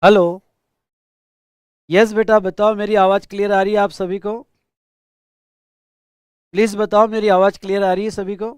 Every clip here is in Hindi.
हेलो। यस बेटा बताओ, मेरी आवाज़ क्लियर आ रही है आप सभी को? प्लीज़ बताओ, मेरी आवाज़ क्लियर आ रही है सभी को?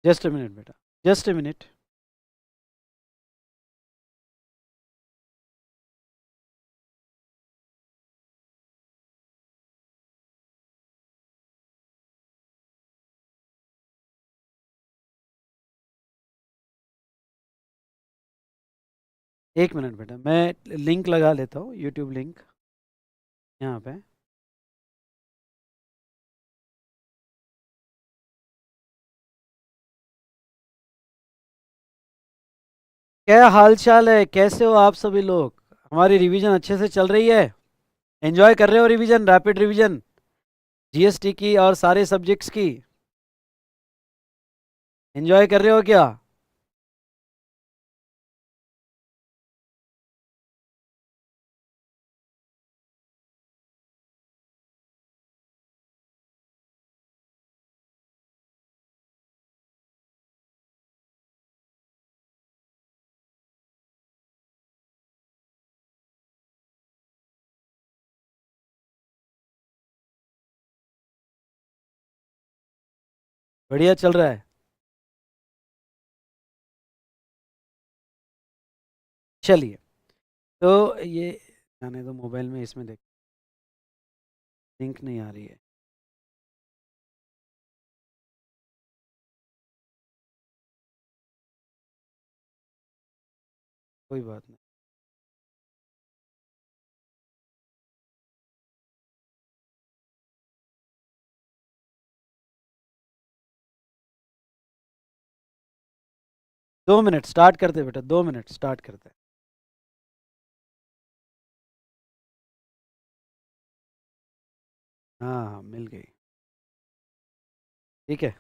जस्ट अ मिनट बेटा, जस्ट अ मिनट। एक मिनट बेटा, मैं लिंक लगा लेता हूँ, यूट्यूब लिंक यहाँ पे। क्या हाल चाल है, कैसे हो आप सभी लोग? हमारी रिवीजन अच्छे से चल रही है? एंजॉय कर रहे हो रिवीजन, रैपिड रिवीजन जीएसटी की और सारे सब्जेक्ट्स की? एंजॉय कर रहे हो क्या? बढ़िया चल रहा है। चलिए, तो ये जाने दो, मोबाइल में इसमें देख, लिंक नहीं आ रही है। कोई बात नहीं। 2 मिनट स्टार्ट करते बेटा, 2 मिनट स्टार्ट करते। हाँ हाँ, मिल गई। ठीक है।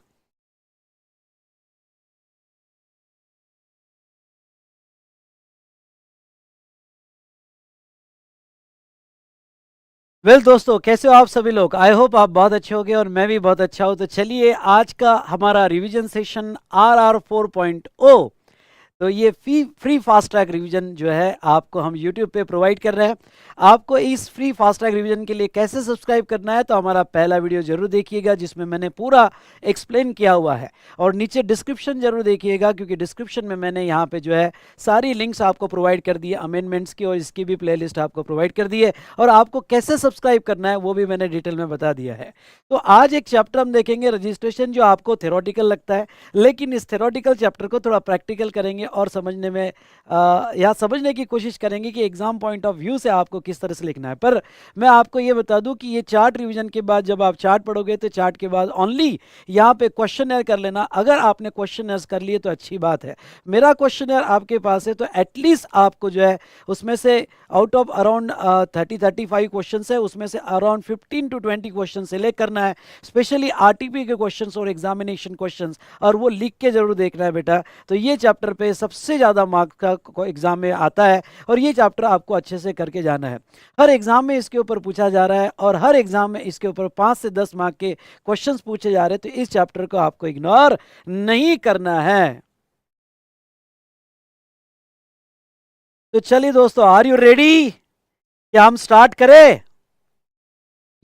वेल दोस्तों, कैसे हो आप सभी लोग? आई होप आप बहुत अच्छे होंगे और मैं भी बहुत अच्छा हूँ। तो चलिए, आज का हमारा रिवीजन सेशन RR 4.0। तो ये फ्री फास्ट ट्रैक रिवीजन जो है आपको हम YouTube पे प्रोवाइड कर रहे हैं। आपको इस फ्री फास्ट ट्रैक रिवीजन के लिए कैसे सब्सक्राइब करना है, तो हमारा पहला वीडियो जरूर देखिएगा जिसमें मैंने पूरा एक्सप्लेन किया हुआ है। और नीचे डिस्क्रिप्शन जरूर देखिएगा, क्योंकि डिस्क्रिप्शन में मैंने यहाँ पे जो है सारी लिंक्स आपको प्रोवाइड कर दी है अमेंडमेंट्स की, और इसकी भी प्लेलिस्ट आपको प्रोवाइड कर दी है। और आपको कैसे सब्सक्राइब करना है वो भी मैंने डिटेल में बता दिया है। तो आज एक चैप्टर हम देखेंगे रजिस्ट्रेशन, जो आपको थ्योरेटिकल लगता है, लेकिन इस थ्योरेटिकल चैप्टर को थोड़ा प्रैक्टिकल करेंगे और समझने में या समझने की कोशिश करेंगे कि एग्जाम पॉइंट ऑफ व्यू से आपको किस तरह से लिखना है। पर मैं आपको ये बता दूं कि ये चार्ट रिवीजन के बाद जब आप चार्ट पढ़ोगे तो चार्ट के बाद ओनली यहाँ पे क्वेश्चन कर लेना। अगर आपने क्वेश्चन कर लिए तो अच्छी बात है। मेरा क्वेश्चन आपके पास है तो एटलीस्ट आपको जो है उसमें से आउट ऑफ अराउंड 30-35 क्वेश्चन है, उसमें से अराउंड 15 to 20 क्वेश्चन सेलेक्ट करना है, स्पेशली आरटीपी के क्वेश्चंस और एग्जामिनेशन क्वेश्चंस, और वो लिख के जरूर देखना है बेटा। तो ये चैप्टर पे सबसे ज़्यादा मार्क्स का एग्जाम में आता है, और ये चैप्टर आपको अच्छे से करके जाना है। हर एग्जाम में इसके ऊपर पूछा जा रहा है, और हर एग्जाम में इसके ऊपर 5 से 10 मार्क के क्वेश्चंस पूछे जा रहे हैं। तो इस चैप्टर को आपको इग्नोर नहीं करना है। तो चलिए दोस्तों, आर यू रेडी? क्या हम स्टार्ट करें?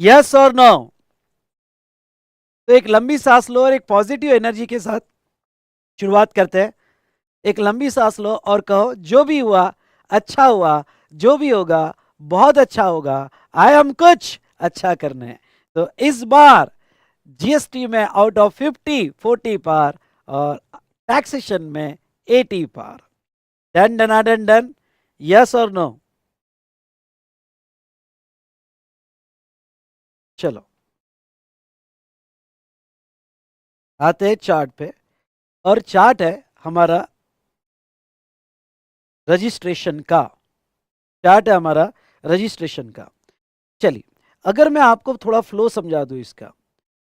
यस और नो? तो एक लंबी सांस लो और एक पॉजिटिव एनर्जी के साथ शुरुआत करते हैं। एक लंबी सांस लो और कहो, जो भी हुआ अच्छा हुआ, जो भी होगा बहुत अच्छा होगा। आई एम कुछ अच्छा करने। तो इस बार जीएसटी में आउट ऑफ 50 40 पार, और टैक्सेशन में 80 पार। Done done done done. Yes और नो? चलो, आते हैं चार्ट पे। और चार्ट है हमारा रजिस्ट्रेशन का, चार्ट है हमारा रजिस्ट्रेशन का। चलिए, अगर मैं आपको थोड़ा फ्लो समझा दूं इसका,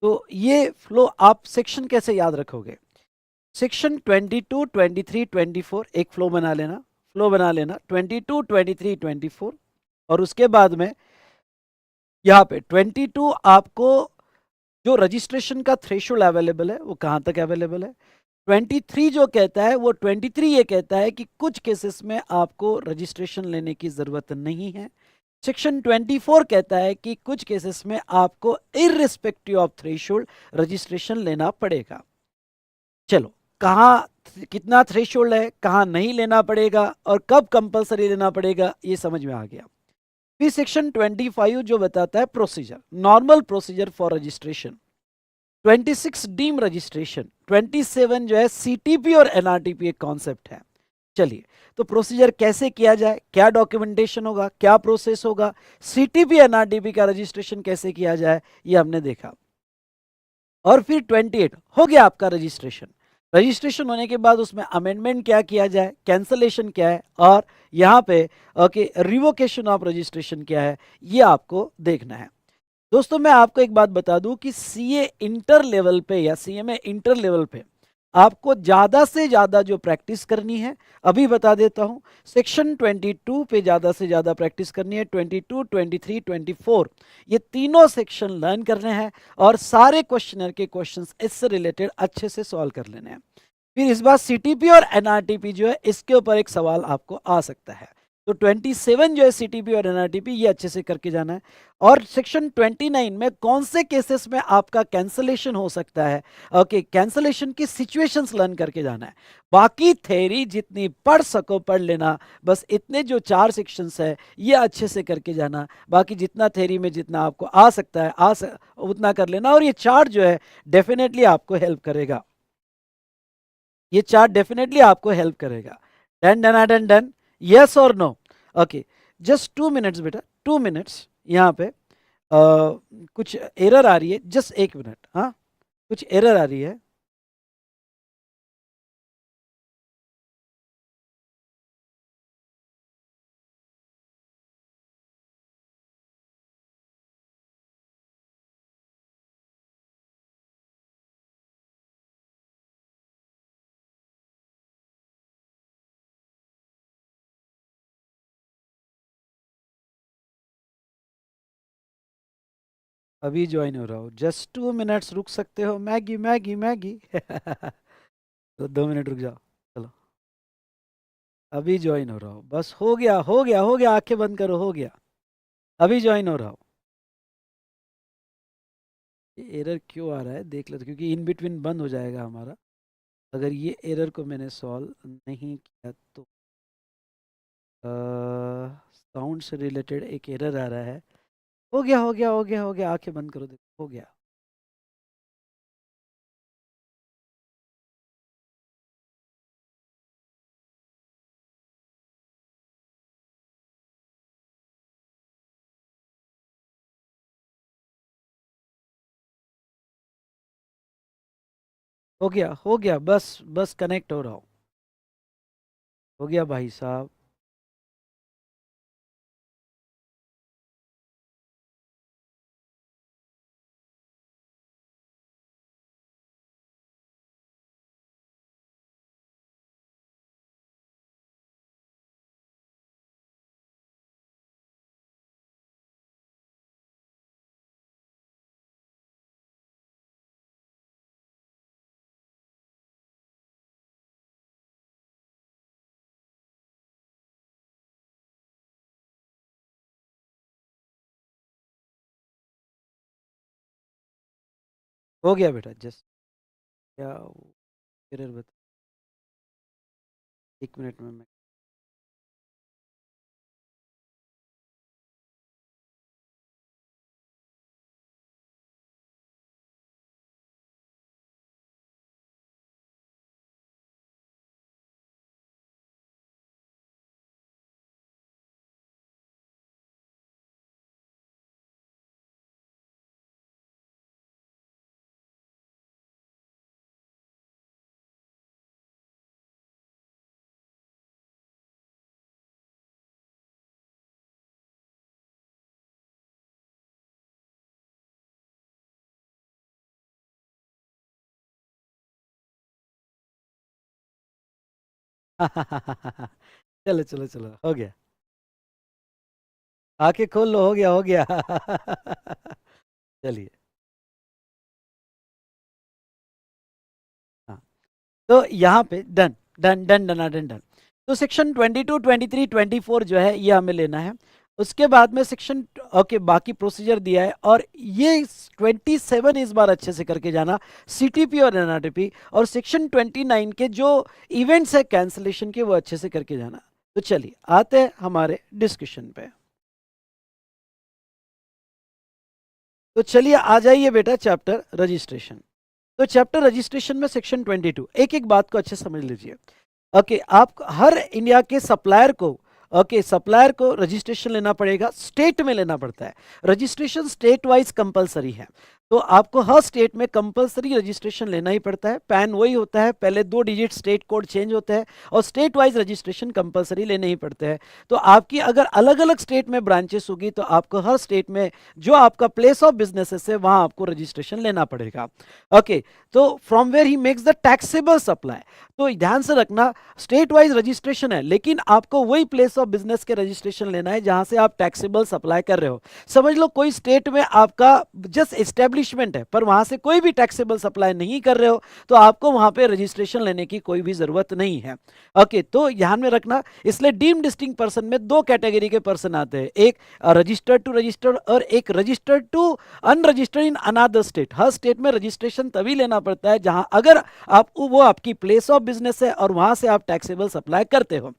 तो ये फ्लो आप सेक्शन कैसे याद रखोगे? सेक्शन 22, 23, 24 एक फ्लो बना लेना, फ्लो बना लेना 22, 23, 24। और उसके बाद में यहाँ पे 22 आपको जो रजिस्ट्रेशन का थ्रेशोल्ड अवेलेबल है वो कहाँ तक अवेलेबल है। 23 जो कहता है वो 23 ये कहता है कि कुछ केसेस में आपको रजिस्ट्रेशन लेने की जरूरत नहीं है। सेक्शन 24 कहता है कि कुछ केसेस में आपको इररिस्पेक्टिव ऑफ थ्रेशोल्ड रजिस्ट्रेशन लेना पड़ेगा। चलो, कहाँ कितना थ्रेशोल्ड है, कहाँ नहीं लेना पड़ेगा और कब कंपलसरी लेना पड़ेगा, ये समझ में आ गया। फिर सेक्शन 25 जो बताता है procedure, normal procedure for registration. 26 deem registration, 27 जो है सीटीपी और एनआरटीपी एक कॉन्सेप्ट है। चलिए, तो प्रोसीजर कैसे किया जाए, क्या डॉक्यूमेंटेशन होगा, क्या प्रोसेस होगा, सीटीपी एनआरटीपी का रजिस्ट्रेशन कैसे किया जाए, ये हमने देखा। और फिर 28 हो गया आपका रजिस्ट्रेशन। रजिस्ट्रेशन होने के बाद उसमें अमेंडमेंट क्या किया जाए, कैंसलेशन क्या है, और यहाँ पे ओके रिवोकेशन ऑफ रजिस्ट्रेशन क्या है, ये आपको देखना है। दोस्तों, मैं आपको एक बात बता दूं कि सीए इंटर लेवल पे या सीएमए इंटर लेवल पे आपको ज्यादा से ज्यादा जो प्रैक्टिस करनी है, अभी बता देता हूं। सेक्शन 22 पे ज्यादा से ज्यादा प्रैक्टिस करनी है, 22, 23, 24 ये तीनों सेक्शन लर्न करने हैं और सारे क्वेश्चनर के क्वेश्चंस इससे रिलेटेड अच्छे से सॉल्व कर लेने हैं। फिर इस बार सीटीपी और एनआरटीपी जो है इसके ऊपर एक सवाल आपको आ सकता है। तो 27 जो है सीटीपी और एनआरटीपी ये अच्छे से करके जाना है। और सेक्शन 29 में कौन से केसेस में आपका कैंसलेशन हो सकता है, ओके कैंसलेशन की सिचुएशंस लर्न करके जाना है। बाकी थ्योरी जितनी पढ़ सको पढ़ लेना, बस इतने जो 4 सेक्शंस है ये अच्छे से करके जाना। बाकी जितना थ्योरी में जितना आपको आ सकता है उतना कर लेना। और ये चार्ट जो है डेफिनेटली आपको हेल्प करेगा, ये चार्ट डेफिनेटली आपको हेल्प करेगा। Done done done done, yes और नो? ओके, जस्ट 2 मिनट्स बेटा, 2 मिनट्स। यहाँ पे कुछ एरर आ रही है, जस्ट 1 मिनट, हाँ कुछ एरर आ रही है। अभी ज्वाइन हो रहा हूँ, जस्ट 2 मिनट्स रुक सकते हो? मैगी मैगी मैगी तो 2 मिनट रुक जाओ। चलो, अभी ज्वाइन हो रहा हूँ, बस हो गया हो गया हो गया, आंखें बंद करो, हो गया, अभी ज्वाइन हो रहा हूँ। ये एरर क्यों आ रहा है देख लो तो, क्योंकि इन बिटवीन बंद हो जाएगा हमारा अगर ये एरर को मैंने सॉल्व नहीं किया तो। साउंड से रिलेटेड एक एरर आ रहा है। हो गया हो गया हो गया हो गया, आंखें बंद करो, देखो हो गया। हो गया हो गया, बस बस कनेक्ट हो रहा हूँ, हो गया भाई साहब। हो गया बेटा, जस्ट क्या एरर बता, 1 मिनट में मैं चलो चलो चलो, हो गया। आंखें खोल लो, हो गया हो गया। चलिए। हाँ, तो यहाँ पे done done done done done done. तो सेक्शन 22, 23, 24 जो है ये हमें लेना है। उसके बाद में सेक्शन, ओके, बाकी प्रोसीजर दिया है, और ये 27 इस बार अच्छे से करके जाना, सीटीपी और एनआरटीपी, और सेक्शन 29 के जो इवेंट्स है कैंसलेशन के वो अच्छे से करके जाना। तो चलिए आते हैं हमारे डिस्कशन पे। तो चलिए आ जाइए बेटा चैप्टर रजिस्ट्रेशन। तो चैप्टर रजिस्ट्रेशन में सेक्शन 22, एक एक बात को अच्छे से समझ लीजिए। ओके, आप हर इंडिया के सप्लायर को, ओके, सप्लायर को रजिस्ट्रेशन लेना पड़ेगा, स्टेट में लेना पड़ता है। रजिस्ट्रेशन स्टेट वाइज कंपलसरी है, तो आपको हर स्टेट में कंपलसरी रजिस्ट्रेशन लेना ही पड़ता है। पैन वही होता है, पहले 2 डिजिट स्टेट कोड चेंज होता है, और स्टेट वाइज रजिस्ट्रेशन कंपलसरी लेने ही पड़ते हैं। तो आपकी अगर अलग अलग स्टेट में ब्रांचेस होगी तो आपको हर स्टेट में जो आपका प्लेस ऑफ बिजनेसेस है वहां आपको रजिस्ट्रेशन लेना पड़ेगा। ओके, तो from where he makes the taxable supply. तो ध्यान से रखना, स्टेट वाइज रजिस्ट्रेशन है, लेकिन आपको वही प्लेस ऑफ बिजनेस के रजिस्ट्रेशन लेना है जहां से आप टैक्सेबल सप्लाई कर रहे हो। समझ लो कोई स्टेट में आपका जस्ट एस्टेब्लिशमेंट है पर वहां से कोई भी टैक्सेबल सप्लाई नहीं कर रहे हो, तो आपको वहां पे रजिस्ट्रेशन लेने की कोई भी जरूरत नहीं है। ओके, तो ध्यान में रखना, इसलिए डीम्ड डिस्टिंक्ट पर्सन में 2 कैटेगरी के पर्सन आते हैं, एक रजिस्टर्ड टू रजिस्टर्ड और एक registered to unregistered in another state. हर स्टेट में रजिस्ट्रेशन तभी लेना पड़ता है जहां अगर आप वो आपकी प्लेस ऑफ बिजनेस है और वहां से आप टैक्सेबल सप्लाई करते हो।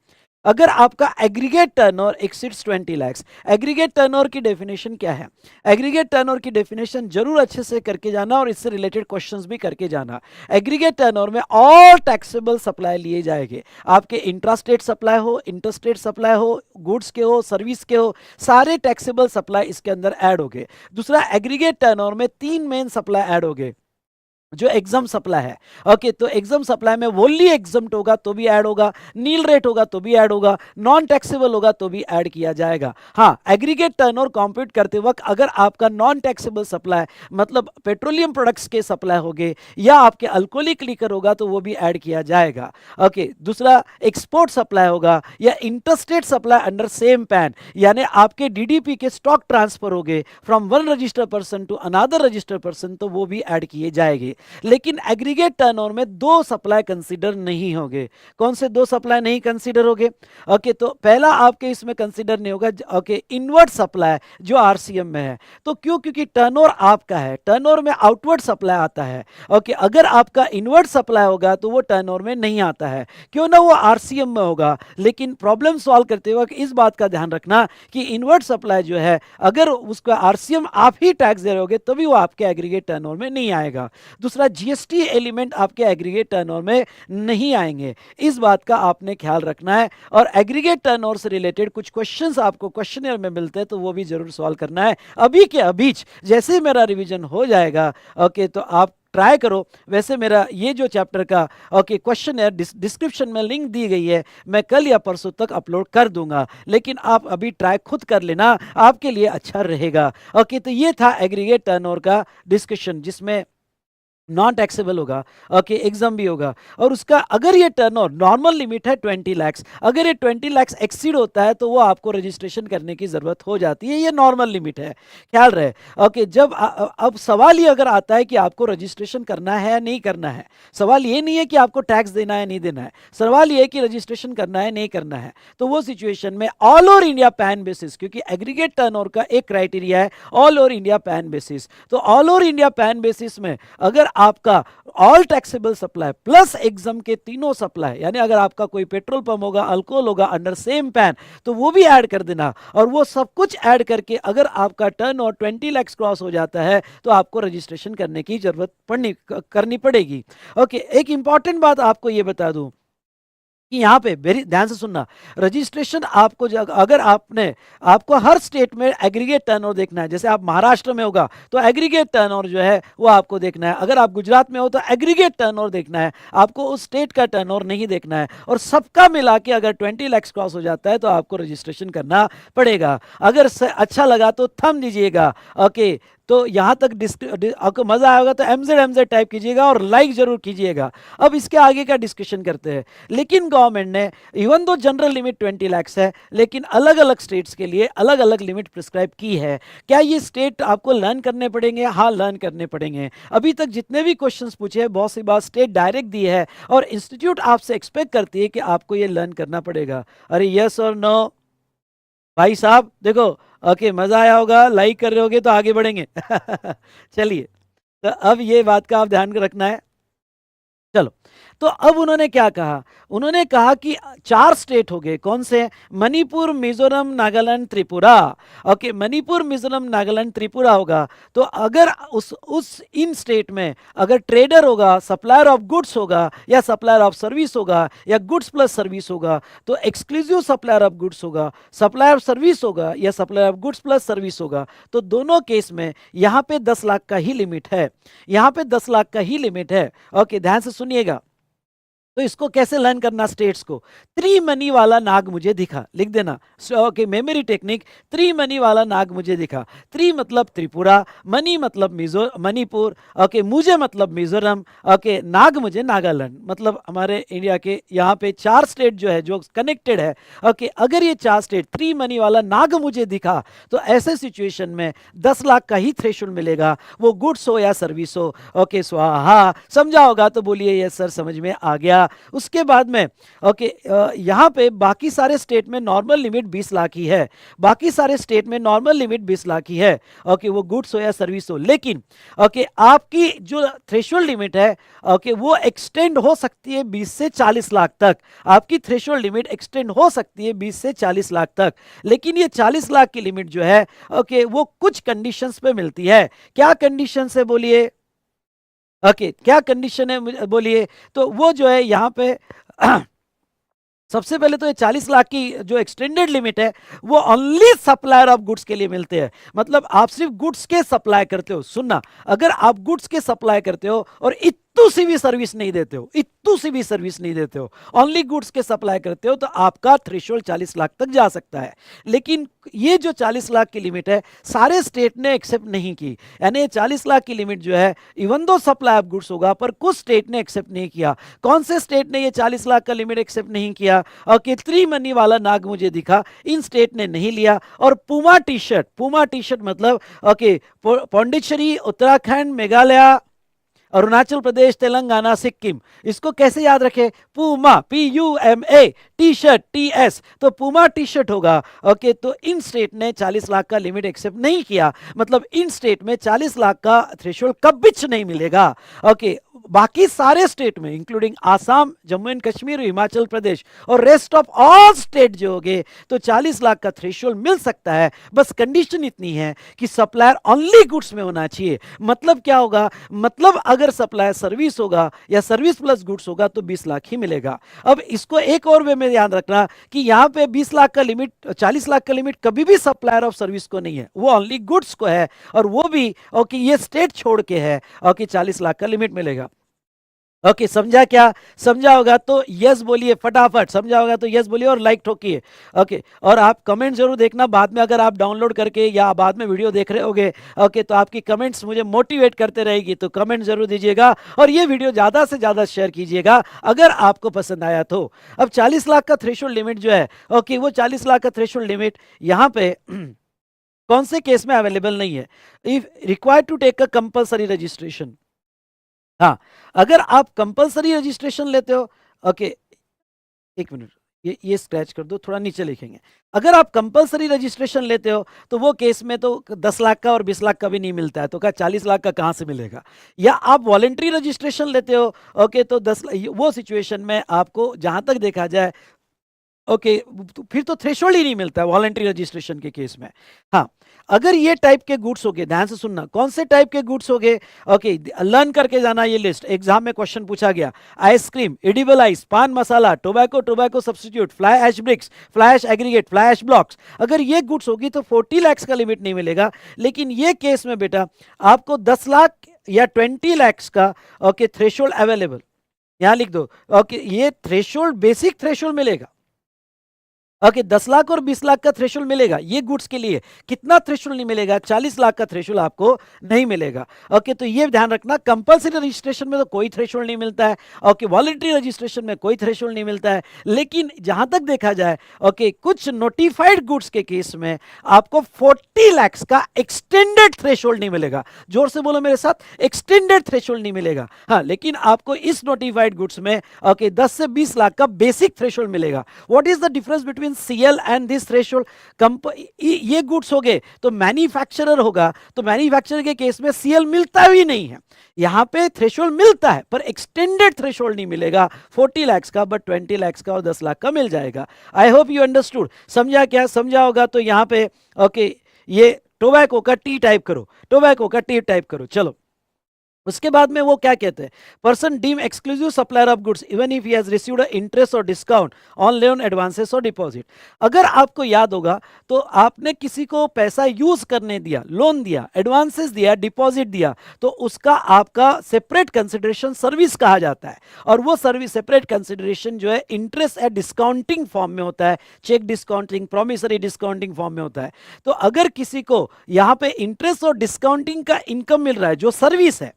अगर आपका aggregate turnover exceeds 20 lakh, aggregate turnover की डेफिनेशन क्या है? एग्रीगेट टर्नओवर की डेफिनेशन जरूर अच्छे से करके जाना और इससे रिलेटेड क्वेश्चंस भी करके जाना। एग्रीगेट टर्नओवर में ऑल टैक्सेबल सप्लाई लिए जाएंगे, आपके इंट्रास्टेट सप्लाई हो, इंटरस्टेट सप्लाई हो, गुड्स के हो, सर्विस के हो, सारे टैक्सेबल सप्लाई इसके अंदर ऐड हो गए। दूसरा, एग्रीगेट टर्नओवर में 3 मेन सप्लाई ऐड हो गए, जो एग्जाम सप्लाई है। ओके, तो एग्जाम सप्लाई में वोनली एग्जाम्ड होगा तो भी ऐड होगा, नील रेट होगा तो भी ऐड होगा, नॉन टैक्सेबल होगा तो भी ऐड किया जाएगा। हाँ, एग्रीगेट टर्नओवर कंप्यूट करते वक्त अगर आपका नॉन टैक्सेबल सप्लाई मतलब पेट्रोलियम प्रोडक्ट्स के सप्लाई होंगे या आपके अल्कोहलिक लिकर होगा तो वो भी ऐड किया जाएगा। ओके, दूसरा, एक्सपोर्ट सप्लाई होगा या interstate supply under same PAN, यानी आपके डीडीपी के स्टॉक ट्रांसफर हो गए from one registered person to another registered person, तो वो भी ऐड किए जाएंगे। लेकिन एग्रीगेट टर्नओवर में 2 सप्लाई कंसीडर नहीं होंगे। कौन से 2 सप्लाई नहीं कंसीडर होंगे? ओके, तो पहला आपके इसमें कंसीडर नहीं होगा, ओके, इनवर्ड सप्लाई जो आरसीएम में है। तो क्यों? क्योंकि टर्नओवर आपका है, टर्नओवर में आउटवर्ड सप्लाई आता है। ओके, अगर आपका इनवर्ड सप्लाई होगा तो वो टर्नओवर में नहीं आता है, क्यों ना वो आरसीएम में होगा। लेकिन प्रॉब्लम सॉल्व करते वक्त इस बात का ध्यान रखना कि इनवर्ड सप्लाई जो है अगर उसका आरसीएम आप ही टैक्स दे रहे होगे तभी वो आपके एग्रीगेट टर्नओवर में नहीं आएगा। दूसरा, जीएसटी एलिमेंट आपके एग्रीगेट टर्नओवर में नहीं आएंगे, इस बात का आपने ख्याल रखना है। और एग्रीगेट टर्नओवर से रिलेटेड कुछ क्वेश्चंस आपको क्वेश्चनर में मिलते हैं तो वो भी जरूर सॉल्व करना है अभी के अभी। जैसे ही मेरा रिवीजन हो जाएगा, ओके, तो आप ट्राई करो। वैसे मेरा ये जो चैप्टर का ओके क्वेश्चन है डिस्क्रिप्शन में लिंक दी गई है, मैं कल या परसों तक अपलोड कर दूंगा, लेकिन आप अभी ट्राई खुद कर लेना, आपके लिए अच्छा रहेगा। ओके, तो ये था एग्रीगेट टर्नओवर का डिस्कशन जिसमें नॉन टैक्सेबल होगा, ओके, एग्जाम भी होगा। और उसका अगर ये टर्नओवर नॉर्मल लिमिट है 20 लाख, अगर ये 20 लाख एक्सीड होता है तो वो आपको रजिस्ट्रेशन करने की जरूरत हो जाती है, ये नॉर्मल लिमिट है, ख्याल रहे। ओके, जब अब सवाल ये अगर आता है कि आपको रजिस्ट्रेशन करना है या नहीं करना है, सवाल ये नहीं है कि आपको टैक्स देना है नहीं देना है, सवाल ये है कि रजिस्ट्रेशन करना है नहीं करना है, तो वो सिचुएशन में all over India PAN basis, क्योंकि एग्रीगेट टर्नओवर का एक क्राइटेरिया है all over India PAN basis, तो all over India PAN basis में अगर आपका all taxable supply plus exempt के तीनों सप्लाई, यानी अगर आपका कोई पेट्रोल पंप होगा, अल्कोहल होगा अंडर सेम पैन, तो वो भी ऐड कर देना। और वो सब कुछ ऐड करके अगर आपका टर्न और 20 लाख क्रॉस हो जाता है तो आपको रजिस्ट्रेशन करने की जरूरत करनी पड़ेगी। ओके, एक इंपॉर्टेंट बात आपको ये बता दूं कि यहाँ पे वेरी ध्यान से सुनना, रजिस्ट्रेशन आपको अगर आपको हर स्टेट में एग्रीगेट टर्नओवर देखना है, जैसे आप महाराष्ट्र में होगा तो एग्रीगेट टर्नओवर जो है वो आपको देखना है, अगर आप गुजरात में हो तो एग्रीगेट टर्नओवर देखना है, आपको उस स्टेट का टर्नओवर नहीं देखना है। और सबका मिला के अगर 20 लाख क्रॉस हो जाता है तो आपको रजिस्ट्रेशन करना पड़ेगा। अगर अच्छा लगा तो थंब दीजिएगा, ओके, तो यहाँ तक आपको मजा आएगा तो MZ टाइप कीजिएगा और लाइक जरूर कीजिएगा। अब इसके आगे का डिस्कशन करते हैं। लेकिन गवर्नमेंट ने even though general limit 20 lakh है, लेकिन अलग अलग स्टेट्स के लिए अलग अलग लिमिट प्रिस्क्राइब की है। क्या ये स्टेट आपको लर्न करने पड़ेंगे? हाँ, लर्न करने पड़ेंगे। अभी तक जितने भी क्वेश्चंस पूछे हैं, बहुत सी बात स्टेट डायरेक्ट दी है और इंस्टीट्यूट आपसे एक्सपेक्ट करती है कि आपको ये लर्न करना पड़ेगा। अरे यस और नो भाई साहब, देखो ओके, मजा आया होगा, लाइक कर रहे होगे तो आगे बढ़ेंगे। चलिए, तो अब ये बात का आप ध्यान रखना है। चलो, तो अब उन्होंने क्या कहा? उन्होंने कहा कि 4 स्टेट हो गए। कौन से? मणिपुर, मिजोरम, नागालैंड, त्रिपुरा। ओके, मणिपुर, मिजोरम, नागालैंड, त्रिपुरा होगा। तो अगर उस इन स्टेट में अगर ट्रेडर होगा, सप्लायर ऑफ गुड्स होगा या सप्लायर ऑफ सर्विस होगा या गुड्स प्लस सर्विस होगा, तो एक्सक्लूसिव सप्लायर ऑफ गुड्स होगा, सप्लायर ऑफ सर्विस होगा या supplier of goods plus service होगा। तो दोनों केस में यहाँ पे 10 लाख का ही लिमिट है, यहाँ पे 10 लाख का ही लिमिट है। ओके, ध्यान से सुनिएगा। तो इसको कैसे लर्न करना? स्टेट्स को त्रिमनी वाला नाग मुझे दिखा, लिख देना। ओके, मेमोरी टेक्निक, त्रिमनी वाला नाग मुझे दिखा। त्रि मतलब त्रिपुरा, मनी मतलब मणिपुर, ओके, मुझे मतलब मिजोरम, ओके, नाग मुझे नागालैंड। मतलब हमारे इंडिया के यहाँ पे 4 स्टेट जो है जो कनेक्टेड है। ओके, अगर ये 4 स्टेट त्रिमनी वाला नाग मुझे दिखा तो ऐसे सिचुएशन में 10 लाख का ही थ्रेशोल्ड मिलेगा, वो गुड्स हो या सर्विस हो। ओके, स्वाहा। समझा होगा तो बोलिए यस सर, समझ में आ गया। उसके बाद में ओके, यहाँ पे बाकी सारे स्टेट में नॉर्मल लिमिट 20 लाख ही है। बाकी सारे स्टेट में नॉर्मल लिमिट 20 लाख ही है। ओके, वो गुड्स हो या सर्विस हो। लेकिन ओके, आपकी जो थ्रेशोल्ड लिमिट है ओके, वो एक्सटेंड हो सकती है 20 से 40 लाख तक। आपकी थ्रेशोल्ड लिमिट एक्सटेंड हो सकती है 20 से 40 लाख तक। लेकिन ये 40 लाख की लिमिट जो है ओके, वो कुछ कंडीशंस पे मिलती है। क्या कंडीशंस है बोलिए? ओके, क्या कंडीशन है बोलिए? तो वो जो है यहाँ पे सबसे पहले तो ये 40 लाख की जो एक्सटेंडेड लिमिट है वो ओनली सप्लायर ऑफ गुड्स के लिए मिलते हैं। मतलब आप सिर्फ गुड्स के सप्लाई करते हो। सुनना, अगर आप गुड्स के सप्लाई करते हो और इतू सी भी सर्विस नहीं देते हो, इतू सी भी सर्विस नहीं देते हो, ओनली गुड्स के सप्लाई करते हो, तो आपका थ्रेशोल्ड 40 लाख तक जा सकता है। लेकिन ये जो 40 लाख की लिमिट है सारे स्टेट ने एक्सेप्ट नहीं की। यानी 40 लाख की लिमिट जो है even though supply of goods होगा, पर कुछ स्टेट ने एक्सेप्ट नहीं किया। कौन से स्टेट ने ये 40 लाख का लिमिट एक्सेप्ट नहीं किया? और त्रिमनी वाला नाग मुझे दिखा, इन स्टेट ने नहीं लिया। और पुमा टी शर्ट मतलब ओके, पौंडीचेरी, उत्तराखंड, मेघालय, अरुणाचल प्रदेश, तेलंगाना, सिक्किम, इसको कैसे याद रखें? Puma, PUMA, T shirt, TS, तो पूमा टी शर्ट होगा। ओके, तो इन स्टेट ने 40 लाख का लिमिट एक्सेप्ट नहीं किया। मतलब इन स्टेट में 40 लाख का थ्रेशोल्ड कभी नहीं मिलेगा। ओके, बाकी सारे स्टेट में इंक्लूडिंग आसाम, जम्मू एंड कश्मीर, हिमाचल प्रदेश और रेस्ट ऑफ ऑल स्टेट जो होंगे तो 40 लाख का थ्रेशोल्ड मिल सकता है। बस कंडीशन इतनी है कि सप्लायर ओनली गुड्स में होना चाहिए। मतलब क्या होगा? मतलब अगर सप्लायर सर्विस होगा या सर्विस प्लस गुड्स होगा तो 20 लाख ही मिलेगा। अब इसको एक और वे में याद रखना कि यहां पे 20 लाख का लिमिट, 40 लाख का लिमिट कभी भी सप्लायर ऑफ सर्विस को नहीं है, वो ओनली गुड्स को है। और वो भी ओके, ये स्टेट छोड़ के है। ओके, 40 लाख का लिमिट मिलेगा। ओके, समझा? क्या समझा होगा तो यस बोलिए फटाफट, समझा होगा तो यस बोलिए और लाइक ठोकिए। ओके, और आप कमेंट जरूर देखना बाद में, अगर आप डाउनलोड करके या बाद में वीडियो देख रहे होगे ओके, तो आपकी कमेंट्स मुझे मोटिवेट करते रहेगी, तो कमेंट जरूर दीजिएगा और ये वीडियो ज़्यादा से ज़्यादा शेयर कीजिएगा अगर आपको पसंद आया तो। अब 40 लाख का थ्रेशोल्ड लिमिट जो है ओके, वो 40 लाख का थ्रेशोल्ड लिमिट यहाँ पे कौन से केस में अवेलेबल नहीं है? If required to take a compulsory registration. हाँ, अगर आप कंपलसरी रजिस्ट्रेशन लेते हो ओके, एक मिनट, ये स्क्रैच कर दो, थोड़ा नीचे लिखेंगे। अगर आप कंपलसरी रजिस्ट्रेशन लेते हो तो वो केस में तो 10 लाख का और 20 लाख का भी नहीं मिलता है, तो क्या 40 लाख का कहाँ से मिलेगा? या आप वॉलेंट्री रजिस्ट्रेशन लेते हो ओके, तो 10 वो सिचुएशन में आपको जहां तक देखा जाए ओके, तो फिर तो थ्रेशोल्ड ही नहीं मिलता है वॉलंटरी रजिस्ट्रेशन के केस में। हाँ, अगर ये टाइप के गुड्स हो गए, ध्यान से सुनना, कौन से टाइप के गुड्स हो गए ओके, लर्न करके जाना ये लिस्ट, एग्जाम में क्वेश्चन पूछा गया। Ice cream, edible ice, pan masala, tobacco, tobacco substitute, fly ash bricks, fly ash aggregate, fly ash blocks, अगर ये गुड्स होगी तो 40 लाख का लिमिट नहीं मिलेगा। लेकिन ये केस में बेटा आपको 10 लाख या 20 लाख का ओके थ्रेशोल्ड अवेलेबल, यहां लिख दो। ओके, ये थ्रेशोल्ड बेसिक थ्रेशोल्ड मिलेगा। ओके 10 लाख और 20 लाख का थ्रेशोल्ड मिलेगा ये गुड्स के लिए। कितना थ्रेशोल्ड नहीं मिलेगा? 40 लाख का थ्रेशोल्ड आपको नहीं मिलेगा। ओके तो ये ध्यान रखना, कंपल्सरी रजिस्ट्रेशन में तो कोई थ्रेशोल्ड नहीं मिलता है। ओके वॉलंटरी रजिस्ट्रेशन में कोई थ्रेशोल्ड नहीं मिलता है। लेकिन जहां तक देखा जाए ओके कुछ नोटिफाइड गुड्स के केस में आपको 40 लाख का एक्सटेंडेड थ्रेशोल्ड नहीं मिलेगा। जोर से बोलो मेरे साथ, एक्सटेंडेड थ्रेशोल्ड नहीं मिलेगा। हाँ लेकिन आपको इस नोटिफाइड गुड्स में ओके 10 से 20 लाख का बेसिक थ्रेशोल्ड मिलेगा। What is the difference between CL and this threshold? ये गुड्स हो गए तो मैन्युफैक्चरर होगा, तो मैन्युफैक्चरर के केस में CL मिलता भी नहीं है। यहां पे थ्रेशोल्ड मिलता है पर एक्सटेंडेड थ्रेशोल्ड नहीं मिलेगा 40 लाख का, बट 20 लाख का और 10 लाख का मिल जाएगा। I hope you understood. समझा क्या? समझा होगा तो यहां पे ओके ये टोबैको का टी टाइप करो, टोबैको का टी टाइप करो। चलो उसके बाद में वो क्या कहते हैं, person deem exclusive supplier of goods even if he has received interest और डिस्काउंट ऑन लोन एडवांसेस और डिपॉजिट। अगर आपको याद होगा तो आपने किसी को पैसा यूज करने दिया, लोन दिया, एडवांसेस दिया, डिपॉजिट दिया, तो उसका आपका सेपरेट कंसिडरेशन सर्विस कहा जाता है। और वो सर्विस सेपरेट कंसिडरेशन जो है इंटरेस्ट एंड डिस्काउंटिंग फॉर्म में होता है, cheque discounting, promissory discounting form में होता है। तो अगर किसी को यहाँ पे इंटरेस्ट और डिस्काउंटिंग का इनकम मिल रहा है जो सर्विस है,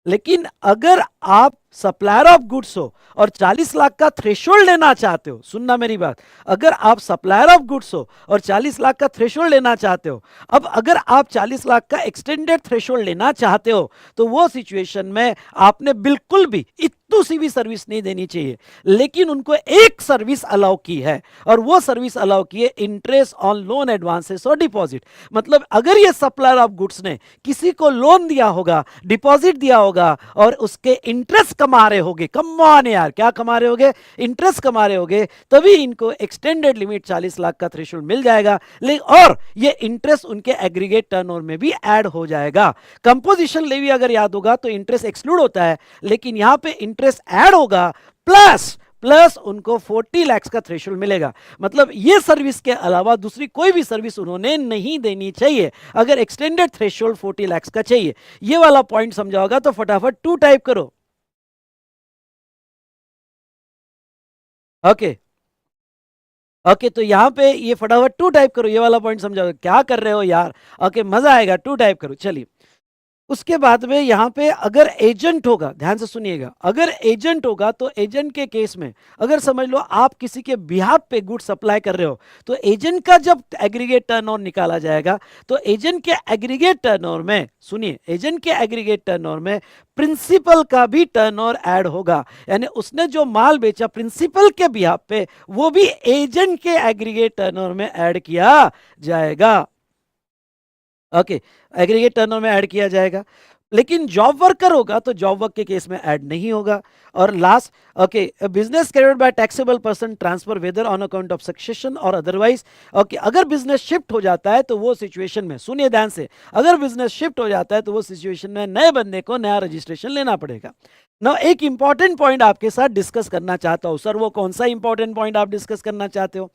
लेकिन अगर आप सप्लायर ऑफ गुड्स हो और 40 लाख का थ्रेशोल्ड लेना चाहते हो, सुनना मेरी बात, अगर आप सप्लायर ऑफ गुड्स हो और 40 लाख का थ्रेशोल्ड लेना चाहते हो, अब अगर आप 40 लाख का एक्सटेंडेड थ्रेशोल्ड लेना चाहते हो तो वो सिचुएशन में आपने बिल्कुल भी इतनी सी भी सर्विस नहीं देनी चाहिए। लेकिन उनको एक सर्विस अलाउ की है और वो सर्विस अलाउ की है इंटरेस्ट ऑन लोन एडवांसेस और डिपॉजिट। मतलब अगर ये सप्लायर ऑफ गुड्स ने किसी को लोन दिया होगा, डिपॉजिट दिया होगा और उसके इंटरेस्ट कमा रहे होगे, कम ऑन यार, क्या कमा रहे होगे? इंटरेस्ट कमा रहे होगे, तभी इनको एक्सटेंडेड लिमिट 40 लाख का थ्रेशोल्ड मिल जाएगा। और ये इंटरेस्ट उनके एग्रीगेट टर्नओवर में भी ऐड हो जाएगा। कंपोजिशन लेवी अगर याद होगा तो इंटरेस्ट एक्सक्लूड होता है, लेकिन यहां पे इंटरेस्ट ऐड होगा प्लस उनको 40 लाख का थ्रेशोल्ड मिलेगा। मतलब ये सर्विस के अलावा दूसरी कोई भी सर्विस उन्होंने नहीं देनी चाहिए अगर एक्सटेंडेड थ्रेशोल्ड 40 लाख का चाहिए। ये वाला पॉइंट समझा होगा तो फटाफट 2 टाइप करो। ओके ओके तो यहां पे ये फटाफट 2 टाइप करो, ये वाला पॉइंट समझा होगा। क्या कर रहे हो यार? ओके मजा आएगा, 2 टाइप करो। चलिए उसके बाद में यहां पे अगर एजेंट होगा, ध्यान से सुनिएगा, अगर एजेंट होगा तो एजेंट के केस में अगर समझ लो आप किसी के बिहाफ पे गुड सप्लाई कर रहे हो तो एजेंट का जब एग्रीगेट टर्नओवर निकाला जाएगा तो एजेंट के एग्रीगेट टर्नओवर में, सुनिए, एजेंट के एग्रीगेट टर्नओवर में प्रिंसिपल का भी टर्नओवर ऐड होगा। यानी उसने जो माल बेचा प्रिंसिपल के बिहाफ पे वो भी एजेंट के एग्रीगेट टर्नओवर में ऐड किया जाएगा। ओके एग्रीगेट टर्नओवर में ऐड किया जाएगा। लेकिन जॉब वर्कर होगा तो जॉब वर्क के केस में ऐड नहीं होगा। और last okay business carried by taxable person transfer whether on account of succession और अदरवाइज। ओके अगर बिजनेस शिफ्ट हो जाता है तो वो सिचुएशन में, सुनिए ध्यान से, अगर बिजनेस शिफ्ट हो जाता है तो वो सिचुएशन में नए बंदे को नया रजिस्ट्रेशन लेना पड़ेगा। ना एक इंपॉर्टेंट पॉइंट आपके साथ डिस्कस करना चाहता हूं। सर वो कौन सा इंपॉर्टेंट पॉइंट आप डिस्कस करना चाहते हो?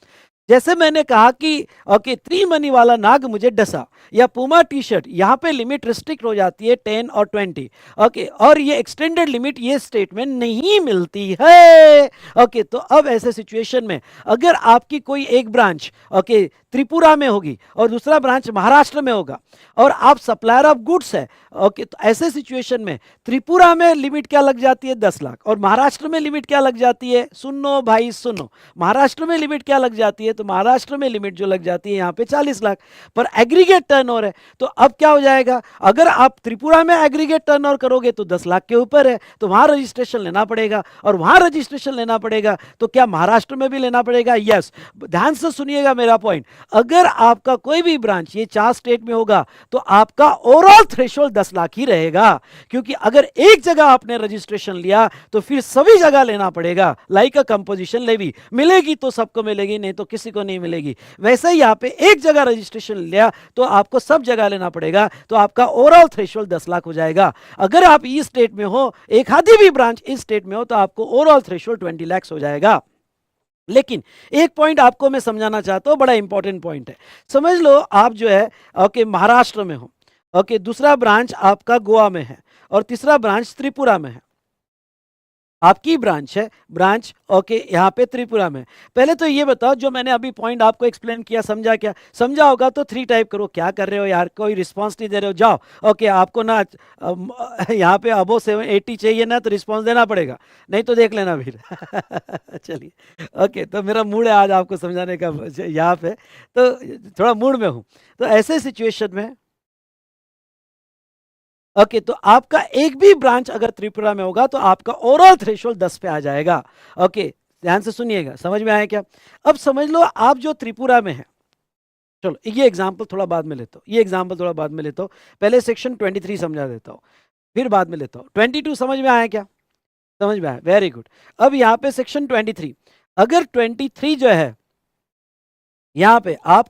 जैसे मैंने कहा कि ओके 3 मनी वाला नाग मुझे डसा, या पूमा टी शर्ट, यहाँ पे लिमिट रिस्ट्रिक्ट हो जाती है 10 और 20। ओके और ये एक्सटेंडेड लिमिट ये स्टेट में नहीं मिलती है। ओके तो अब ऐसे सिचुएशन में अगर आपकी कोई एक ब्रांच ओके त्रिपुरा में होगी और दूसरा ब्रांच महाराष्ट्र में होगा और आप सप्लायर ऑफ गुड्स है, ओके तो ऐसे सिचुएशन में त्रिपुरा में लिमिट क्या लग जाती है? 10 लाख। और महाराष्ट्र में लिमिट क्या लग जाती है? सुनो भाई सुनो, महाराष्ट्र में लिमिट क्या लग जाती है? तो महाराष्ट्र में लिमिट जो लग जाती है यहाँ पे 40 लाख। पर एग्रीगेट टर्नओवर है तो अब क्या हो जाएगा? अगर आप त्रिपुरा में एग्रीगेट टर्नओवर करोगे तो 10 लाख के ऊपर है तो वहां रजिस्ट्रेशन लेना पड़ेगा, और वहां रजिस्ट्रेशन लेना पड़ेगा तो क्या महाराष्ट्र में भी लेना पड़ेगा? यस। ध्यान से सुनिएगा मेरा पॉइंट, अगर आपका कोई भी ब्रांच ये 4 स्टेट में होगा तो आपका ओवरऑल थ्रेशोल्ड 10 लाख ही रहेगा। क्योंकि अगर एक जगह आपने रजिस्ट्रेशन लिया तो फिर सभी जगह लेना पड़ेगा। लाइक अ कंपोजिशन लेवी, मिलेगी तो सबको मिलेगी, नहीं तो किसी को नहीं मिलेगी। वैसे ही यहाँ पे एक जगह रजिस्ट्रेशन लिया तो आपको सब जगह लेना पड़ेगा, तो आपका ओवरऑल थ्रेशोल्ड 10 लाख हो जाएगा। अगर आप इस स्टेट में हो, एक आधी भी ब्रांच इस स्टेट में हो, तो आपको ओवरऑल थ्रेशोल्ड 20 लाख हो जाएगा। लेकिन एक पॉइंट आपको मैं समझाना चाहता हूं, बड़ा इंपॉर्टेंट पॉइंट है। समझ लो आप जो है ओके महाराष्ट्र में हो, ओके दूसरा ब्रांच आपका गोवा में है और तीसरा ब्रांच त्रिपुरा में है। आपकी ब्रांच है, ब्रांच ओके यहाँ पे त्रिपुरा में। पहले तो ये बताओ, जो मैंने अभी पॉइंट आपको एक्सप्लेन किया, समझा क्या? समझा होगा तो 3 टाइप करो। क्या कर रहे हो यार, कोई रिस्पांस नहीं दे रहे हो, जाओ। ओके आपको ना यहाँ पे अबो 780 चाहिए ना, तो रिस्पांस देना पड़ेगा, नहीं तो देख लेना फिर। चलिए ओके, तो मेरा मूड है आज आपको समझाने का यहाँ पे, तो थोड़ा मूड में हूँ। तो ऐसे सिचुएशन में ओके, तो आपका एक भी ब्रांच अगर त्रिपुरा में होगा तो आपका ओवरऑल थ्रेशोल्ड 10 पे आ जाएगा। ओके, ध्यान से सुनिएगा, समझ में आया क्या? अब समझ लो आप जो त्रिपुरा में है, चलो ये एग्जांपल थोड़ा बाद में लेता हूँ, ये एग्जांपल थोड़ा बाद में लेता हूँ, पहले सेक्शन 23 समझा देता हूँ, फिर बाद में लेता हूँ। 22 समझ में आया क्या? समझ में आया, वेरी गुड। अब यहाँ पे सेक्शन 23, अगर 23 जो है यहाँ पे आप,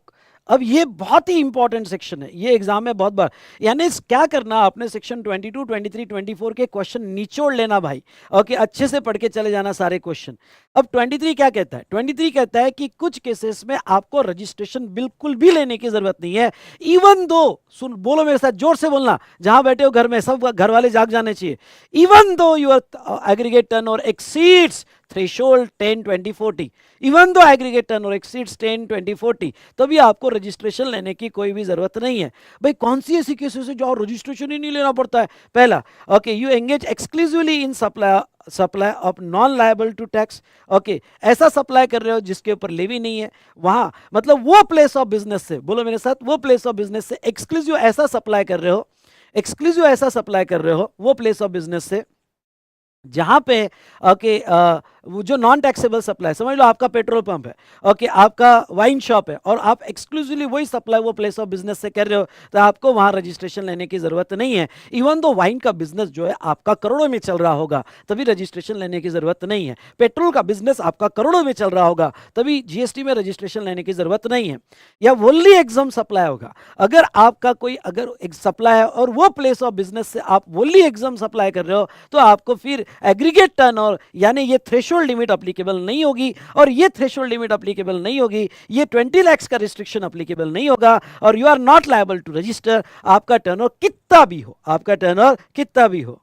अब ये बहुत ही इंपॉर्टेंट सेक्शन है, ये एग्जाम में बहुत बार, यानी क्या करना आपने, सेक्शन 22, 23, 24 के क्वेश्चन निचोड़ लेना भाई। ओके, अच्छे से पढ़ के चले जाना सारे क्वेश्चन। अब 23 क्या कहता है? 23 कहता है कि कुछ केसेस में आपको रजिस्ट्रेशन बिल्कुल भी लेने की जरूरत नहीं है, इवन दो, सुन बोलो मेरे साथ, जोर से बोलना, जहां बैठे हो घर में, सब घर वाले जाग जाने चाहिए। Even though your aggregate turnover exceeds threshold 10, 20, 40, even though aggregate turnover exceeds 10, 20, 40, तभी आपको रजिस्ट्रेशन लेने की कोई भी जरूरत नहीं है। भाई कौन सी ऐसी केसेस है जहां रजिस्ट्रेशन ही नहीं लेना पड़ता है? पहला, okay, you engage exclusively in supply of non liable to tax. Okay, ऐसा सप्लाई कर रहे हो जिसके ऊपर लेवी नहीं है, वहां मतलब वो प्लेस ऑफ बिजनेस से, बोलो मेरे साथ, वो प्लेस ऑफ बिजनेस से एक्सक्लूसिव ऐसा सप्लाई कर रहे हो, एक्सक्लूसिव ऐसा सप्लाई कर रहे हो वो प्लेस ऑफ बिजनेस से जहां पे ओके वो जो नॉन टैक्सेबल सप्लाई, समझ लो आपका पेट्रोल पंप है, ओके आपका वाइन शॉप है, और आप एक्सक्लूसिवली वही सप्लाई वो प्लेस ऑफ बिजनेस से कर रहे हो, तो आपको वहां रजिस्ट्रेशन लेने की जरूरत नहीं है। इवन दो वाइन का बिजनेस जो है आपका करोड़ों में चल रहा होगा, तभी रजिस्ट्रेशन लेने की जरूरत नहीं है। पेट्रोल का बिजनेस आपका करोड़ों में चल रहा होगा, तभी जीएसटी में रजिस्ट्रेशन लेने की जरूरत नहीं है। या वोनली एग्जाम सप्लाई होगा, अगर आपका कोई अगर एक सप्लाई है और वो प्लेस ऑफ बिजनेस से आप वोनली एग्जाम सप्लाई कर रहे हो, तो आपको फिर एग्रीगेट टर्नओवर यानी ये थ्रेशोल्ड लिमिट अप्लीकेबल नहीं होगी, और ये थ्रेशोल्ड लिमिट अप्लीकेबल नहीं होगी, ये 20 लाख का रिस्ट्रिक्शन अप्लीकेबल नहीं होगा, और you are not liable to register, आपका टर्नओवर कितना भी हो, आपका टर्नओवर कितना भी हो।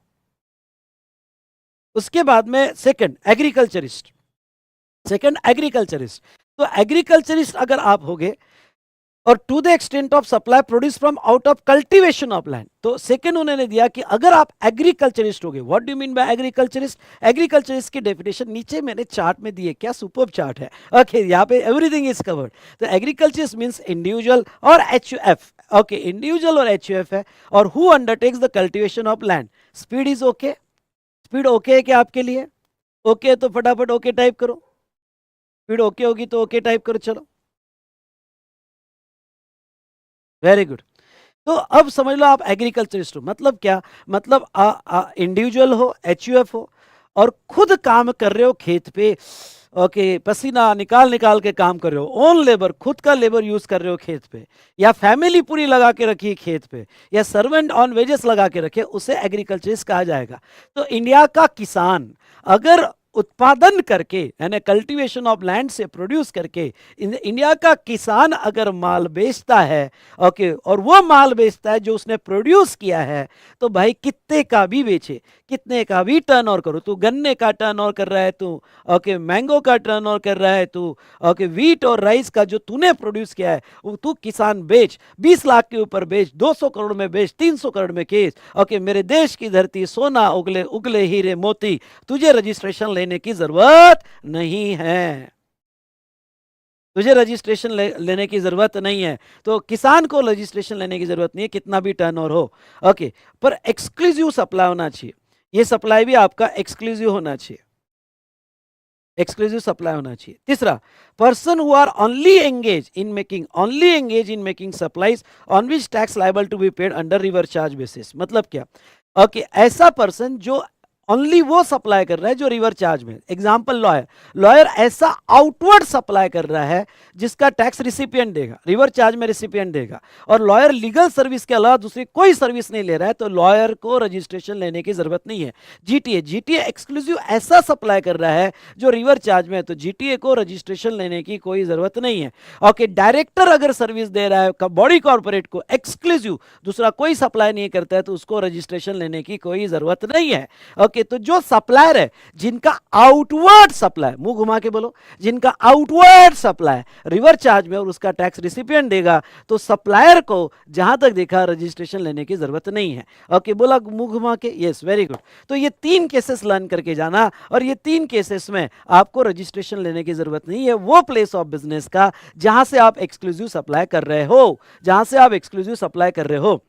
उसके बाद में सेकंड एग्रीकल्चरिस्ट, सेकंड एग्रीकल्चरिस्ट, तो एग्रीकल्चरिस्ट अगर आप होगे और to the extent of supply produce from out of cultivation of land, तो सेकंड उन्होंने दिया कि अगर आप एग्रीकल्चरिस्ट होगे, what do mean by agriculturist? Agriculturist की डेफिनेशन नीचे मैंने चार्ट में दी है, क्या सुपर्ब चार्ट है। ओके यहाँ पे एवरीथिंग इज कवर्ड। तो एग्रीकल्चरिस्ट मींस इंडिविजुअल और एचयूएफ, ओके इंडिविजुअल और एचयूएफ है, और who undertakes the cultivation of land. Speed is okay, speed okay है क्या आपके लिए? ओके तो फटाफट ओके टाइप करो, स्पीड ओके होगी तो ओके टाइप करो, चलो वेरी गुड। तो अब समझ लो आप एग्रीकल्चरिस्ट हो, मतलब क्या? मतलब इंडिविजुअल हो, एचयूएफ हो, और खुद काम कर रहे हो खेत पे, ओके पसीना निकाल निकाल के काम कर रहे हो, ओन लेबर, खुद का लेबर यूज कर रहे हो खेत पे, या फैमिली पूरी लगा के रखी है खेत पे, या सर्वेंट ऑन वेजेस लगा के रखे, उसे एग्रीकल्चरिस्ट कहा जाएगा। तो इंडिया का किसान अगर उत्पादन करके यानी कल्टीवेशन ऑफ लैंड से प्रोड्यूस करके, इंडिया का किसान अगर माल बेचता है, ओके, और वो माल बेचता है जो उसने प्रोड्यूस किया है, तो भाई कितने का भी बेचे, कितने का भी टर्न ओवर करो, तू गन्ने का टर्न ओवर कर रहा है, तू ओके मैंगो का टर्न ओवर कर रहा है, तू ओके व्हीट और राइस का जो तूने प्रोड्यूस किया है वो तू किसान बेच, 20 लाख के ऊपर बेच, 200 करोड़ में बेच, 300 करोड़ में केस, ओके मेरे देश की धरती सोना उगले उगले हीरे मोती, तुझे रजिस्ट्रेशन लेने की जरूरत नहीं है, तुझे रजिस्ट्रेशन लेने की जरूरत नहीं है। तो किसान को रजिस्ट्रेशन लेने की जरूरत नहीं है, कितना भी टर्नओवर हो, ओके, पर एक्सक्लूसिव सप्लाई होना चाहिए, ये सप्लाई भी आपका एक्सक्लूसिव होना चाहिए, एक्सक्लूसिव सप्लाई होना चाहिए। तीसरा, person who are only engage in making supplies on which tax liable to be paid under reverse charge basis, मतलब क्या? ओके ऐसा पर्सन जो ओनली वो सप्लाई कर रहा है जो रिवर चार्ज में, एग्जांपल लॉयर, लॉयर ऐसा आउटवर्ड सप्लाई कर रहा है जिसका टैक्स रिसिपिएंट देगा, रिवर चार्ज में रिसिपिएंट देगा, और लॉयर लीगल सर्विस के अलावा दूसरी कोई सर्विस नहीं ले रहा है, तो लॉयर को रजिस्ट्रेशन लेने की जरूरत नहीं है। जीटीए, जीटीए एक्सक्लूसिव ऐसा सप्लाई कर रहा है जो रिवर चार्ज में है, तो जीटीए को रजिस्ट्रेशन लेने की कोई जरूरत नहीं है। ओके डायरेक्टर अगर सर्विस दे रहा है बॉडी कॉर्पोरेट को एक्सक्लूसिव, दूसरा कोई सप्लाई नहीं करता है, तो उसको रजिस्ट्रेशन लेने की कोई जरूरत नहीं है। ओके, तो जो सप्लायर है जिनका आउटवर्ड सप्लाई, मुंह घुमा के बोलो, जिनका आउटवर्ड सप्लाई रिवर्स चार्ज में और उसका टैक्स रिसिपिएंट देगा, तो सप्लायर को जहां तक देखा रजिस्ट्रेशन लेने की जरूरत नहीं है। ओके, बोला मुंह घुमा के, यस, वेरी गुड। तो ये 3 केसेस लर्न करके जाना, और ये 3 केसेस में आपको रजिस्ट्रेशन लेने की जरूरत नहीं है वो प्लेस ऑफ बिजनेस का जहां से आप एक्सक्लूसिव सप्लाई कर रहे हो, जहां से आप एक्सक्लूसिव सप्लाई कर रहे हो।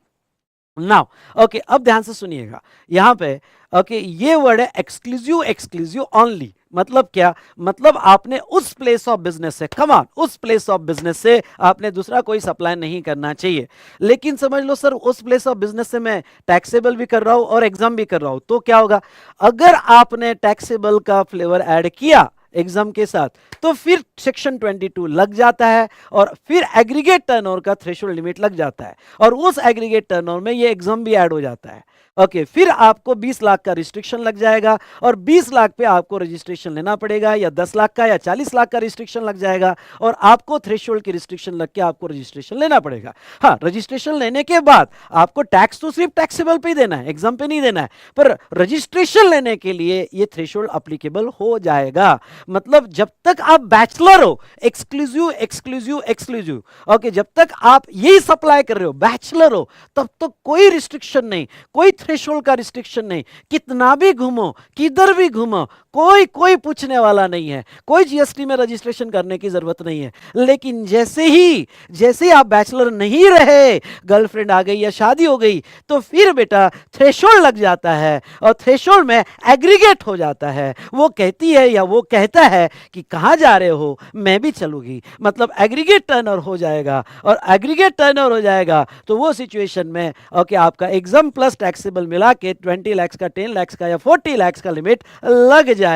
नाउ ओके, अब ध्यान से सुनिएगा यहां पे। ओके, ये वर्ड है एक्सक्लूसिव, एक्सक्लूसिव ओनली, मतलब क्या? मतलब आपने उस प्लेस ऑफ बिजनेस से, कम ऑन, उस प्लेस ऑफ बिजनेस से आपने दूसरा कोई सप्लाई नहीं करना चाहिए। लेकिन समझ लो सर, उस प्लेस ऑफ बिजनेस से मैं टैक्सेबल भी कर रहा हूं और एग्जाम भी कर रहा हूं, तो क्या होगा? अगर आपने टैक्सेबल का फ्लेवर ऐड किया एग्जाम के साथ, तो फिर सेक्शन 22 लग जाता है, और फिर एग्रीगेट टर्नओवर का थ्रेशोल्ड लिमिट लग जाता है, और उस एग्रीगेट टर्नओवर में ये एग्जाम भी ऐड हो जाता है। ओके, फिर आपको 20 लाख का रिस्ट्रिक्शन लग जाएगा, और 20 लाख पे आपको रजिस्ट्रेशन लेना पड़ेगा, या 10 लाख का या 40 लाख का रिस्ट्रिक्शन लग जाएगा, और आपको थ्रेशोल्ड की रिस्ट्रिक्शन लग के आपको रजिस्ट्रेशन लेना पड़ेगा। हाँ, रजिस्ट्रेशन लेने के बाद आपको टैक्स तो सिर्फ टैक्सेबल पे ही देना है, एग्जाम पे नहीं देना है, पर रजिस्ट्रेशन लेने के लिए ये थ्रेशोल्ड अप्लीकेबल हो जाएगा। मतलब जब तक आप बैचलर हो, एक्सक्लूसिव एक्सक्लूसिव एक्सक्लूसिव, ओके, जब तक आप यही सप्लाई कर रहे हो, बैचलर हो, तब तो कोई रिस्ट्रिक्शन नहीं, कोई थ्रेशोल्ड का रिस्ट्रिक्शन नहीं, कितना भी घूमो, किधर भी घूमो, कोई पूछने वाला नहीं है, कोई जीएसटी में रजिस्ट्रेशन करने की जरूरत नहीं है। लेकिन जैसे ही आप बैचलर नहीं रहे, गर्लफ्रेंड आ गई या शादी हो गई, तो फिर बेटा थ्रेशोल्ड लग जाता है, और थ्रेशोल्ड में एग्रीगेट हो जाता है। वो कहती है या वो कहता है कि कहां जा रहे हो, मैं भी चलूंगी, मतलब एग्रीगेट टर्नओवर हो जाएगा, और एग्रीगेट टर्नओवर हो जाएगा तो वो सिचुएशन में ओके, आपका एग्जाम प्लस टैक्सेबल मिला के 20 लाख का, 10 लाख का या 40 लाख का लिमिट लग जाएगा।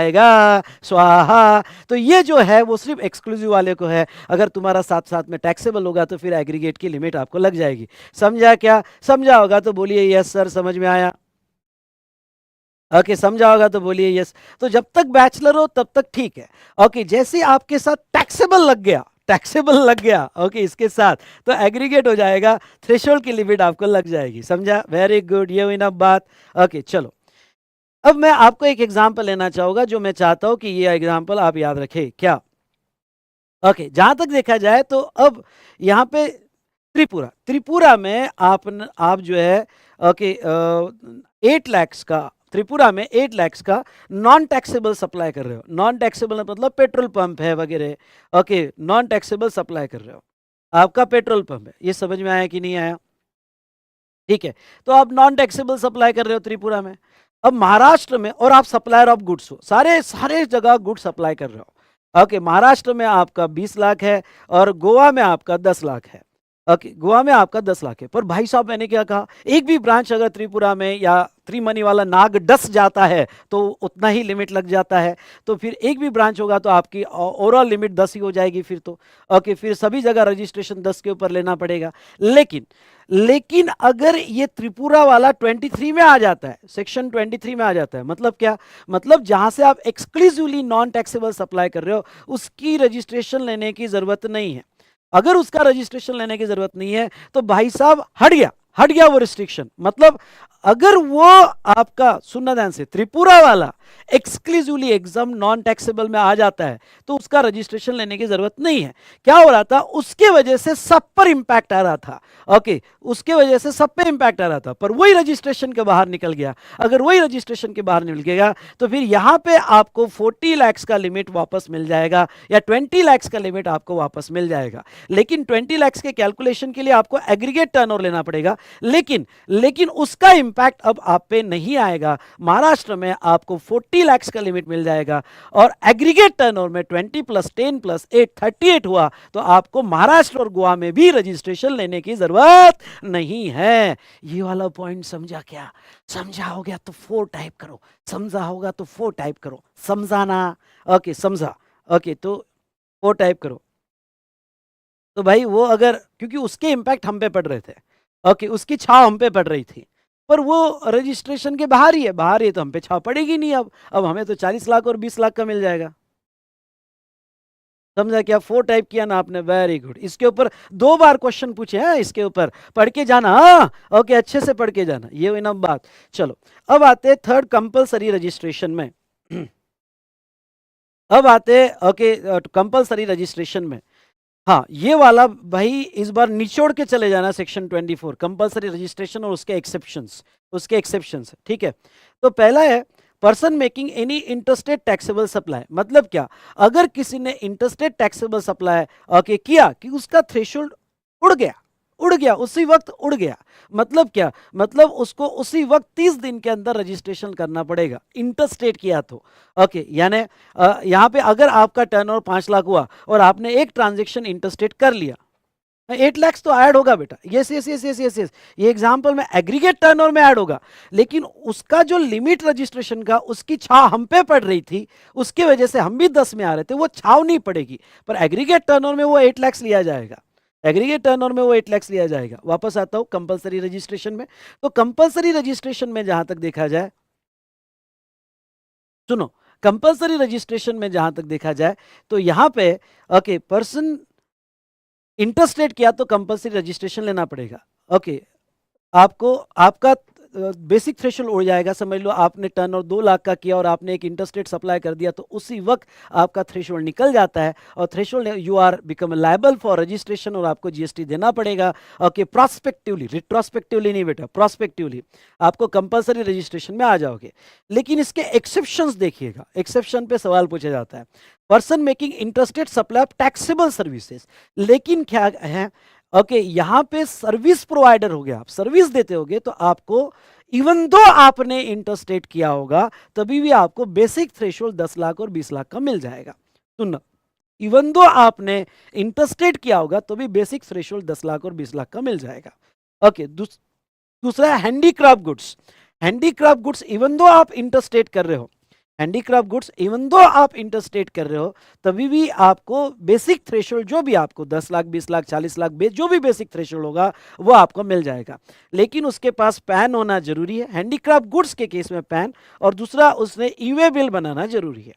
स्वाहा। तो ये जो है वो सिर्फ एक्सक्लूसिव वाले को है, अगर तुम्हारा साथ साथ में टैक्सेबल होगा तो फिर एग्रीगेट की लिमिट आपको लग जाएगी। समझा? क्या समझा होगा तो बोलिए यस सर, समझ में आया। ओके, समझा होगा तो बोलिए यस। तो जब तक बैचलर हो तब तक ठीक है। ओके, जैसे आपके साथ टैक्सेबल लग गया ओके, इसके साथ तो एग्रीगेट हो जाएगा, थ्रेशोल्ड की लिमिट आपको लग जाएगी। समझा? वेरी गुड, ये हुई ना बात। ओके, चलो अब मैं आपको एक एग्जांपल लेना चाहूंगा, जो मैं चाहता हूं कि ये एग्जांपल आप याद रखें। क्या? ओके, जहां तक देखा जाए तो अब यहां पे त्रिपुरा में आप जो है ओके 8 लाख का, त्रिपुरा में 8 लाख का नॉन टैक्सेबल सप्लाई कर रहे हो। नॉन टैक्सेबल मतलब पेट्रोल पंप है वगैरह, ओके, नॉन टैक्सेबल सप्लाई कर रहे हो, आपका पेट्रोल पंप है। ये समझ में आया कि नहीं आया? ठीक है, तो आप नॉन टैक्सेबल सप्लाई कर रहे हो त्रिपुरा में। अब महाराष्ट्र में, और आप सप्लायर ऑफ गुड्स हो, सारे सारे जगह गुड सप्लाई कर रहे हो। ओके, महाराष्ट्र में आपका 20 लाख है, और गोवा में आपका 10 लाख है। ओके, गोवा में आपका 10 लाख है। पर भाई साहब, मैंने क्या कहा, एक भी ब्रांच अगर त्रिपुरा में या त्रिमनी वाला नाग डस जाता है तो उतना ही लिमिट लग जाता है, तो फिर एक भी ब्रांच होगा तो आपकी ओवरऑल लिमिट 10 ही हो जाएगी फिर तो। ओके, फिर सभी जगह रजिस्ट्रेशन 10 के ऊपर लेना पड़ेगा। लेकिन अगर ये त्रिपुरा वाला 23 में आ जाता है, सेक्शन 23 में आ जाता है, मतलब क्या? मतलब जहां से आप एक्सक्लूसिवली नॉन टैक्सेबल सप्लाई कर रहे हो, उसकी रजिस्ट्रेशन लेने की जरूरत नहीं है। अगर उसका रजिस्ट्रेशन लेने की जरूरत नहीं है तो भाई साहब हट गया वो रिस्ट्रिक्शन। मतलब अगर वो आपका, सुनना ध्यान से, त्रिपुरा वाला एक्सक्लूसिवली एग्जाम नॉन टैक्सेबल में आ जाता है तो उसका रजिस्ट्रेशन लेने की जरूरत नहीं है। क्या हो रहा था, उसके वजह से सब पर इंपैक्ट आ रहा था। ओके, उसके वजह से सब पे इंपैक्ट आ रहा था, पर वही रजिस्ट्रेशन के बाहर निकल गया। अगर वही रजिस्ट्रेशन के बाहर निकल गया तो फिर यहां पे आपको 40 लाख का लिमिट वापस मिल जाएगा, या 20 लाख का लिमिट आपको वापस मिल जाएगा। लेकिन 20 लाख के कैलकुलेशन के लिए आपको एग्रीगेट टर्नओवर लेना पड़ेगा, लेकिन उसका इंपैक्ट अब आप पे नहीं आएगा। महाराष्ट्र में आपको 40 लाख का लिमिट मिल जाएगा, और एग्रीगेट टर्नओवर में 20 + 10 + 8 38 हुआ, तो आपको महाराष्ट्र और गोवा में भी रजिस्ट्रेशन लेने की जरूरत नहीं है। ये वाला पॉइंट समझा? क्या समझा हो गया तो 4 टाइप करो, समझा होगा तो 4 टाइप करो। समझाना? ओके, समझा। ओके, तो 4 टाइप करो। तो भाई वो, अगर, क्योंकि उसके इंपैक्ट हम पे पड़ रहे थे, ओके, उसकी छाव हम पे पड़ रही थी, पर वो रजिस्ट्रेशन के बाहर ही है तो हम पे छाव पड़ेगी नहीं। अब हमें तो 40 लाख और 20 लाख का मिल जाएगा। समझा क्या? 4 टाइप किया ना आपने, वेरी गुड। इसके ऊपर 2 बार क्वेश्चन पूछे हैं, इसके ऊपर पढ़ के जाना। हाँ ओके, अच्छे से पढ़ के जाना, ये हुई ना बात। चलो अब आते हैं थर्ड कंपलसरी रजिस्ट्रेशन में। अब आते हैं ओके कंपलसरी रजिस्ट्रेशन में। हाँ ये वाला भाई इस बार निचोड़ के चले जाना, सेक्शन 24 कंपलसरी रजिस्ट्रेशन और उसके एक्सेप्शंस, उसके एक्सेप्शंस, ठीक है। तो पहला है person making any interstate taxable supply. मतलब क्या? अगर किसी ने इंटरस्टेट टैक्सेबल सप्लाई ओके किया कि उसका थ्रेशोल्ड उड़ गया, उड़ गया, उसी वक्त उड़ गया। मतलब क्या? मतलब उसको उसी वक्त 30 दिन के अंदर रजिस्ट्रेशन करना पड़ेगा, इंटरस्टेट किया तो। ओके यानी यहाँ पे अगर आपका टर्नओवर 5 लाख हुआ और आपने एक ट्रांजेक्शन इंटरस्टेट कर लिया, 8 लाख तो ऐड होगा बेटा, yes yes yes yes yes yes, ये एग्जांपल में एग्रीगेट टर्नओवर में ऐड होगा। लेकिन उसका जो लिमिट रजिस्ट्रेशन का, उसकी छाव हम पे पड़ रही थी, उसकी वजह से हम भी 10 में आ रहे थे, वो छाव नहीं पड़ेगी। पर एग्रीगेट टर्नओवर में वो 8 लाख लिया जाएगा, एग्रीगेट टर्नओवर में वो 8 लाख लिया जाएगा। वापस आता हूं कंपलसरी रजिस्ट्रेशन में। तो कंपलसरी रजिस्ट्रेशन में जहां तक देखा जाए, सुनो, कंपलसरी रजिस्ट्रेशन में जहां तक देखा जाए तो यहां पे ओके पर्सन इंटरस्टेट किया तो कंपलसरी रजिस्ट्रेशन लेना पड़ेगा। ओके आपको आपका बेसिक थ्रेशोल्ड उड़ जाएगा। समझ लो आपने टर्न और 2 लाख का किया और आपने एक इंटरस्टेट सप्लाई कर दिया, तो उसी वक्त आपका थ्रेशोल्ड निकल जाता है और threshold you are become liable for registration और आपको जीएसटी देना पड़ेगा। ओके प्रोस्पेक्टिवली, रिट्रोस्पेक्टिवली नहीं बेटा, प्रोस्पेक्टिवली आपको कंपलसरी रजिस्ट्रेशन में आ जाओगे। लेकिन इसके एक्सेप्शंस देखिएगा, एक्सेप्शन पे सवाल पूछा जाता है। Person making interstate supply of taxable services, लेकिन क्या है ओके यहाँ पे सर्विस प्रोवाइडर हो गया, आप सर्विस देते होगे तो आपको इवन दो आपने इंटरस्टेट किया होगा तभी भी आपको बेसिक थ्रेशोल्ड 10 लाख और 20 लाख का मिल जाएगा। सुनना, इवन दो आपने इंटरस्टेट किया होगा तो भी बेसिक थ्रेशोल्ड 10 लाख और 20 लाख का मिल जाएगा। ओके दूसरा handicraft goods. Handicraft goods even though आप इंटरस्टेट कर रहे हो, हैंडीक्राफ्ट गुड्स इवन दो आप इंटरस्टेट कर रहे हो तभी भी आपको बेसिक थ्रेशोल्ड जो भी आपको 10 लाख 20 लाख 40 लाख जो भी बेसिक थ्रेशोल्ड होगा वो आपको मिल जाएगा। लेकिन उसके पास पैन होना जरूरी है, हैंडीक्राफ्ट गुड्स के केस में पैन, और दूसरा उसने ईवे बिल बनाना जरूरी है।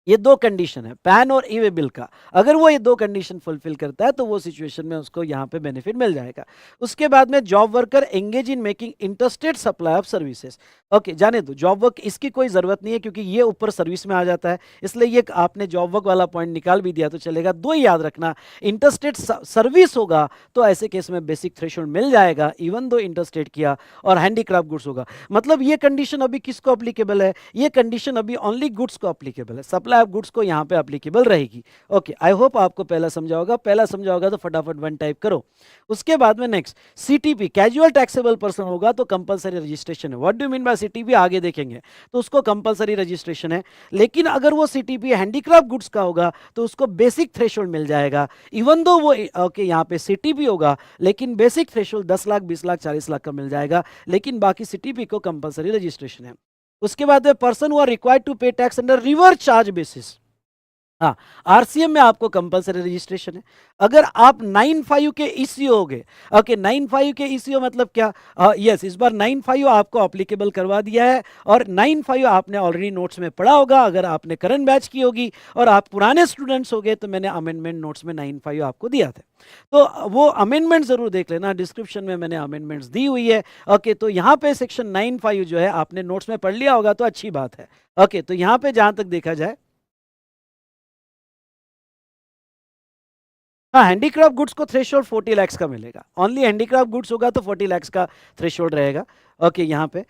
ये 2 कंडीशन है पैन और ई वे बिल का। अगर वो ये 2 कंडीशन फुलफिल करता है तो वो सिचुएशन में उसको यहाँ पे बेनिफिट मिल जाएगा। उसके बाद में job worker engage in making interstate supply of services. Okay जाने दो, जॉब वर्क इसकी कोई जरूरत नहीं है क्योंकि ये ऊपर सर्विस में आ जाता है, इसलिए ये आपने जॉब वर्क वाला पॉइंट निकाल भी दिया तो चलेगा। 2 ही याद रखना, इंटरस्टेट सर्विस होगा तो ऐसे केस में बेसिक थ्रेशोल्ड मिल जाएगा इवन दो इंटरस्टेट किया, और हैंडीक्राफ्ट गुड्स होगा। मतलब ये कंडीशन अभी किसको अप्लीकेबल है? ये कंडीशन अभी ओनली गुड्स को अप्लीकेबल है, सप्लाई ऑफ गुड्स को यहाँ पे अप्लीकेबल रहेगी। ओके आई होप आपको पहला समझा होगा, पहला समझा होगा तो फटाफट 1 टाइप करो। उसके बाद में next CTP casual taxable person होगा तो कंपलसरी रजिस्ट्रेशन है। What do mean bye CTP आगे देखेंगे, तो उसको कंपलसरी रजिस्ट्रेशन है। लेकिन अगर वो सीटीपी हैंडीक्राफ्ट गुड्स का होगा तो उसको बेसिक थ्रेशोल्ड मिल जाएगा इवन दो वो ओके यहाँ पे सीटीपी होगा, लेकिन बेसिक थ्रेशोल्ड 10 लाख 20 लाख 40 लाख का मिल जाएगा, लेकिन बाकी सीटीपी को कंपलसरी रजिस्ट्रेशन है। उसके बाद person who are required to pay tax under reverse charge basis, हाँ आरसीएम में आपको कंपलसरी रजिस्ट्रेशन है। अगर आप 95 के ईसीओ हो गए, ओके 95 के ईसीओ मतलब क्या? यस इस बार 95 आपको अप्लीकेबल करवा दिया है, और 95 आपने ऑलरेडी नोट्स में पढ़ा होगा अगर आपने करंट बैच की होगी, और आप पुराने स्टूडेंट्स हो गए तो मैंने अमेंडमेंट नोट्स में 95 आपको दिया था, तो वो अमेंडमेंट जरूर देख लेना, डिस्क्रिप्शन में मैंने अमेंडमेंट्स दी हुई है। ओके तो यहाँ पे सेक्शन 95 जो है आपने नोट्स में पढ़ लिया होगा तो अच्छी बात है। ओके तो यहाँ पे जहां तक देखा जाए, हाँ हैंडीक्राफ्ट गुड्स को थ्रेशोल्ड 40 लाख का मिलेगा, ओनली हैंडीक्राफ्ट गुड्स होगा तो 40 लाख का थ्रेशोल्ड रहेगा। ओके यहाँ पे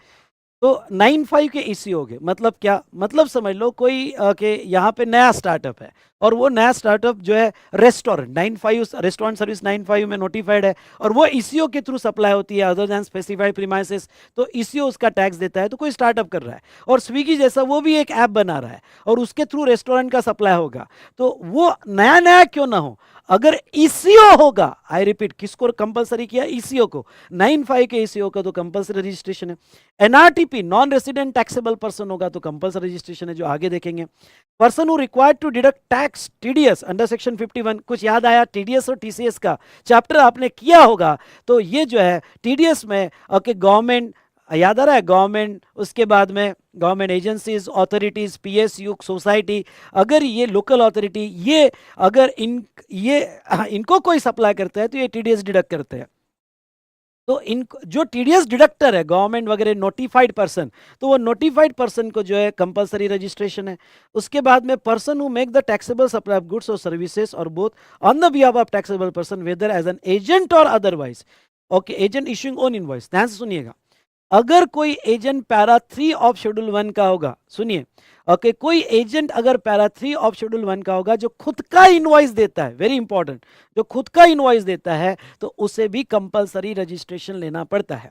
तो 95 के ईसी हो गए, मतलब क्या? मतलब समझ लो कोई के यहाँ पे नया स्टार्टअप है और वो नया स्टार्टअप जो है रेस्टोरेंट 95 रेस्टोरेंट सर्विस 95 में नोटिफाइड है और वो ईसीओ के थ्रू सप्लाई होती है अदर दैन स्पेसिफाइड प्रीमाइसेस, तो ईसीओ उसका टैक्स देता है। तो कोई स्टार्टअप कर रहा है और स्विगी जैसा वो भी एक ऐप बना रहा है और उसके थ्रू रेस्टोरेंट का सप्लाई होगा, तो वो नया नया क्यों ना हो, अगर ईसीओ होगा, आई रिपीट किसको कंपलसरी किया? ईसीओ को। 95 के ईसीओ का तो कंपलसरी रजिस्ट्रेशन है। NRTP non resident taxable person होगा तो कंपलसरी रजिस्ट्रेशन है, जो आगे देखेंगे। Person who required to deduct tax TDS under section 51, कुछ याद आया? टीडीएस और टीसीएस का चैप्टर आपने किया होगा, तो ये जो है टीडीएस में ओके गवर्नमेंट याद आ रहा है, गवर्नमेंट, उसके बाद में government agencies, authorities, PSU, society, अगर ये लोकल अथॉरिटी, ये अगर ये इनको कोई सप्लाई करता है तो ये टीडीएस डिडक्ट करते हैं। तो इन जो टीडीएस डिडक्टर है गवर्नमेंट वगैरह, नोटिफाइड पर्सन, तो वो नोटिफाइड पर्सन को जो है कंपलसरी रजिस्ट्रेशन है। उसके बाद में person who make the taxable supply of goods और सर्विसेज और both on the behalf of taxable person whether as an agent और otherwise. Okay, agent issuing own invoice, ध्यान से सुनिएगा। अगर कोई एजेंट पैरा 3 ऑफ शेड्यूल 1 का होगा, सुनिए, ओके, कोई एजेंट अगर पैरा 3 ऑफ शेड्यूल 1 का होगा जो खुद का इनवॉइस देता है, वेरी इंपॉर्टेंट, जो खुद का इनवॉइस देता है, तो उसे भी कंपलसरी रजिस्ट्रेशन लेना पड़ता है।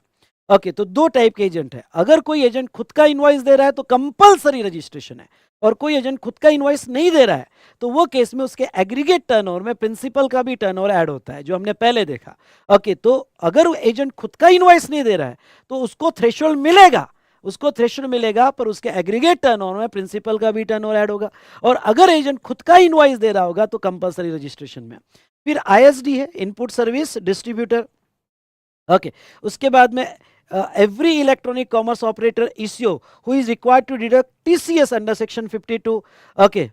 ओके, तो दो टाइप के एजेंट है। अगर कोई एजेंट खुद का इनवॉइस दे रहा है तो कंपलसरी रजिस्ट्रेशन है, और कोई एजेंट खुद का इनवॉइस नहीं दे रहा है तो वो केस में उसके एग्रीगेट टर्नओवर में प्रिंसिपल का भी टर्नओवर ऐड होता है, जो हमने पहले देखा। ओके, तो अगर एजेंट खुद का इनवॉइस नहीं दे रहा है तो उसको थ्रेशोल्ड मिलेगा, उसको थ्रेशोल्ड मिलेगा, पर उसके एग्रीगेट टर्नओवर में प्रिंसिपल का भी टर्नओवर ऐड होगा। और अगर एजेंट खुद का इनवॉइस दे रहा होगा तो कंपलसरी रजिस्ट्रेशन में। फिर आईएसडी है, इनपुट सर्विस डिस्ट्रीब्यूटर। ओके, उसके बाद में every electronic commerce operator issue who is required to deduct TCS under section 52। Okay,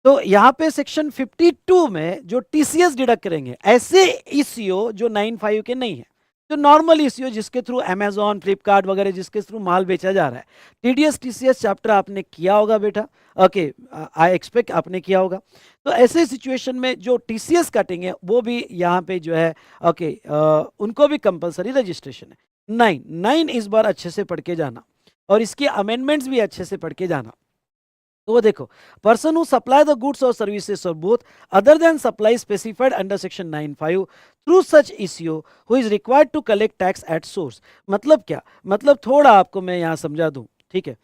तो यहाँ पे सेक्शन 52 में जो टीसीएस डिडक्ट करेंगे ऐसे ईसीओ जो 95 के नहीं है, जो नॉर्मल ईसीओ जिसके थ्रू अमेजॉन, फ्लिपकार्ट वगैरह जिसके थ्रू माल बेचा जा रहा है। टीडीएस टीसीएस चैप्टर आपने किया होगा बेटा, ओके, आई एक्सपेक्ट आपने किया होगा। तो ऐसे सिचुएशन में जो टीसीएस कटेंगे वो भी यहाँ पे जो है, ओके, उनको भी कंपलसरी रजिस्ट्रेशन है। 9 इस बार अच्छे से पढ़ के जाना, और इसके अमेंडमेंट्स भी अच्छे से पढ़ के जाना। तो वो देखो, person who supply the goods और सर्विसेज और both other than supply specified under section 95 through such ECO who is required to collect tax at source. मतलब क्या, मतलब थोड़ा आपको मैं यहाँ समझा दूं, ठीक है।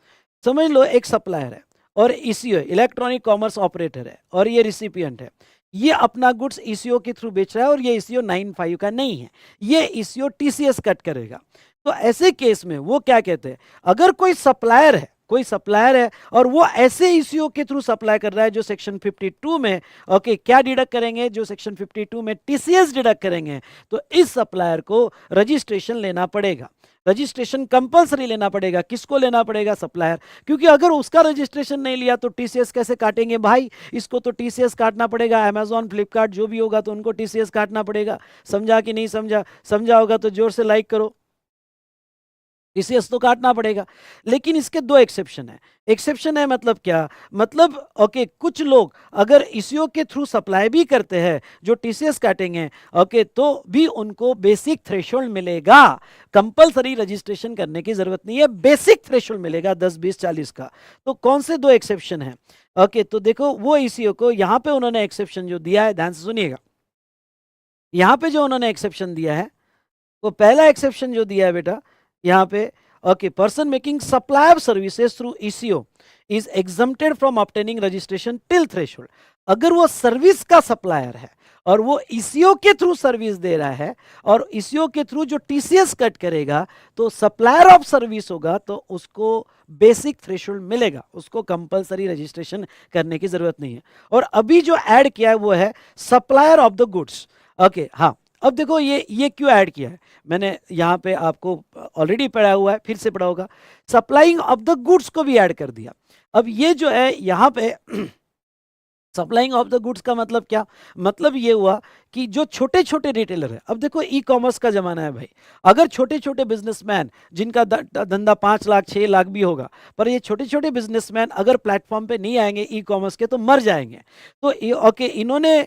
समझ लो, एक सप्लायर है और ईसीओ इलेक्ट्रॉनिक कॉमर्स ऑपरेटर है, और ये रिसिपिएंट है। ये अपना गुड्स ईसीओ के थ्रू बेच रहा है और ये ईसीओ 95 का नहीं है, ये ईसीओ टीसीएस कट करेगा। तो ऐसे केस में वो क्या कहते हैं, अगर कोई सप्लायर है, कोई सप्लायर है और वो ऐसे ईसीओ के थ्रू सप्लाई कर रहा है जो सेक्शन 52 में, ओके, क्या डिडक्ट करेंगे, जो सेक्शन 52 में टीसीएस डिडक्ट करेंगे, तो इस सप्लायर को रजिस्ट्रेशन लेना पड़ेगा। रजिस्ट्रेशन कंपलसरी लेना पड़ेगा। किसको लेना पड़ेगा? सप्लायर, क्योंकि अगर उसका रजिस्ट्रेशन नहीं लिया तो टीसीएस कैसे काटेंगे भाई? इसको तो टीसीएस काटना पड़ेगा। अमेजॉन, फ्लिपकार्ट जो भी होगा तो उनको टीसीएस काटना पड़ेगा। समझा कि नहीं समझा? समझा होगा तो जोर से लाइक करो। टीसीएस तो काटना पड़ेगा। लेकिन इसके दो एक्सेप्शन है। एक्सेप्शन है मतलब क्या? मतलब ओके, कुछ लोग अगर ईसीओ के थ्रू सप्लाई भी करते हैं जो टीसीएस काटेंगे, ओके, तो भी उनको बेसिक थ्रेशोल्ड मिलेगा। कंपलसरी रजिस्ट्रेशन करने की जरूरत नहीं है, बेसिक थ्रेशोल्ड मिलेगा 10, 20, 40 का। तो कौन से दो एक्सेप्शन है? ओके, तो देखो वो ईसीओ को यहां पे उन्होंने एक्सेप्शन जो दिया है, ध्यान से सुनिएगा। यहां पे जो उन्होंने एक्सेप्शन दिया है, वो पहला एक्सेप्शन जो दिया है बेटा यहाँ पे, okay, person making supply of services through eco is exempted from obtaining registration till threshold. अगर वो सर्विस का सप्लायर है और वो ईसीओ के थ्रू सर्विस दे रहा है और ईसीओ के थ्रू जो टीसीएस कट करेगा, तो सप्लायर ऑफ सर्विस होगा तो उसको बेसिक थ्रेशोल्ड मिलेगा, उसको कंपलसरी रजिस्ट्रेशन करने की जरूरत नहीं है। और अभी जो ऐड किया है वो है supplier of the goods. Okay, हाँ, अब देखो ये क्यों ऐड किया है मैंने, यहाँ पे आपको ऑलरेडी पढ़ा हुआ है, फिर से पढ़ा होगा। सप्लाइंग ऑफ द गुड्स को भी ऐड कर दिया। अब ये जो है यहाँ पे सप्लाइंग ऑफ द गुड्स का मतलब क्या? मतलब ये हुआ कि जो छोटे छोटे रिटेलर है, अब देखो ई कॉमर्स का जमाना है भाई, अगर छोटे छोटे बिजनेसमैन जिनका धंधा 5 लाख 6 लाख भी होगा, पर ये छोटे छोटे बिजनेसमैन अगर प्लेटफॉर्म पे नहीं आएंगे ई कॉमर्स के तो मर जाएंगे। तो ओके, इन्होंने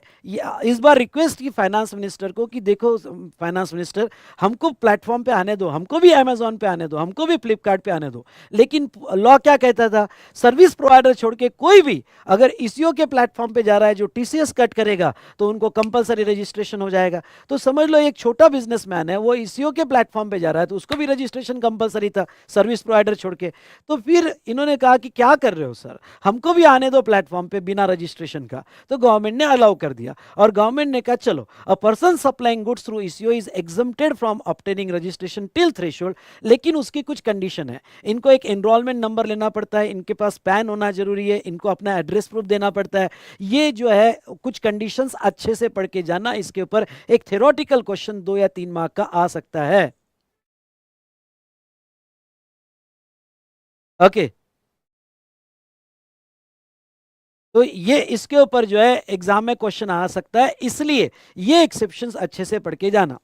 इस बार रिक्वेस्ट की फाइनेंस मिनिस्टर को कि देखो फाइनेंस मिनिस्टर, हमको प्लेटफॉर्म पे आने दो, हमको भी अमेजोन पे आने दो, हमको भी फ्लिपकार्ट पे आने दो। लेकिन लॉ क्या कहता था? सर्विस प्रोवाइडर छोड़ के कोई भी अगर ईसीओ के प्लेटफॉर्म पे जा रहा है जो टीसीएस कट करेगा तो उनको कंपलसरी रजिस्ट्रेशन हो जाएगा। तो समझ लो एक छोटा बिजनेसमैन है, वो ईसीओ के प्लेटफॉर्म पे जा रहा है तो उसको भी रजिस्ट्रेशन कंपलसरी था सर्विस प्रोवाइडर छोड़ के। तो फिर इन्होंने कहा कि क्या कर रहे हो सर, हमको भी आने दो प्लेटफॉर्म पे बिना रजिस्ट्रेशन का। तो गवर्नमेंट ने अलाउ कर दिया और गवर्नमेंट ने कहा चलो, a person supplying goods through eco is exempted from obtaining registration till threshold. लेकिन उसकी कुछ कंडीशन है, इनको एक एनरोलमेंट नंबर लेना पड़ता है, इनके पास पैन होना जरूरी है, इनको अपना एड्रेस प्रूफ देना पड़ता है। ये जो है कुछ कंडीशंस अच्छे से पढ़ के जाना, इसके ऊपर एक थ्योरेटिकल क्वेश्चन 2 या 3 मार्क का आ सकता है। ओके। तो ये इसके ऊपर जो है एग्जाम में क्वेश्चन आ सकता है, इसलिए ये एक्सेप्शंस अच्छे से पढ़ के जाना।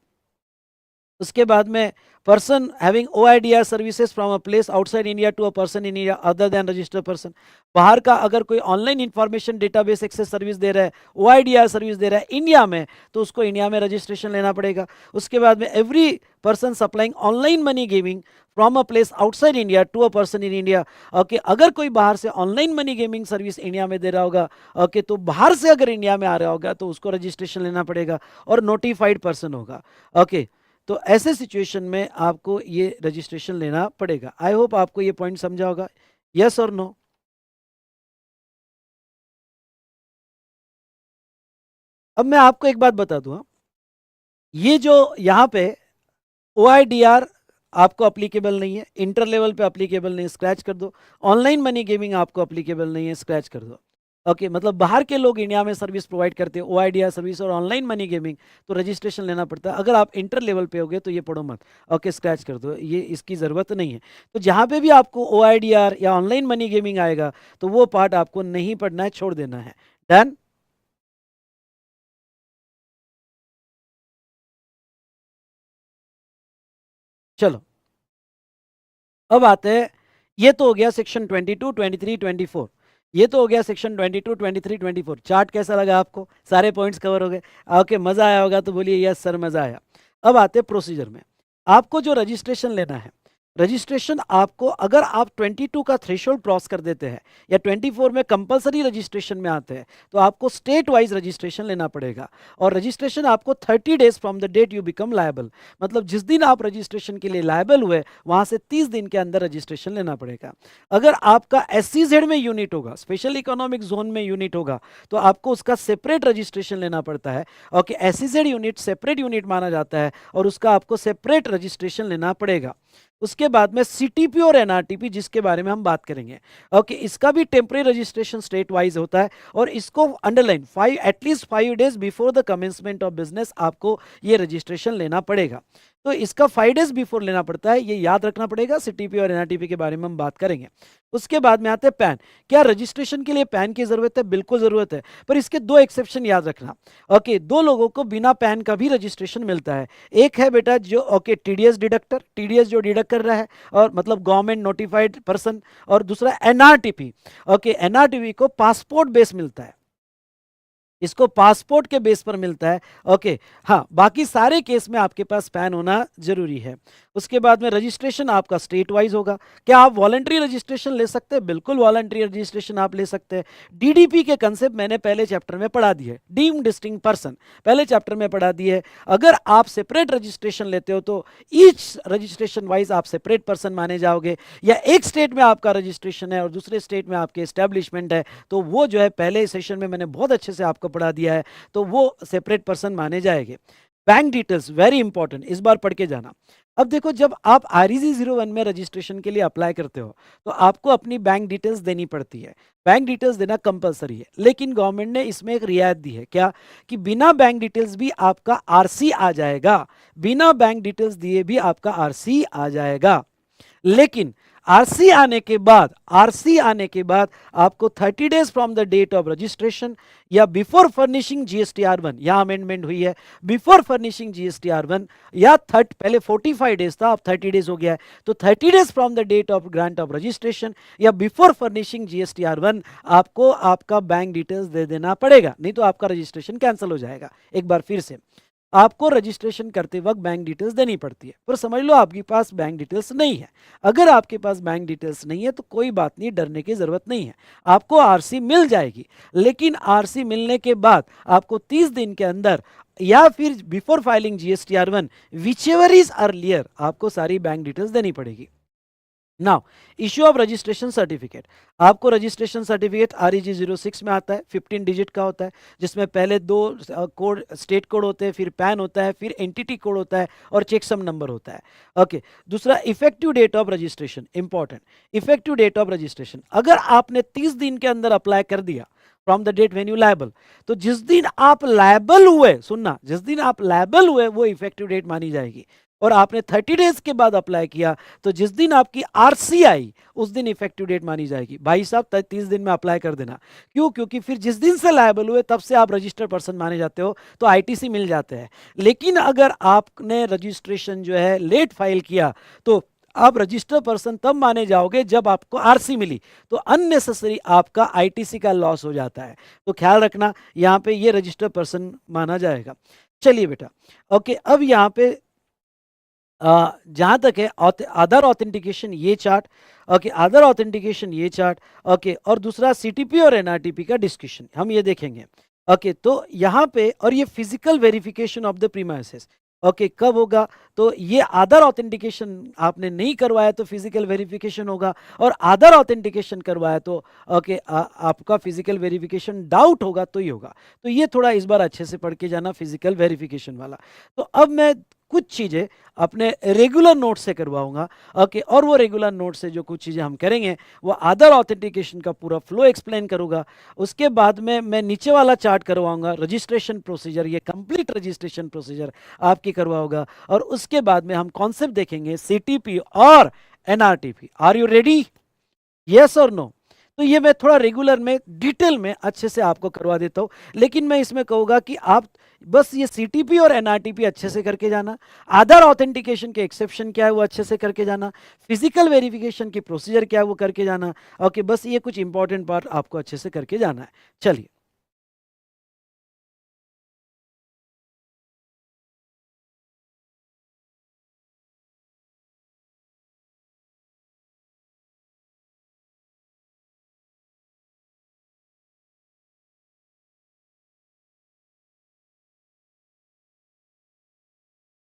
उसके बाद में person having OIDR services from a place outside India to a person in India other than registered person. बाहर का अगर कोई online information database access service दे रहा है, OIDR सर्विस दे रहा है इंडिया में, तो उसको इंडिया में रजिस्ट्रेशन लेना पड़ेगा। उसके बाद में every person supplying online money gaming from a place outside India to a person in India. Okay, अगर कोई बाहर से online money gaming service India में दे रहा होगा, ओके, तो बाहर से अगर इंडिया में आ रहा होगा तो उसको रजिस्ट्रेशन लेना पड़ेगा और नोटिफाइड पर्सन होगा। ओके, तो ऐसे सिचुएशन में आपको ये रजिस्ट्रेशन लेना पड़ेगा। आई होप आपको ये पॉइंट समझा होगा। यस और नो? अब मैं आपको एक बात बता दूं, ये जो यहाँ पे OIDR आपको अप्लीकेबल नहीं है, इंटर लेवल पे अप्लीकेबल नहीं है, स्क्रैच कर दो। ऑनलाइन मनी गेमिंग आपको अप्लीकेबल नहीं है, स्क्रैच कर दो। ओके, मतलब बाहर के लोग इंडिया में सर्विस प्रोवाइड करते हैं, OIDR सर्विस और ऑनलाइन मनी गेमिंग, तो रजिस्ट्रेशन लेना पड़ता है। अगर आप इंटर लेवल पे होगे तो ये पढ़ो मत। ओके, स्क्रैच कर दो, ये इसकी ज़रूरत नहीं है। तो जहाँ पे भी आपको OIDR या ऑनलाइन मनी गेमिंग आएगा तो वो पार्ट आपको नहीं पढ़ना है, छोड़ देना है। डन? चलो, अब आते हैं, ये तो हो गया सेक्शन 22, 23, 24। ये तो हो गया सेक्शन 22, 23, 24। चार्ट कैसा लगा आपको? सारे पॉइंट्स कवर हो गए? ओके, मजा आया होगा तो बोलिए यस सर, मजा आया। अब आते हैं प्रोसीजर में। आपको जो रजिस्ट्रेशन लेना है, रजिस्ट्रेशन आपको, अगर आप 22 का थ्रेशोल्ड क्रॉस कर देते हैं या 24 में कंपलसरी रजिस्ट्रेशन में आते हैं, तो आपको स्टेट वाइज रजिस्ट्रेशन लेना पड़ेगा। और रजिस्ट्रेशन आपको 30 days from the date you become liable, मतलब जिस दिन आप रजिस्ट्रेशन के लिए लायबल हुए वहां से 30 दिन के अंदर रजिस्ट्रेशन लेना पड़ेगा। अगर आपका SCZ में यूनिट होगा, स्पेशल इकोनॉमिक जोन में यूनिट होगा, तो आपको उसका सेपरेट रजिस्ट्रेशन लेना पड़ता है। Okay, SCZ unit separate unit माना जाता है और उसका आपको सेपरेट रजिस्ट्रेशन लेना पड़ेगा। उसके बाद में CTP और NRTP, जिसके बारे में हम बात करेंगे। ओके, इसका भी टेम्परेरी रजिस्ट्रेशन स्टेट वाइज होता है और इसको underline 5 at least 5 days before the commencement of business आपको ये रजिस्ट्रेशन लेना पड़ेगा। तो इसका 5 डेज बिफोर लेना पड़ता है, ये याद रखना पड़ेगा। CTP और NRTP के बारे में हम बात करेंगे। उसके बाद में आते हैं पैन। क्या रजिस्ट्रेशन के लिए पैन की जरूरत है? बिल्कुल जरूरत है, पर इसके दो एक्सेप्शन याद रखना। ओके, दो लोगों को बिना पैन का भी रजिस्ट्रेशन मिलता है। एक है बेटा जो TDS डिडक्टर, TDS जो डिडक्ट कर रहा है और मतलब गवर्नमेंट नोटिफाइड पर्सन, और दूसरा NRTP। ओके, NRTP को पासपोर्ट बेस मिलता है, इसको पासपोर्ट के बेस पर मिलता है। ओके, हाँ, बाकी सारे केस में आपके पास पैन होना जरूरी है। उसके बाद में रजिस्ट्रेशन आपका स्टेट वाइज होगा। क्या आप वॉलंटरी रजिस्ट्रेशन ले सकते हैं? बिल्कुल वॉलंटरी रजिस्ट्रेशन आप ले सकते हैं। DDP के कंसेप्ट मैंने पहले चैप्टर में पढ़ा दिए, डीम्ड डिस्टिंक्ट पर्सन, पहले चैप्टर में पढ़ा दिए। अगर आप सेपरेट रजिस्ट्रेशन लेते हो तो ईच रजिस्ट्रेशन वाइज आप सेपरेट पर्सन माने जाओगे, या एक स्टेट में आपका रजिस्ट्रेशन है और दूसरे स्टेट में आपके एस्टेब्लिशमेंट है, तो वो जो है पहले सेशन में मैंने बहुत अच्छे से आपको पढ़ा दिया है, तो वो सेपरेट पर्सन माने जाएंगे। बैंक डिटेल्स वेरी इंपॉर्टेंट, इस बार पढ़ के जाना। अब देखो, जब आप REG-01 में रजिस्ट्रेशन के लिए अप्लाई करते हो तो आपको अपनी बैंक डिटेल्स देनी पड़ती है। बैंक डिटेल्स देना कंपलसरी है, लेकिन गवर्नमेंट ने इसमें एक रियायत दी है। क्या? कि बिना बैंक डिटेल्स भी आपका RC आ जाएगा, बिना बैंक डिटेल्स दिए भी आपका RC आ जाएगा। लेकिन आरसी आने के बाद आपको 30 days from the date of registration या बिफोर फर्निशिंग GSTR1, यहां अमेंडमेंट हुई है, बिफोर फर्निशिंग GSTR1 या पहले 45 डेज था, अब 30 डेज हो गया है, तो 30 days from the date of grant of registration या बिफोर फर्निशिंग GSTR1 आपको आपका बैंक डिटेल्स दे देना पड़ेगा, नहीं तो आपका रजिस्ट्रेशन कैंसिल हो जाएगा। एक बार फिर से, आपको रजिस्ट्रेशन करते वक्त बैंक डिटेल्स देनी पड़ती है, पर समझ लो आपके पास बैंक डिटेल्स नहीं है। अगर आपके पास बैंक डिटेल्स नहीं है तो कोई बात नहीं, डरने की जरूरत नहीं है, आपको RC मिल जाएगी। लेकिन RC मिलने के बाद आपको 30 दिन के अंदर या फिर before filing GSTR1 which ever is earlier आपको सारी बैंक डिटेल्स देनी पड़ेगी। Now, issue of registration certificate. आपको रजिस्ट्रेशन सर्टिफिकेट REG-06 में आता है, 15 डिजिट का होता है, जिसमें पहले दो कोड, स्टेट कोड होते हैं, फिर पैन होता है, फिर एंटिटी कोड होता है और चेकसम नंबर होता है। ओके, दूसरा effective date of registration, important. Effective date of registration, अगर आपने 30 दिन के अंदर अप्लाई कर दिया from the date when you liable, तो जिस दिन आप लायबल हुए, सुनना, जिस दिन आप लायबल हुए वो इफेक्टिव डेट मानी जाएगी। और आपने 30 डेज के बाद अप्लाई किया, तो जिस दिन आपकी आरसी आई उस दिन इफेक्टिव डेट मानी जाएगी। भाई साहब 30 दिन में अप्लाई कर देना। क्यों? क्योंकि फिर जिस दिन से लायबल हुए तब से आप रजिस्टर्ड पर्सन माने जाते हो, तो आईटीसी मिल जाते हैं। लेकिन अगर आपने रजिस्ट्रेशन जो है लेट फाइल किया, तो आप रजिस्टर्ड पर्सन तब माने जाओगे जब आपको आरसी मिली, तो अननेसेसरी आपका आईटीसी का लॉस हो जाता है। तो ख्याल रखना, यहाँ पे ये रजिस्टर्ड पर्सन माना जाएगा। चलिए बेटा, ओके, अब यहाँ पे जहाँ तक है अदर ऑथेंटिकेशन ये चार्ट, ओके, अदर ऑथेंटिकेशन ये चार्ट, ओके, और दूसरा सीटीपी और एनआरटीपी का डिस्कशन हम ये देखेंगे। ओके, तो यहाँ पे और ये physical verification of the premises, okay, कब होगा? तो ये अदर ऑथेंटिकेशन आपने नहीं करवाया तो फिजिकल वेरिफिकेशन होगा, और अदर ऑथेंटिकेशन करवाया तो ओके आपका फिजिकल वेरिफिकेशन डाउट होगा तो ही होगा। तो ये थोड़ा इस बार अच्छे से पढ़ के जाना फिजिकल वेरिफिकेशन वाला। तो अब मैं कुछ चीज़ें अपने रेगुलर नोट से करवाऊंगा, ओके, और वो रेगुलर नोट से जो कुछ चीज़ें हम करेंगे वो अदर ऑथेंटिकेशन का पूरा फ्लो एक्सप्लेन करूंगा। उसके बाद में मैं नीचे वाला चार्ट करवाऊंगा, रजिस्ट्रेशन प्रोसीजर, ये कंप्लीट रजिस्ट्रेशन प्रोसीजर आपकी करवाऊंगा, और उसके बाद में हम कॉन्सेप्ट देखेंगे सीटीपी और NRTP. Are you ready? Yes और नो? तो ये मैं थोड़ा रेगुलर में डिटेल में अच्छे से आपको करवा देता हूँ, लेकिन मैं इसमें कहूँगा कि आप बस ये सीटीपी और एनआरटीपी अच्छे से करके जाना, आधार ऑथेंटिकेशन के एक्सेप्शन क्या है वो अच्छे से करके जाना, फिजिकल वेरिफिकेशन की प्रोसीजर क्या है वो करके जाना। ओके, बस ये कुछ इंपॉर्टेंट पार्ट आपको अच्छे से करके जाना है। चलिए,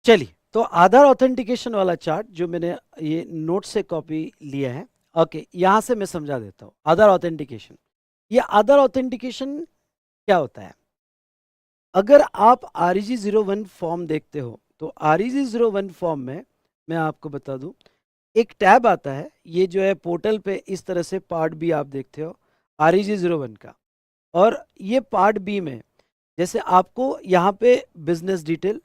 चलिए, तो आधार ऑथेंटिकेशन वाला चार्ट जो मैंने ये नोट से कॉपी लिया है, ओके, यहां से मैं समझा देता हूँ आधार ऑथेंटिकेशन। ये आधार ऑथेंटिकेशन क्या होता है? अगर आप REG01 फॉर्म देखते हो, तो REG01 फॉर्म में मैं आपको बता दूं, एक टैब आता है, ये जो है पोर्टल पे इस तरह से पार्ट बी आप देखते हो REG01 का। और ये पार्ट बी में जैसे आपको यहाँ पे बिजनेस डिटेल,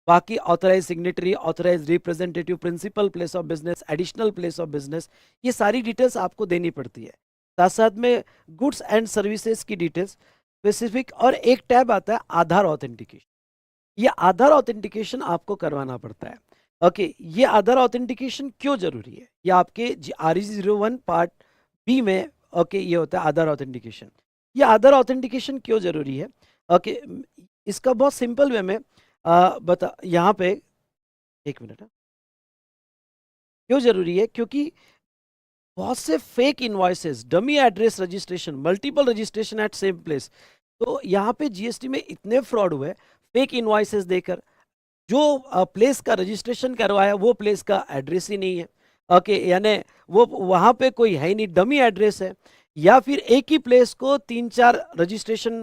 बाकी authorise signatory, authorise representative, principal place of business, additional place of business, ये सारी डिटेल्स आपको देनी पड़ती है। साथ साथ में गुड्स एंड सर्विसेज की डिटेल्स स्पेसिफिक, और एक टैब आता है आधार ऑथेंटिकेशन। ये आधार ऑथेंटिकेशन आपको करवाना पड़ता है। ओके, ये आधार ऑथेंटिकेशन क्यों जरूरी है? ये आपके REG01 पार्ट बी में ओके ये होता है आधार ऑथेंटिकेशन। ये आधार ऑथेंटिकेशन क्यों जरूरी है? ओके, इसका बहुत सिंपल वे में बता यहाँ पे, एक मिनट, क्यों जरूरी है? क्योंकि बहुत से fake invoices, dummy address registration, multiple registration at same place, तो यहाँ पे जीएसटी में इतने फ्रॉड हुए फेक इनवॉइसेस देकर। जो प्लेस का रजिस्ट्रेशन करवाया वो प्लेस का एड्रेस ही नहीं है, ओके, यानी वो वहाँ पे कोई है ही नहीं, डमी एड्रेस है। या फिर एक ही प्लेस को 3-4 रजिस्ट्रेशन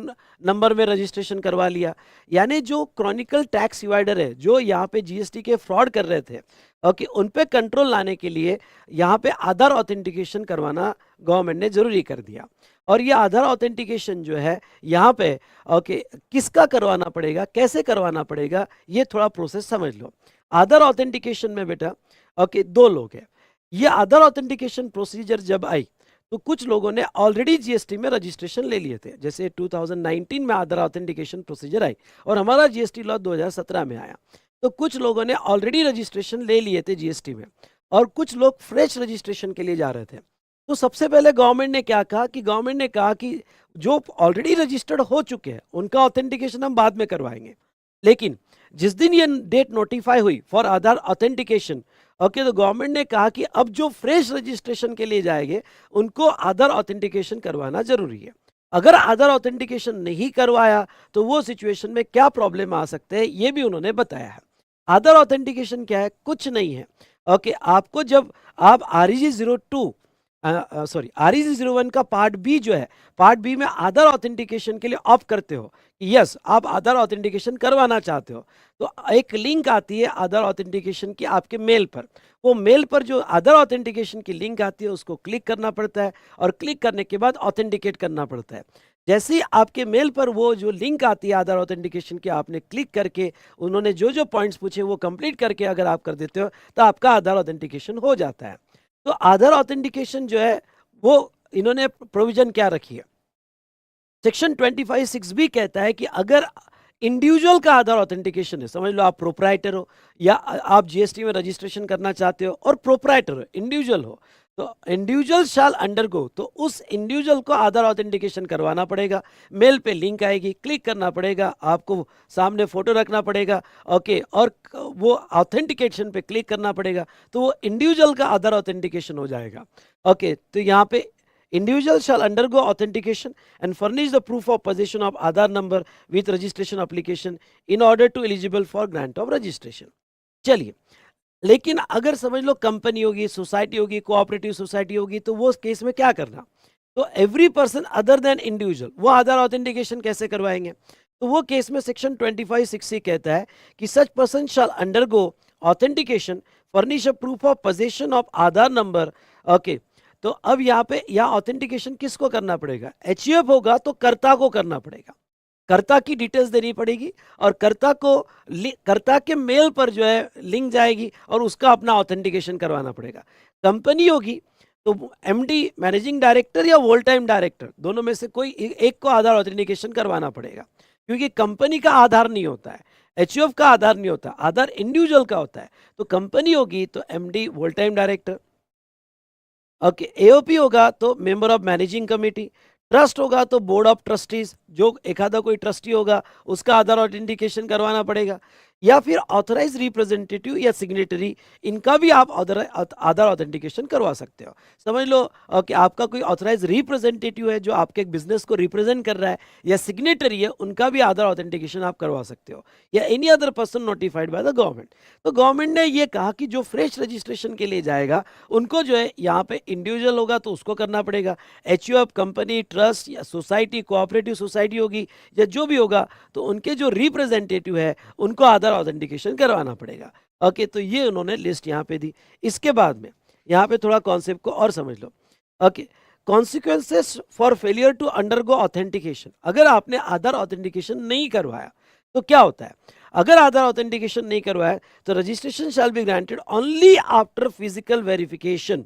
नंबर में रजिस्ट्रेशन करवा लिया। यानी जो क्रॉनिकल टैक्स डिवाइडर है, जो यहाँ पे जीएसटी के फ्रॉड कर रहे थे, ओके, उन पे कंट्रोल लाने के लिए यहाँ पे आधार ऑथेंटिकेशन करवाना गवर्नमेंट ने जरूरी कर दिया। और ये आधार ऑथेंटिकेशन जो है यहाँ पे ओके किसका करवाना पड़ेगा, कैसे करवाना पड़ेगा, ये थोड़ा प्रोसेस समझ लो। आधार ऑथेंटिकेशन में बेटा ओके 2 लोग हैं। ये आधार ऑथेंटिकेशन प्रोसीजर जब आई तो कुछ लोगों ने ऑलरेडी जीएसटी में रजिस्ट्रेशन ले लिए थे। जैसे 2019 में आधार ऑथेंटिकेशन प्रोसीजर आई और हमारा जीएसटी लॉ 2017 में आया, तो कुछ लोगों ने ऑलरेडी रजिस्ट्रेशन ले लिए थे जीएसटी में, और कुछ लोग फ्रेश रजिस्ट्रेशन के लिए जा रहे थे। तो सबसे पहले गवर्नमेंट ने क्या कहा कि गवर्नमेंट ने कहा कि जो ऑलरेडी रजिस्टर्ड हो चुके हैं उनका ऑथेंटिकेशन हम बाद में करवाएंगे। लेकिन जिस दिन ये डेट नोटिफाई हुई फॉर आधार ऑथेंटिकेशन, ओके, तो गवर्नमेंट ने कहा कि अब जो फ्रेश रजिस्ट्रेशन के लिए जाएंगे उनको आधार ऑथेंटिकेशन करवाना जरूरी है। अगर आधार ऑथेंटिकेशन नहीं करवाया तो वो सिचुएशन में क्या प्रॉब्लम आ सकते हैं ये भी उन्होंने बताया है। आधार ऑथेंटिकेशन क्या है? कुछ नहीं है। ओके, आपको जब आप REG02 सॉरी REG01 का पार्ट बी जो है, पार्ट बी में आधार ऑथेंटिकेशन के लिए ऑप्ट करते हो कि यस आप आधार ऑथेंटिकेशन करवाना चाहते हो, तो एक लिंक आती है आधार ऑथेंटिकेशन की आपके मेल पर। वो मेल पर जो आधार ऑथेंटिकेशन की लिंक आती है उसको क्लिक करना पड़ता है, और क्लिक करने के बाद ऑथेंटिकेट करना पड़ता है। जैसे ही आपके मेल पर वो जो लिंक आती है आधार ऑथेंटिकेशन की, आपने क्लिक करके उन्होंने जो जो पॉइंट्स पूछे वो कंप्लीट करके अगर आप कर देते हो तो आपका आधार ऑथेंटिकेशन हो जाता है। तो आधार ऑथेंटिकेशन जो है वो इन्होंने प्रोविजन क्या रखी है, सेक्शन 25(6) कहता है कि अगर इंडिविजुअल का आधार ऑथेंटिकेशन है, समझ लो आप प्रोप्राइटर हो या आप जीएसटी में रजिस्ट्रेशन करना चाहते हो और प्रोप्राइटर हो, इंडिविजुअल हो, तो इंडिविजुअल शाल अंडरगो, तो उस इंडिविजुअल को आधार ऑथेंटिकेशन करवाना पड़ेगा। मेल पे लिंक आएगी, क्लिक करना पड़ेगा, आपको सामने फोटो रखना पड़ेगा, ओके, और वो ऑथेंटिकेशन पे क्लिक करना पड़ेगा, तो वो इंडिविजुअल का आधार ऑथेंटिकेशन हो जाएगा। ओके, तो यहाँ पे individual shall undergo authentication and furnish the proof of possession of Aadhaar number with registration application in order to eligible for grant of registration। चलिए, लेकिन अगर समझ लो कंपनी होगी, सोसाइटी होगी, कोऑपरेटिव सोसाइटी होगी, तो वो केस में क्या करना, तो every person other than individual वो आधार ऑथेंटिकेशन कैसे करवाएंगे, तो वो केस में सेक्शन 25(6) कहता है कि such person shall undergo authentication furnish a proof of possession of Aadhaar number. Okay, तो अब यहाँ पे यहाँ ऑथेंटिकेशन किसको करना पड़ेगा, एचयूएफ होगा तो कर्ता को करना पड़ेगा, कर्ता की डिटेल्स देनी पड़ेगी और कर्ता को कर्ता के मेल पर जो है लिंक जाएगी और उसका अपना ऑथेंटिकेशन करवाना पड़ेगा। कंपनी होगी तो एमडी मैनेजिंग डायरेक्टर या वोल टाइम डायरेक्टर दोनों में से कोई एक को आधार ऑथेंटिकेशन करवाना पड़ेगा, क्योंकि कंपनी का आधार नहीं होता है, एचयूएफ का आधार नहीं होता, आधार इंडिविजुअल का होता है। तो कंपनी होगी तो एमडी वोल टाइम डायरेक्टर, ओके, एओपी होगा तो member of managing committee, trust होगा तो बोर्ड ऑफ ट्रस्टीज, जो एखादा कोई ट्रस्टी होगा उसका आधार ऑथेंटिकेशन करवाना पड़ेगा, या फिर ऑथराइज रिप्रेजेंटेटिव या सिग्नेटरी, इनका भी आप आधार ऑथेंटिकेशन करवा सकते हो। समझ लो कि आपका कोई ऑथराइज रिप्रेजेंटेटिव है जो आपके बिजनेस को रिप्रेजेंट कर रहा है, या सिग्नेटरी है, उनका भी आधार ऑथेंटिकेशन आप करवा सकते हो, या any other person notified by the government. तो गवर्नमेंट ने ये कहा कि जो फ्रेश रजिस्ट्रेशन के लिए जाएगा उनको जो है यहाँ पे इंडिविजुअल होगा तो उसको करना पड़ेगा, एचयूएफ, कंपनी, ट्रस्ट या सोसाइटी, कोऑपरेटिव सोसाइटी होगी या जो भी होगा तो उनके जो रिप्रेजेंटेटिव है उनको आधार ऑथेंटिकेशन करवाना पड़ेगा। ओके, तो ये उन्होंने लिस्ट यहाँ पे दी। इसके बाद में यहाँ पे थोड़ा कॉन्सेप्ट को और समझ लो। Okay, consequences for failure to undergo authentication, अगर आपने आधार ऑथेंटिकेशन नहीं करवाया तो क्या होता है, अगर आधार ऑथेंटिकेशन नहीं करवाया तो registration shall be granted only after physical verification,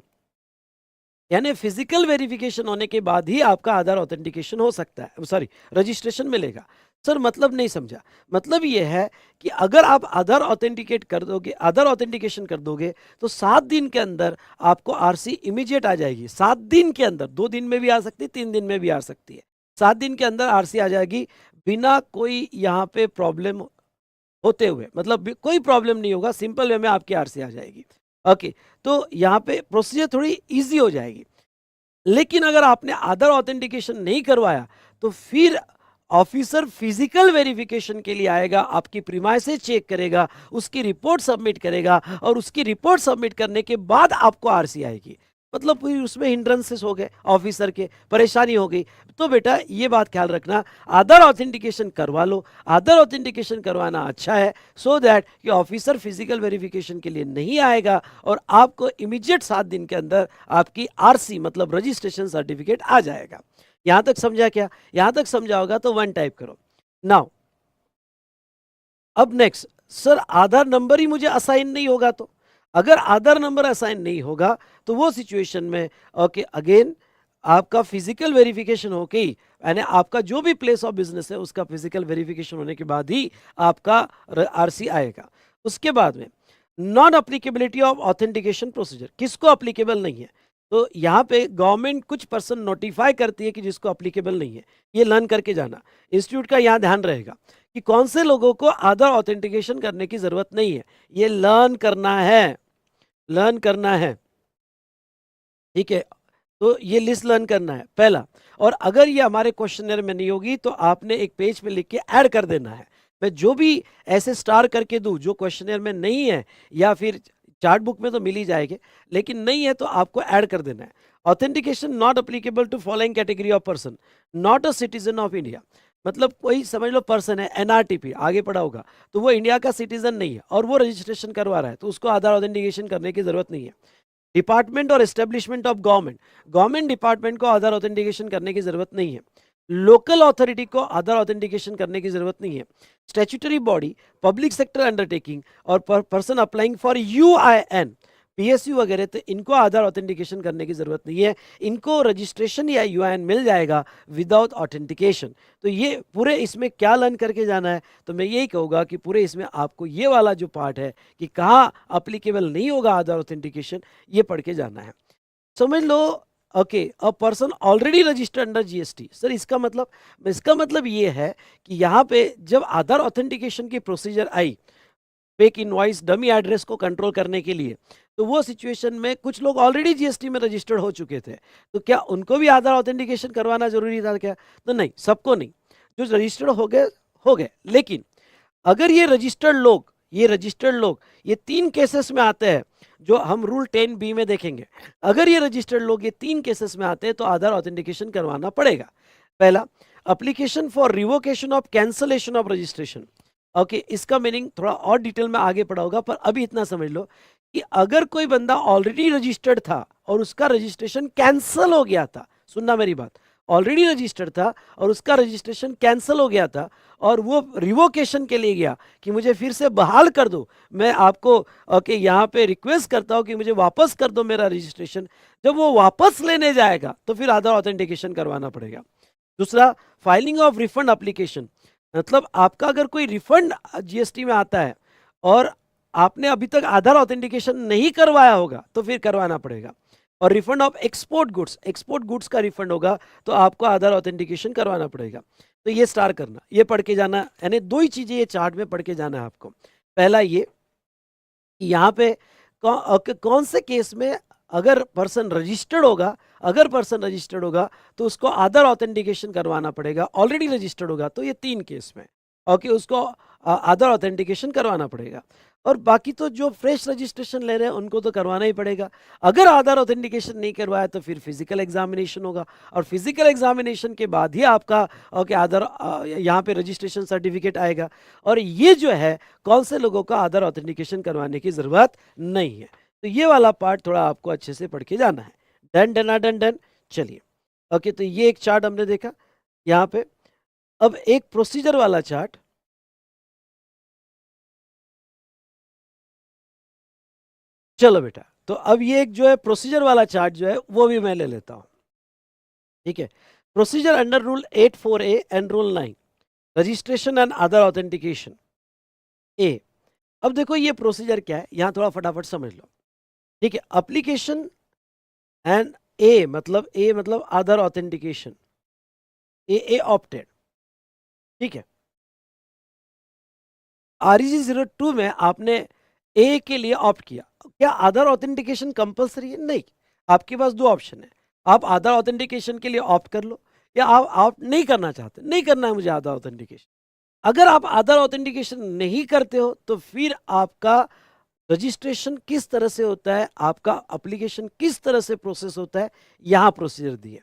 यानी फिजिकल वेरिफिकेशन होने के बाद ही आपका आधार ऑथेंटिकेशन हो सकता है, सॉरी रजिस्ट्रेशन मिलेगा। सर मतलब नहीं समझा, मतलब ये है कि अगर आप आधार ऑथेंटिकेट कर दोगे, आधार ऑथेंटिकेशन कर दोगे तो 7 दिन के अंदर आपको आरसी इमीडिएट आ जाएगी, 7 दिन के अंदर, 2 दिन में भी आ सकती है, 3 दिन में भी आ सकती है, 7 दिन के अंदर आरसी आ जाएगी बिना कोई यहाँ पे प्रॉब्लम होते हुए, मतलब कोई प्रॉब्लम नहीं होगा, सिंपल वे में आपकी आरसी आ जाएगी। ओके, तो यहाँ पे प्रोसीजर थोड़ी ईजी हो जाएगी। लेकिन अगर आपने आधार ऑथेंटिकेशन नहीं करवाया तो फिर ऑफिसर फिजिकल वेरिफिकेशन के लिए आएगा, आपकी प्रीमाइसेस चेक करेगा, उसकी रिपोर्ट सबमिट करेगा और उसकी रिपोर्ट सबमिट करने के बाद आपको आरसी आएगी। मतलब फिर उसमें हिंड्रेंसेस हो गए, ऑफिसर के परेशानी हो गई। तो बेटा ये बात ख्याल रखना, आधार ऑथेंटिकेशन करवा लो, आधार ऑथेंटिकेशन करवाना अच्छा है, सो दैट कि ऑफिसर फिजिकल वेरिफिकेशन के लिए नहीं आएगा और आपको इमीडिएट 7 दिन के अंदर आपकी आरसी मतलब रजिस्ट्रेशन सर्टिफिकेट आ जाएगा। यहां तक समझा क्या? यहां तक समझा होगा तो 1 टाइप करो। नाउ अब नेक्स्ट, सर आधार नंबर ही मुझे असाइन नहीं होगा तो, अगर आधार नंबर असाइन नहीं होगा तो वो सिचुएशन में ओके अगेन आपका फिजिकल वेरिफिकेशन हो गई, यानी आपका जो भी प्लेस ऑफ बिजनेस है उसका फिजिकल वेरिफिकेशन होने के बाद ही आपका आरसी आएगा। उसके बाद में non applicability of authentication procedure, किसको अप्लीकेबल नहीं है, तो यहाँ पे गवर्नमेंट कुछ पर्सन नोटिफाई करती है कि जिसको अप्लीकेबल नहीं है, ये लर्न करके जाना। इंस्टीट्यूट का यहाँ ध्यान रहेगा कि कौन से लोगों को आधार ऑथेंटिकेशन करने की जरूरत नहीं है, ये लर्न करना है, लर्न करना है, ठीक है। तो ये लिस्ट लर्न करना है पहला, और अगर ये हमारे क्वेश्चनर में नहीं होगी तो आपने एक पेज पे लिख के ऐड कर देना है। मैं जो भी ऐसे स्टार करके दूं जो क्वेश्चनर में नहीं है या फिर चार्ट बुक में तो मिल ही जाएंगे, लेकिन नहीं है तो आपको ऐड कर देना है। Authentication not applicable to following category of person, not a citizen of India, मतलब कोई समझ लो पर्सन है एनआरटीपी आगे पढ़ा होगा तो वो इंडिया का सिटीजन नहीं है और वो रजिस्ट्रेशन करवा रहा है तो उसको आधार ऑथेंटिकेशन करने की जरूरत नहीं है। डिपार्टमेंट और establishment of government, government department को आधार ऑथेंटिकेशन करने की जरूरत नहीं है। लोकल अथॉरिटी को आधार ऑथेंटिकेशन करने की जरूरत नहीं है। Statutory body, public sector undertaking और person applying for UIN, PSU वगैरह, तो इनको आधार ऑथेंटिकेशन करने की जरूरत नहीं है। इनको रजिस्ट्रेशन या यूआईएन मिल जाएगा विदाउट ऑथेंटिकेशन। तो ये पूरे इसमें क्या लर्न करके जाना है, तो मैं यही कहूँगा कि पूरे इसमें आपको ये वाला जो पार्ट है कि कहाँ अप्लीकेबल नहीं होगा आधार ऑथेंटिकेशन, ये पढ़ के जाना है। समझ लो, okay, a person already registered under GST. Sir इसका मतलब ये है कि यहाँ पे जब आधार ऑथेंटिकेशन की procedure I fake invoice dummy address को कंट्रोल करने के लिए, तो वो सिचुएशन में कुछ लोग ऑलरेडी जीएसटी में रजिस्टर्ड हो चुके थे, तो क्या उनको भी आधार ऑथेंटिकेशन करवाना जरूरी था क्या? तो नहीं, सबको नहीं। जो रजिस्टर्ड हो गए। लेकिन अगर ये रजिस्टर्ड लोग ये 3 केसेस में आते हैं जो हम रूल 10B में देखेंगे। अगर ये रजिस्टर्ड लोग ये 3 केसेस में आते हैं तो आधार ऑथेंटिकेशन करवाना पड़ेगा। पहला, application for revocation of cancellation of registration. Okay, इसका मीनिंग थोड़ा और डिटेल में आगे पढ़ा होगा, पर अभी इतना समझ लो कि अगर कोई बंदा ऑलरेडी रजिस्टर्ड था और उसका रजिस्ट्रेशन कैंसल हो गया था, सुनना मेरी बात, ऑलरेडी रजिस्टर्ड था और उसका रजिस्ट्रेशन कैंसल हो गया था और वो रिवोकेशन के लिए गया कि मुझे फिर से बहाल कर दो, मैं आपको ओके यहाँ पे रिक्वेस्ट करता हूँ कि मुझे वापस कर दो मेरा रजिस्ट्रेशन, जब वो वापस लेने जाएगा तो फिर आधार ऑथेंटिकेशन करवाना पड़ेगा। दूसरा, फाइलिंग ऑफ रिफंड एप्लीकेशन, मतलब आपका अगर कोई रिफंड जीएसटी में आता है और आपने अभी तक आधार ऑथेंटिकेशन नहीं करवाया होगा तो फिर करवाना पड़ेगा। और रिफंड ऑफ एक्सपोर्ट गुड्स का रिफंड होगा तो आपको आधार ऑथेंटिकेशन करवाना पड़ेगा। तो ये स्टार करना, ये पढ़ के जाना, यानी 2 ही चीजें ये चार्ट में पढ़ के जाना है आपको। पहला ये कि यहाँ पे कौन से केस में अगर पर्सन रजिस्टर्ड होगा तो उसको आधार ऑथेंटिकेशन करवाना पड़ेगा। ऑलरेडी रजिस्टर्ड होगा तो ये 3 केस में ओके उसको आधार ऑथेंटिकेशन करवाना पड़ेगा। और बाकी तो जो फ्रेश रजिस्ट्रेशन ले रहे हैं उनको तो करवाना ही पड़ेगा। अगर आधार ऑथेंटिकेशन नहीं करवाया तो फिर फिजिकल एग्जामिनेशन होगा और फिजिकल एग्जामिनेशन के बाद ही आपका ओके आधार यहाँ पे रजिस्ट्रेशन सर्टिफिकेट आएगा। और ये जो है कौन से लोगों का आधार ऑथेंटिकेशन करवाने की ज़रूरत नहीं है। तो ये वाला पार्ट थोड़ा आपको अच्छे से पढ़ के जाना है। Done done done done. चलिए, ओके, तो ये एक चार्ट हमने देखा यहाँ पे। अब एक प्रोसीजर वाला चार्ट, चलो बेटा, तो अब ये एक जो है प्रोसीजर वाला चार्ट जो है वो भी मैं ले लेता हूं। ठीक है, procedure under rule 84A and rule 9, registration and other authentication a. अब देखो ये प्रोसीजर क्या है, यहां थोड़ा फटाफट समझ लो। ठीक है, एप्लीकेशन एंड ए मतलब अदर ऑथेंटिकेशन, ए ऑप्टेड। ठीक है, REG 02 में आपने ए के लिए ऑप्ट किया, क्या आधार ऑथेंटिकेशन कंपलसरी है? नहीं, आपके पास 2 ऑप्शन है। आप आधार ऑथेंटिकेशन के लिए ऑप्ट कर लो या आप ऑप्ट नहीं करना चाहते, नहीं करना है मुझे आधार ऑथेंटिकेशन। अगर आप आधार ऑथेंटिकेशन नहीं करते हो तो फिर आपका रजिस्ट्रेशन किस तरह से होता है, आपका एप्लीकेशन किस तरह से प्रोसेस होता है, यहाँ प्रोसीजर दिए।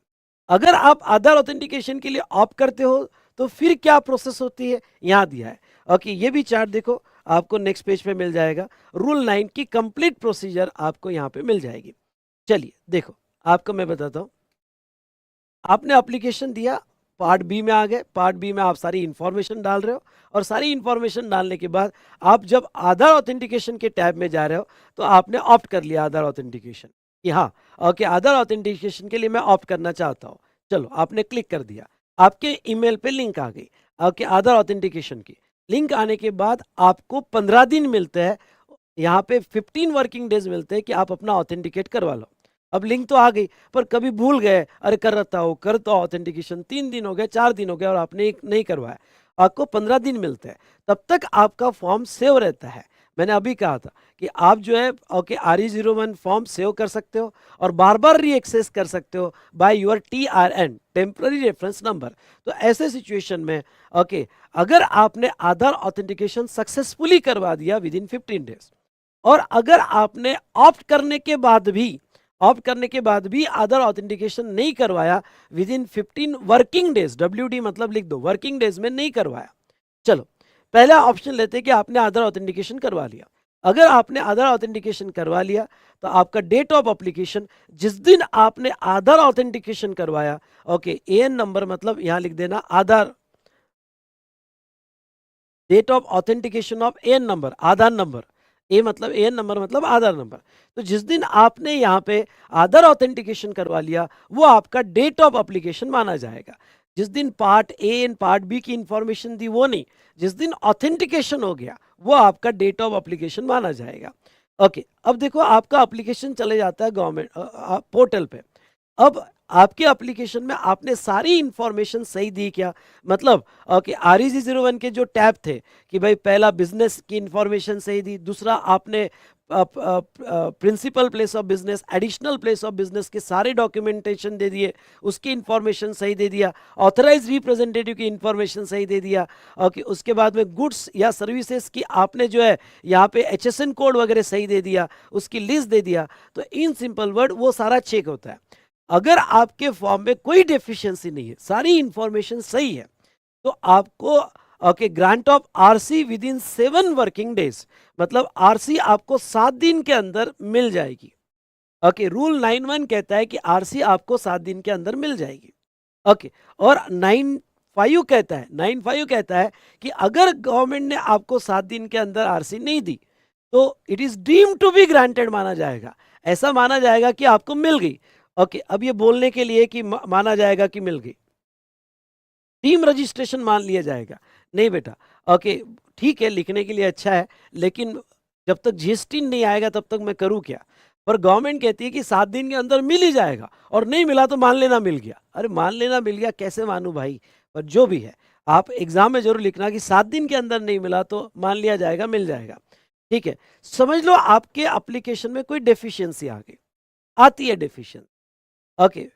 अगर आप आधार ऑथेंटिकेशन के लिए ऑप्ट करते हो तो फिर क्या प्रोसेस होती है, यहाँ दिया है। ओके, ये भी चार्ट देखो, आपको नेक्स्ट पेज पे मिल जाएगा। रूल 9 की कंप्लीट प्रोसीजर आपको यहाँ पे मिल जाएगी। चलिए देखो, आपको मैं बताता हूँ। आपने एप्लीकेशन दिया, पार्ट बी में आ गए। पार्ट बी में आप सारी इंफॉर्मेशन डाल रहे हो और सारी इंफॉर्मेशन डालने के बाद आप जब आधार ऑथेंटिकेशन के टैब में जा रहे हो तो आपने ऑप्ट कर लिया आधार ऑथेंटिकेशन कि हाँ ओके आधार ऑथेंटिकेशन के लिए मैं ऑप्ट करना चाहता हूँ। चलो, आपने क्लिक कर दिया, आपके ईमेल पे लिंक आ गई आपके आधार ऑथेंटिकेशन की। लिंक आने के बाद आपको 15 दिन मिलते हैं, यहाँ पे 15 वर्किंग डेज मिलते हैं कि आप अपना ऑथेंटिकेट करवा लो। अब लिंक तो आ गई पर कभी भूल गए, अरे करता ऑथेंटिकेशन, 3 दिन हो गए, 4 दिन हो गए और आपने नहीं करवाया, आपको 15 दिन मिलते हैं। तब तक आपका फॉर्म सेव रहता है। मैंने अभी कहा था कि आप जो है ओके RE01 फॉर्म सेव कर सकते हो और बार बार री एक्सेस कर सकते हो by your TRN, temporary reference number. तो ऐसे सिचुएशन में ओके अगर आपने आधार ऑथेंटिकेशन सक्सेसफुली करवा दिया विद इन 15 डेज और अगर आपने ऑप्ट करने के बाद भी आधार ऑथेंटिकेशन नहीं करवाया with in 15 working days, WD मतलब लिख दो, वर्किंग डेज में नहीं करवाया। चलो, पहला ऑप्शन लेते हैं कि आपने आधार ऑथेंटिकेशन करवा लिया। अगर आपने आधार ऑथेंटिकेशन करवा लिया तो आपका डेट ऑफ एप्लीकेशन जिस दिन आपने आधार ऑथेंटिकेशन करवाया, ओके, एएन नंबर मतलब यहां लिख देना Aadhaar, date of authentication of AN number, Aadhaar number, a मतलब एएन नंबर मतलब आधार नंबर। तो जिस दिन आपने यहाँ पे आधार ऑथेंटिकेशन करवा लिया वो आपका डेट ऑफ एप्लीकेशन माना जाएगा। जिस दिन part A and part B की इंफॉर्मेशन दी वो नहीं, जिस दिन ऑथेंटिकेशन हो गया वो आपका डेट ऑफ एप्लीकेशन माना जाएगा। ओके, अब देखो आपका एप्लीकेशन चले जाता है गवर्नमेंट पोर्टल पे। अब आपके एप्लीकेशन में आपने सारी इंफॉर्मेशन सही दी क्या? मतलब कि REG01 के जो टैब थे कि भाई पहला बिजनेस की इंफॉर्मेशन सही दी, दूसरा आपने principal place of business, additional place of business के सारे डॉक्यूमेंटेशन दे दिए, उसकी इंफॉर्मेशन सही दे दिया, ऑथराइज रिप्रेजेंटेटिव की इंफॉर्मेशन सही दे दिया। ओके, उसके बाद में गुड्स या सर्विसेज की आपने जो है यहाँ पे HSN कोड वगैरह सही दे दिया, उसकी लिस्ट दे दिया। तो इन सिंपल वर्ड वो सारा चेक होता है। अगर आपके फॉर्म में कोई डेफिशिएंसी नहीं है, सारी इंफॉर्मेशन सही है, तो आपको okay grant of RC with in 7 working days, मतलब आरसी आपको 7 दिन के अंदर मिल जाएगी। ओके, रूल 9(1) कहता है कि आरसी आपको 7 दिन के अंदर मिल जाएगी। ओके, और 9(5) कहता है कि अगर गवर्नमेंट ने आपको 7 दिन के अंदर आरसी नहीं दी तो it is deemed to be granted माना जाएगा, ऐसा माना जाएगा कि आपको मिल गई। ओके, अब ये बोलने के लिए कि माना जाएगा कि मिल गई, टीम रजिस्ट्रेशन मान लिया जाएगा, नहीं बेटा। ओके, ठीक है, लिखने के लिए अच्छा है, लेकिन जब तक जीएसटी नहीं आएगा तब तक मैं करूँ क्या? पर गवर्नमेंट कहती है कि 7 दिन के अंदर मिल ही जाएगा, और नहीं मिला तो मान लेना मिल गया। अरे मान लेना मिल गया कैसे मानूं भाई? पर जो भी है, आप एग्जाम में जरूर लिखना कि 7 दिन के अंदर नहीं मिला तो मान लिया जाएगा, मिल जाएगा। ठीक है, समझ लो आपके एप्लीकेशन में कोई डेफिशिएंसी आ गई, आती है डेफिशिएंसी। ओके,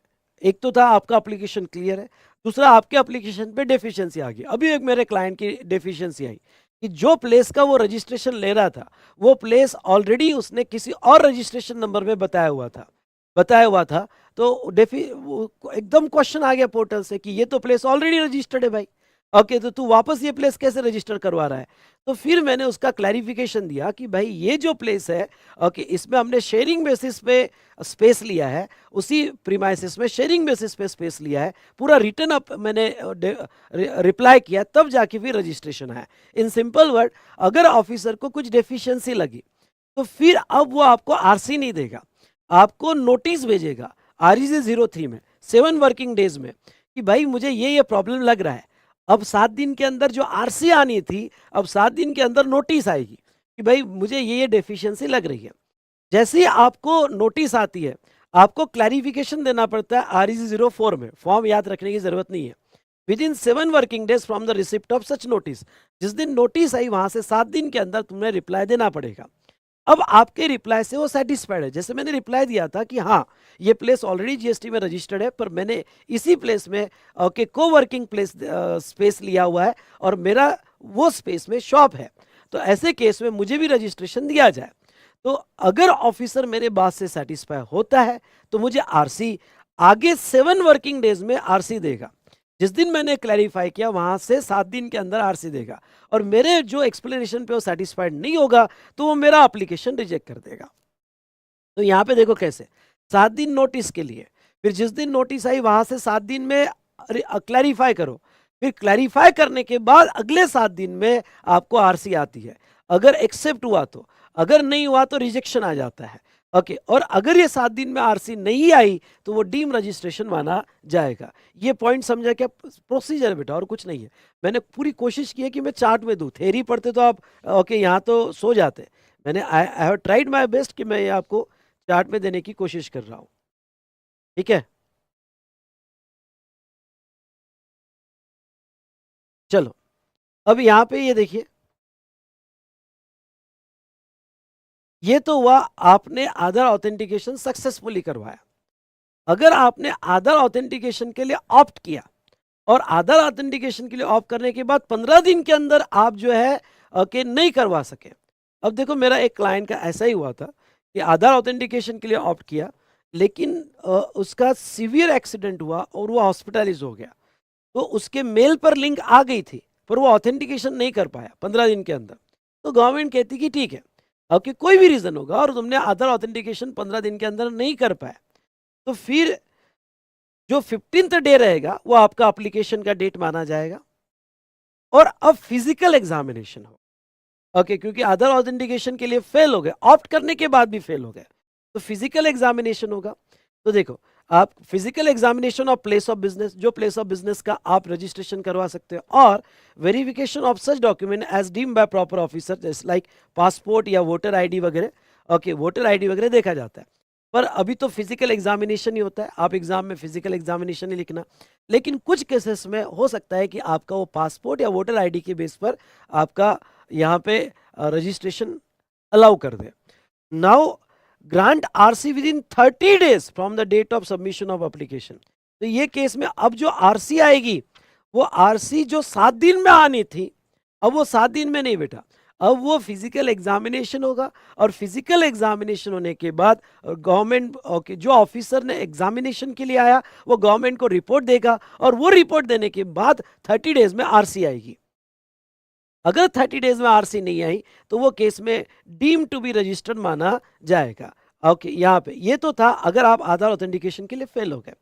एक तो था आपका एप्लीकेशन क्लियर है, दूसरा आपके एप्लीकेशन पे डेफिशिएंसी आ गई। अभी एक मेरे क्लाइंट की डेफिशिएंसी आई कि जो प्लेस का वो रजिस्ट्रेशन ले रहा था वो प्लेस ऑलरेडी उसने किसी और रजिस्ट्रेशन नंबर में बताया हुआ था। तो एकदम क्वेश्चन आ गया पोर्टल से कि ये तो प्लेस ऑलरेडी रजिस्टर्ड है भाई। ओके, तो तू वापस ये प्लेस कैसे रजिस्टर करवा रहा है? तो फिर मैंने उसका क्लैरिफिकेशन दिया कि भाई ये जो प्लेस है, ओके, इसमें हमने शेयरिंग बेसिस पे स्पेस लिया है, उसी प्रीमाइसिस में शेयरिंग बेसिस पे स्पेस लिया है, पूरा रिटर्न अप मैंने रिप्लाई किया, तब जाके फिर रजिस्ट्रेशन आया। इन सिंपल वर्ड, अगर ऑफिसर को कुछ डेफिशिएंसी लगी तो फिर अब वो आपको आरसी नहीं देगा, आपको नोटिस भेजेगा REG03 में 7 वर्किंग डेज में कि भाई मुझे ये प्रॉब्लम लग रहा है। अब 7 दिन के अंदर जो आरसी आनी थी, अब 7 दिन के अंदर नोटिस आएगी कि भाई मुझे ये डेफिशिएंसी लग रही है। जैसे ही आपको नोटिस आती है, आपको क्लैरिफिकेशन देना पड़ता है REG04 में, फॉर्म याद रखने की जरूरत नहीं है। With in 7 working days from the receipt of such notice, जिस दिन नोटिस आई वहां से 7 दिन के अंदर तुम्हें रिप्लाई देना पड़ेगा। अब आपके रिप्लाई से वो सेटिस्फाइड है, जैसे मैंने रिप्लाई दिया था कि हाँ ये प्लेस ऑलरेडी जीएसटी में रजिस्टर्ड है, पर मैंने इसी प्लेस में ओके को वर्किंग प्लेस स्पेस लिया हुआ है और मेरा वो स्पेस में शॉप है, तो ऐसे केस में मुझे भी रजिस्ट्रेशन दिया जाए। तो अगर ऑफिसर मेरे बात से सेटिस्फाई होता है तो मुझे आरसी आगे 7 वर्किंग डेज में आरसी देगा। जिस दिन मैंने क्लैरिफाई किया वहां से 7 दिन के अंदर आरसी देगा, और मेरे जो एक्सप्लेनेशन पे वो सेटिस्फाइड नहीं होगा तो वो मेरा एप्लीकेशन रिजेक्ट कर देगा। तो यहाँ पे देखो कैसे, 7 दिन नोटिस के लिए, फिर जिस दिन नोटिस आई वहां से 7 दिन में क्लैरिफाई करो, फिर क्लैरिफाई करने के बाद अगले 7 दिन में आपको आरसी आती है। अगर एक्सेप्ट हुआ तो, अगर नहीं हुआ तो रिजेक्शन आ जाता है। ओके, और अगर ये 7 दिन में आरसी नहीं आई तो वो डीम रजिस्ट्रेशन माना जाएगा। ये पॉइंट समझा क्या? प्रोसीजर है बेटा, और कुछ नहीं है। मैंने पूरी कोशिश की है कि मैं चार्ट में दूं, थेरी पढ़ते तो आप ओके यहाँ तो सो जाते। मैंने आई हैव ट्राइड माय बेस्ट कि मैं ये आपको चार्ट में देने की कोशिश कर रहा हूं। ठीक है, चलो अब यहाँ पे ये देखिए, ये तो हुआ आपने आधार ऑथेंटिकेशन सक्सेसफुली करवाया। अगर आपने आधार ऑथेंटिकेशन के लिए ऑप्ट किया और आधार ऑथेंटिकेशन के लिए ऑप्ट करने के बाद 15 दिन के अंदर आप जो है कि नहीं करवा सके। अब देखो मेरा एक क्लाइंट का ऐसा ही हुआ था कि आधार ऑथेंटिकेशन के लिए ऑप्ट किया, लेकिन उसका सीवियर एक्सीडेंट हुआ और वो हॉस्पिटलाइज हो गया। तो उसके मेल पर लिंक आ गई थी, पर वो ऑथेंटिकेशन नहीं कर पाया 15 दिन के अंदर। तो गवर्नमेंट कहती कि ठीक है, ओके, कोई भी रीजन होगा और तुमने आधार ऑथेंटिकेशन 15 दिन के अंदर नहीं कर पाया, तो फिर जो 15th डे रहेगा वो आपका एप्लीकेशन का डेट माना जाएगा। और अब फिजिकल एग्जामिनेशन हो, ओके, क्योंकि आधार ऑथेंटिकेशन के लिए फेल हो गए, ऑप्ट करने के बाद भी फेल हो गए, तो फिजिकल एग्जामिनेशन होगा। तो देखो, आप physical examination of place of business, जो प्लेस ऑफ बिजनेस का आप रजिस्ट्रेशन करवा सकते हो, और verification of such document as deem by proper officer, जैसे लाइक पासपोर्ट या वोटर आईडी वगैरह। ओके, वोटर आईडी वगैरह देखा जाता है, पर अभी तो फिजिकल एग्जामिनेशन ही होता है, आप एग्जाम में फिजिकल एग्जामिनेशन ही लिखना। लेकिन कुछ केसेस में हो सकता है कि आपका वो पासपोर्ट या वोटर आईडी के बेस पर आपका यहाँ पे रजिस्ट्रेशन अलाउ कर दे। Now grant RC within 30 days from the date of submission of application. तो ये केस में अब जो आरसी आएगी, वो आरसी जो 7 दिन में आनी थी, अब वो 7 दिन में नहीं बेटा, अब वो फिजिकल एग्जामिनेशन होगा। और फिजिकल एग्जामिनेशन होने के बाद गवर्नमेंट जो ऑफिसर ने एग्जामिनेशन के लिए आया, वो गवर्नमेंट को रिपोर्ट देगा, और वो रिपोर्ट देने के बाद 30 डेज में आरसी आएगी। अगर 30 डेज में आरसी नहीं आई तो वो केस में डीम टू बी रजिस्टर्ड माना जाएगा। ओके, यहाँ पे ये तो था अगर आप आधार ऑथेंटिकेशन के लिए फेल हो गए।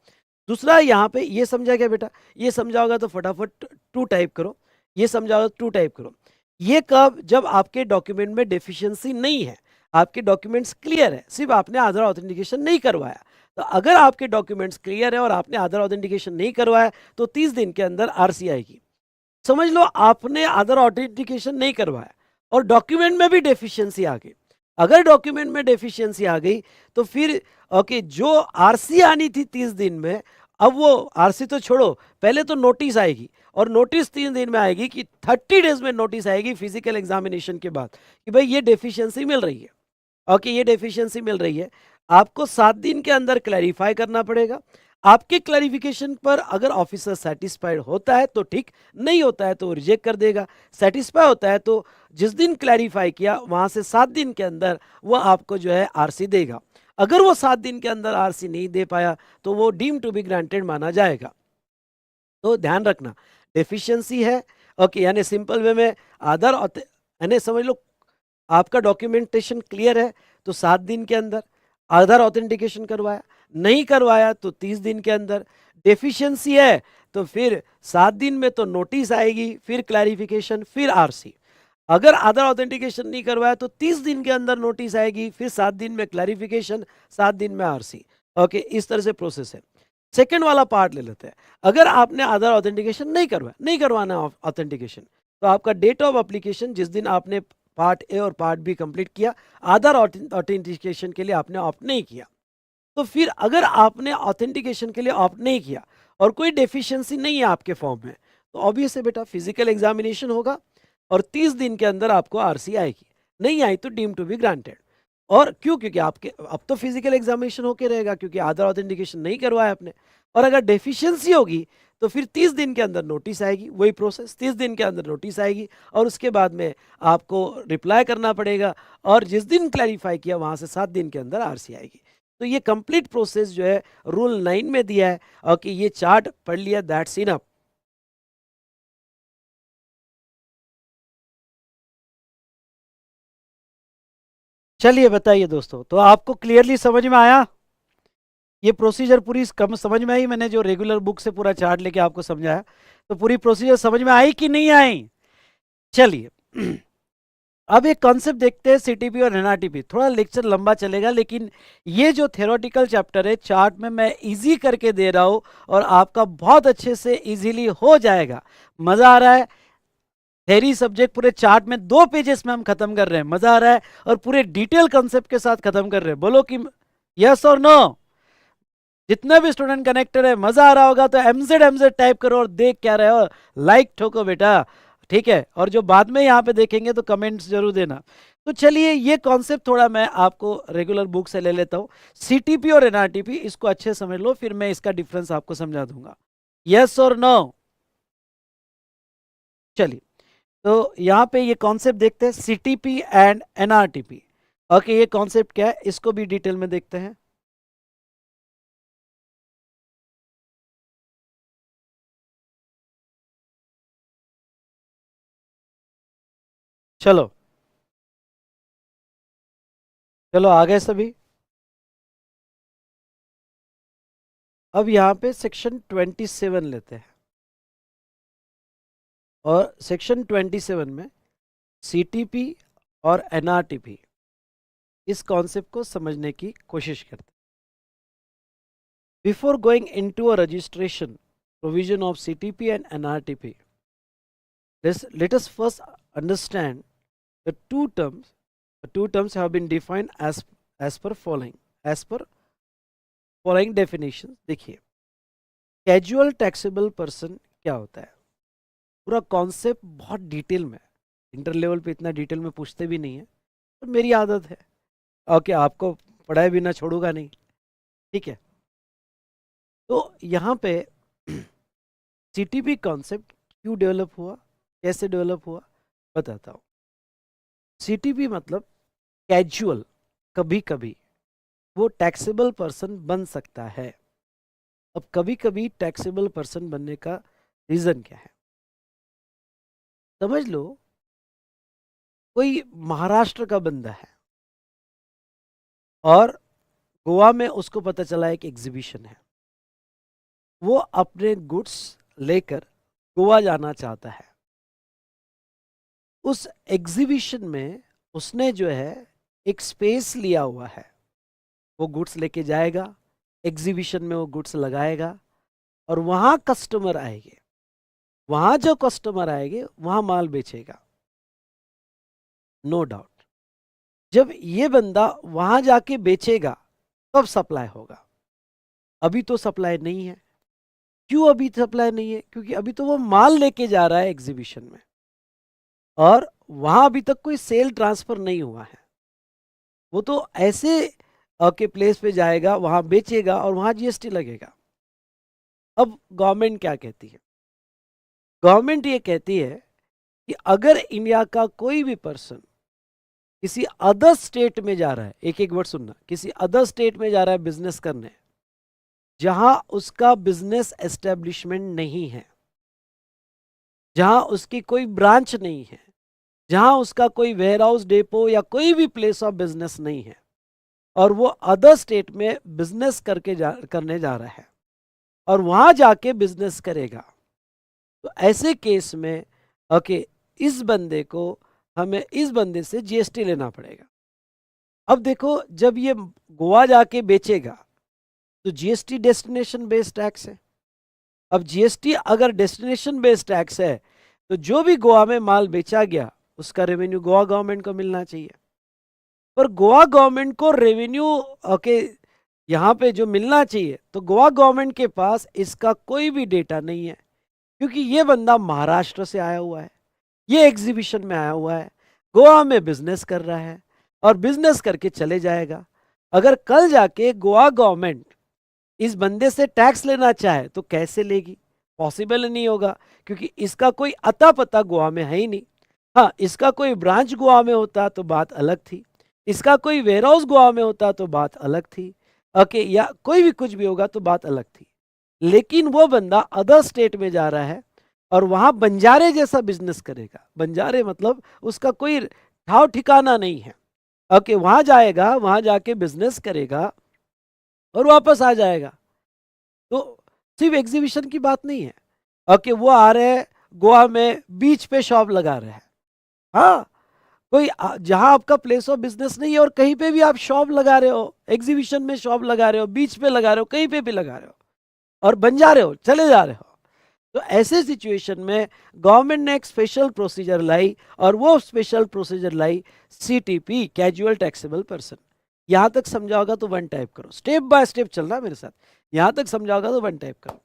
दूसरा यहाँ पे ये समझा गया बेटा, ये समझा होगा तो फटाफट टू टाइप करो, ये समझा होगा टू टाइप करो। ये कब, जब आपके डॉक्यूमेंट में डेफिशिएंसी नहीं है, आपके डॉक्यूमेंट्स क्लियर है, सिर्फ आपने आधार ऑथेंटिकेशन नहीं करवाया। तो अगर आपके डॉक्यूमेंट्स क्लियर है और आपने आधार ऑथेंटिकेशन नहीं करवाया, तो 30 दिन के अंदर आरसी आएगी। समझ लो आपने आधार ऑथेंटिकेशन नहीं करवाया और डॉक्यूमेंट में भी डेफिशिएंसी आ गई। अगर डॉक्यूमेंट में डेफिशिएंसी आ गई तो फिर ओके, जो आरसी आनी थी 30 दिन में, अब वो आरसी तो छोड़ो, पहले तो नोटिस आएगी, और नोटिस 3 दिन में आएगी कि 30 डेज में नोटिस आएगी फिजिकल एग्जामिनेशन के बाद कि भाई ये डेफिशिएंसी मिल रही है। ओके, ये डेफिशिएंसी मिल रही है, आपको 7 दिन के अंदर क्लैरिफाई करना पड़ेगा। आपके क्लैरिफिकेशन पर अगर ऑफिसर सेटिस्फाइड होता है तो ठीक, नहीं होता है तो वो रिजेक्ट कर देगा। सेटिस्फाई होता है तो जिस दिन क्लैरिफाई किया वहां से 7 दिन के अंदर वो आपको जो है आरसी देगा। अगर वो 7 दिन के अंदर आरसी नहीं दे पाया तो वो डीम टू बी ग्रांटेड माना जाएगा। तो ध्यान रखना, डेफिशिएंसी है, ओके, यानी सिंपल वे में आधार यानी समझ लो आपका डॉक्यूमेंटेशन क्लियर है तो 7 दिन के अंदर आधार ऑथेंटिकेशन करवाया, नहीं करवाया तो 30 दिन के अंदर, डेफिशिएंसी है तो फिर 7 दिन में तो नोटिस आएगी, फिर क्लैरिफिकेशन, फिर आरसी। अगर आधार ऑथेंटिकेशन नहीं करवाया तो 30 दिन के अंदर नोटिस आएगी, फिर 7 दिन में क्लैरिफिकेशन, 7 दिन में आरसी। ओके, इस तरह से प्रोसेस है। सेकेंड वाला पार्ट ले लेते हैं। अगर आपने आधार ऑथेंटिकेशन नहीं करवाया, नहीं करवाना ऑथेंटिकेशन, तो आपका डेट ऑफ एप्लीकेशन जिस दिन आपने पार्ट ए और पार्ट बी कंप्लीट किया, आधार ऑथेंटिकेशन के लिए आपने ऑप्ट नहीं किया, तो फिर अगर आपने ऑथेंटिकेशन के लिए ऑप्ट नहीं किया और कोई डेफिशिएंसी नहीं है आपके फॉर्म में, तो ऑब्वियस है बेटा फिजिकल एग्जामिनेशन होगा और 30 दिन के अंदर आपको आरसी आएगी, नहीं आई तो डीम टू बी ग्रांटेड। और क्यों, क्योंकि आपके अब तो फिजिकल एग्जामिनेशन होके रहेगा क्योंकि आधार ऑथेंटिकेशन नहीं करवाया आपने। और अगर डेफिशिएंसी होगी तो फिर 30 दिन के अंदर नोटिस आएगी, वही प्रोसेस, 30 दिन के अंदर नोटिस आएगी और उसके बाद में आपको रिप्लाई करना पड़ेगा, और जिस दिन क्लैरिफाई किया वहां से 7 दिन के अंदर आरसी आएगी। तो ये कंप्लीट प्रोसेस जो है रूल 9 में दिया है, और कि ये चार्ट पढ़ लिया, दैट्स इनफ। चलिए बताइए दोस्तों, तो आपको क्लियरली समझ में आया? ये प्रोसीजर पूरी कम समझ में आई? मैंने जो रेगुलर बुक से पूरा चार्ट लेके आपको समझाया, तो पूरी प्रोसीजर समझ में आई कि नहीं आई? चलिए अब एक कॉन्सेप्ट देखते हैं, सीटीपी और एनआरटीपी। थोड़ा लेक्चर लंबा चलेगा, लेकिन ये जो थ्योरेटिकल चैप्टर है चार्ट में मैं इजी करके दे रहा हूँ और आपका बहुत अच्छे से इजीली हो जाएगा। मजा आ रहा है? थेरी सब्जेक्ट पूरे चार्ट में 2 पेजेस में हम खत्म कर रहे हैं, मजा आ रहा है? और पूरे डिटेल कंसेप्ट के साथ खत्म कर रहे हैं, बोलो कि यस और नो। जितने भी स्टूडेंट कनेक्टेड है, मजा आ रहा होगा तो एमजेड एमजेड टाइप करो और देख क्या रहे हो, लाइक ठोको बेटा, ठीक है? और जो बाद में यहाँ पे देखेंगे तो कमेंट्स जरूर देना। तो चलिए ये कॉन्सेप्ट थोड़ा मैं आपको रेगुलर बुक से ले लेता हूँ। सीटीपी और एनआरटीपी इसको अच्छे समझ लो, फिर मैं इसका डिफरेंस आपको समझा दूंगा। यस और नो? चलिए, तो यहाँ पे ये कॉन्सेप्ट देखते हैं, सीटीपी एंड एनआरटीपी। ओके, ये कॉन्सेप्ट क्या है इसको भी डिटेल में देखते हैं। चलो, चलो आ गए सभी। अब यहाँ पे सेक्शन 27 लेते हैं, और सेक्शन 27 में सीटीपी और एनआरटीपी इस कॉन्सेप्ट को समझने की कोशिश करते हैं। Before going into a registration provision of CTP and NRTP, let us first understand the two terms. The two terms have been defined as per following definitions. देखिए, कैजुअल टैक्सेबल पर्सन क्या होता है, पूरा कॉन्सेप्ट बहुत डिटेल में, इंटर लेवल पे इतना डिटेल में पूछते भी नहीं है, तो मेरी आदत है ओके, आपको पढ़ाए बिना छोड़ूंगा नहीं, ठीक है। तो यहाँ पे सीटीपी कॉन्सेप्ट क्यों डेवलप हुआ, कैसे डेवलप हुआ, बताता हूँ। सीटीपी मतलब कैजुअल, कभी कभी वो टैक्सेबल पर्सन बन सकता है। अब कभी कभी टैक्सेबल पर्सन बनने का रीजन क्या है, समझ लो कोई महाराष्ट्र का बंदा है और गोवा में उसको पता चला एक एग्जीबिशन है, वो अपने गुड्स लेकर गोवा जाना चाहता है। उस एग्जीबिशन में उसने जो है एक स्पेस लिया हुआ है, वो गुड्स लेके जाएगा, एग्जीबिशन में वो गुड्स लगाएगा, और वहां कस्टमर आएंगे, वहां जो कस्टमर आएंगे वहां माल बेचेगा, नो डाउट। जब ये बंदा वहां जाके बेचेगा तब सप्लाई होगा, अभी तो सप्लाई नहीं है। क्यों अभी सप्लाई नहीं है, क्योंकि अभी तो वो माल लेके जा रहा है एग्जीबिशन में, और वहां अभी तक कोई सेल ट्रांसफर नहीं हुआ है। वो तो ऐसे के प्लेस पे जाएगा, वहां बेचेगा और वहां जीएसटी लगेगा। अब गवर्नमेंट क्या कहती है, गवर्नमेंट ये कहती है कि अगर इंडिया का कोई भी पर्सन किसी अदर स्टेट में जा रहा है, एक एक वर्ड सुनना, किसी अदर स्टेट में जा रहा है बिजनेस करने, जहां उसका बिजनेस एस्टेब्लिशमेंट नहीं है, जहां उसकी कोई ब्रांच नहीं है, जहां उसका कोई वेयरहाउस, डेपो या कोई भी प्लेस ऑफ बिजनेस नहीं है, और वो अदर स्टेट में बिजनेस करने जा रहा है और वहां जाके बिजनेस करेगा, तो ऐसे केस में ओके, इस बंदे को, हमें इस बंदे से जीएसटी लेना पड़ेगा। अब देखो, जब ये गोवा जाके बेचेगा तो जीएसटी डेस्टिनेशन बेस्ड टैक्स है। अब जीएसटी अगर डेस्टिनेशन बेस्ड टैक्स है तो जो भी गोवा में माल बेचा गया उसका रेवेन्यू गोवा गवर्नमेंट को मिलना चाहिए, पर गोवा गवर्नमेंट को रेवेन्यू ओके यहाँ पे जो मिलना चाहिए, तो गोवा गवर्नमेंट के पास इसका कोई भी डेटा नहीं है, क्योंकि ये बंदा महाराष्ट्र से आया हुआ है, ये एग्जीबिशन में आया हुआ है, गोवा में बिजनेस कर रहा है और बिजनेस करके चले जाएगा। अगर कल जाके गोवा गवर्नमेंट इस बंदे से टैक्स लेना चाहे तो कैसे लेगी, पॉसिबल नहीं होगा, क्योंकि इसका कोई अता पता गोवा में है ही नहीं। हाँ, इसका कोई ब्रांच गोवा में होता तो बात अलग थी, इसका कोई वेयरहाउस गोवा में होता तो बात अलग थी ओके, या कोई भी कुछ भी होगा तो बात अलग थी। लेकिन वो बंदा अदर स्टेट में जा रहा है और वहां बंजारे जैसा बिजनेस करेगा, बंजारे मतलब उसका कोई ठाव ठिकाना नहीं है ओके, वहां जाएगा, वहां जाके बिजनेस करेगा और वापस आ जाएगा। तो सिर्फ एग्जीबिशन की बात नहीं है ओके, वो आ रहे हैं गोवा में बीच पे शॉप लगा रहे हैं, हाँ, कोई जहां आपका प्लेस ऑफ बिजनेस नहीं है और कहीं पे भी आप शॉप लगा रहे हो, एग्जीबिशन में शॉप लगा रहे हो, बीच पे लगा रहे हो, कहीं पे भी लगा रहे हो और बन जा रहे हो, चले जा रहे हो, तो ऐसे सिचुएशन में गवर्नमेंट ने एक स्पेशल प्रोसीजर लाई, और वो स्पेशल प्रोसीजर लाई सीटीपी, कैजुअल टैक्सेबल पर्सन। यहां तक समझा होगा तो वन टाइप करो, स्टेप बाय स्टेप चलना मेरे साथ, यहां तक समझा होगा तो वन टाइप करो।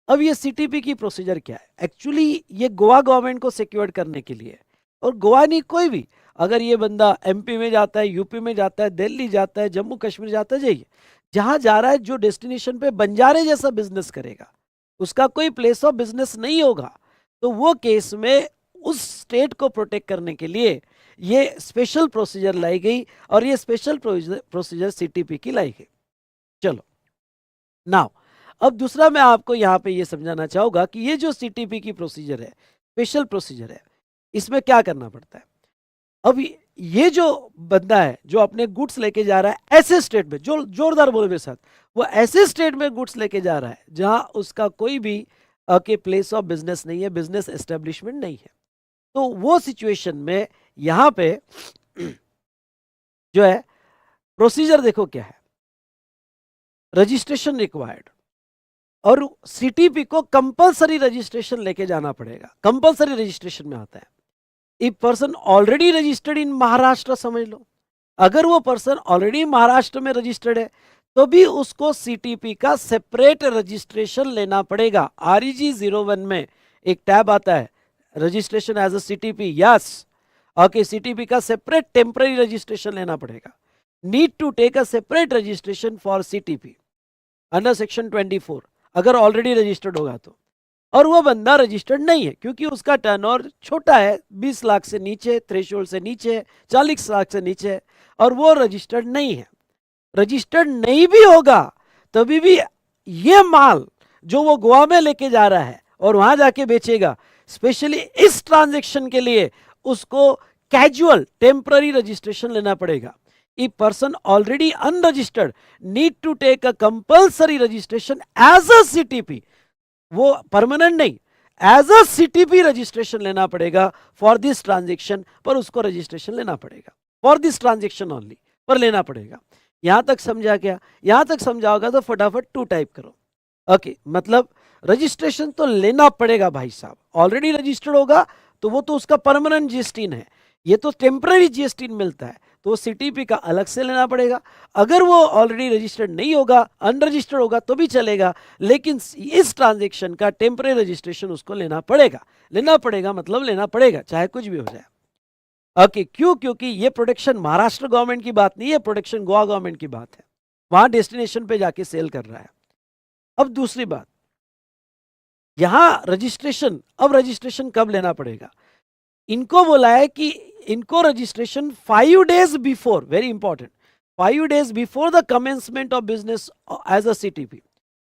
अब ये सीटीपी की प्रोसीजर क्या है, एक्चुअली ये गोवा गवर्नमेंट को सिक्योर करने के लिए, और गोवा नहीं, कोई भी, अगर ये बंदा एमपी में जाता है, यूपी में जाता है, दिल्ली जाता है, जम्मू कश्मीर जाता है, जाइए जहां जा रहा है, जो डेस्टिनेशन पे बंजारे जैसा बिजनेस करेगा, उसका कोई प्लेस ऑफ बिजनेस नहीं होगा, तो वो केस में उस स्टेट को प्रोटेक्ट करने के लिए ये स्पेशल प्रोसीजर लाई गई, और ये स्पेशल प्रोसीजर सीटीपी की लाई गई। चलो नाउ, अब दूसरा मैं आपको यहाँ पे ये समझाना चाहूंगा कि ये जो सीटीपी की प्रोसीजर है, स्पेशल प्रोसीजर है, इसमें क्या करना पड़ता है। अब ये जो बंदा है जो अपने गुड्स लेके जा रहा है ऐसे स्टेट में, जो जोरदार बोले मेरे साथ, वो ऐसे स्टेट में गुड्स लेके जा रहा है जहां उसका कोई भी के प्लेस ऑफ बिजनेस नहीं है, बिजनेस एस्टेब्लिशमेंट नहीं है। तो वो सिचुएशन में यहां पे जो है प्रोसीजर देखो क्या है, रजिस्ट्रेशन रिक्वायर्ड, और सीटीपी को कंपलसरी रजिस्ट्रेशन लेके जाना पड़ेगा। कंपलसरी रजिस्ट्रेशन में आता है if person already registered in Maharashtra, समझ लो अगर वो पर्सन ऑलरेडी महाराष्ट्र में रजिस्टर्ड है तो भी उसको सीटीपी का सेपरेट रजिस्ट्रेशन लेना पड़ेगा। REG 01 में एक टैब आता है registration as a CTP, yes okay, CTP का सेपरेट टेम्पररी रजिस्ट्रेशन लेना पड़ेगा। Need to take a separate registration for CTP under section 24 अगर ऑलरेडी रजिस्टर्ड होगा तो। और वो बंदा रजिस्टर्ड नहीं है क्योंकि उसका टर्नओवर छोटा है, 20 लाख से नीचे, थ्रेशोल्ड से नीचे, 40 लाख से नीचे, और वो रजिस्टर्ड नहीं है। रजिस्टर्ड नहीं भी होगा तभी भी ये माल जो वो गोवा में लेके जा रहा है और वहां जाके बेचेगा, स्पेशली इस ट्रांजैक्शन के लिए उसको कैजुअल टेम्पररी रजिस्ट्रेशन लेना पड़ेगा। If person already unregistered need to take a compulsory registration as a CTP, वो परमानेंट नहीं, एज अ सीटीपी रजिस्ट्रेशन लेना पड़ेगा फॉर दिस ट्रांजेक्शन, पर उसको रजिस्ट्रेशन लेना पड़ेगा फॉर दिस ट्रांजेक्शन ओनली, पर लेना पड़ेगा। यहां तक समझा क्या? यहां तक समझा होगा तो फटाफट 2 टाइप करो। ओके, मतलब रजिस्ट्रेशन तो लेना पड़ेगा भाई साहब, ऑलरेडी रजिस्टर्ड होगा तो वो तो उसका परमानेंट जीएसटी है, ये तो टेम्पररी जीएसटी मिलता है तो वो सीटीपी का अलग से लेना पड़ेगा। अगर वो ऑलरेडी रजिस्टर्ड नहीं होगा, अनरजिस्टर्ड होगा तो भी चलेगा, लेकिन इस ट्रांजैक्शन का टेम्पररी रजिस्ट्रेशन उसको लेना पड़ेगा। लेना पड़ेगा मतलब लेना पड़ेगा, चाहे कुछ भी हो जाए। ओके, क्यों? क्योंकि ये प्रोटेक्शन महाराष्ट्र गवर्नमेंट की बात नहीं है, प्रोटेक्शन गोवा गवर्नमेंट की बात है, वहां डेस्टिनेशन पे जाके सेल कर रहा है। अब दूसरी बात, यहां रजिस्ट्रेशन, अब रजिस्ट्रेशन कब लेना पड़ेगा? इनको बोला है कि इनको registration 5 days before, very important, 5 days before the commencement of business as a CTP,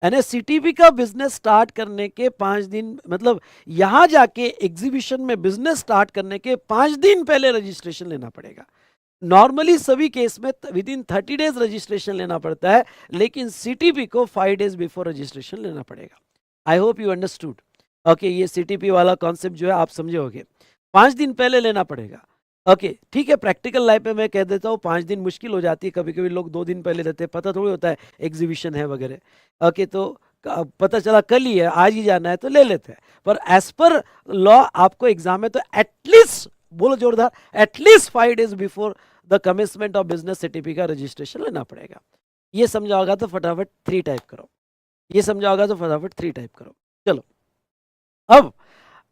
यानी सीटीपी का बिजनेस स्टार्ट करने के 5 दिन, मतलब यहां जाके एग्जीबिशन में बिजनेस स्टार्ट करने के 5 दिन पहले रजिस्ट्रेशन लेना पड़ेगा। नॉर्मली सभी केस में विद इन 30 डेज रजिस्ट्रेशन लेना पड़ता है, लेकिन सीटीपी को 5 डेज बिफोर रजिस्ट्रेशन लेना पड़ेगा। I hope you understood. Okay, ये सीटीपी वाला कॉन्सेप्ट जो है आप समझे होंगे, 5 दिन पहले लेना पड़ेगा। ओके, ठीक है, प्रैक्टिकल लाइफ में मैं कह देता हूँ 5 दिन मुश्किल हो जाती है, कभी कभी लोग 2 दिन पहले देते हैं, पता थोड़ी होता है एग्जीबिशन है वगैरह। ओके, तो पता चला कल ही है, आज ही जाना है तो ले लेते हैं, पर एज पर लॉ आपको एग्जाम है तो एटलीस्ट, बोलो जोरदार, at least 5 days before the commencement of business CTP का रजिस्ट्रेशन लेना पड़ेगा। ये समझा होगा तो फटाफट 3 टाइप करो, ये समझा होगा तो फटाफट 3 टाइप करो। चलो, अब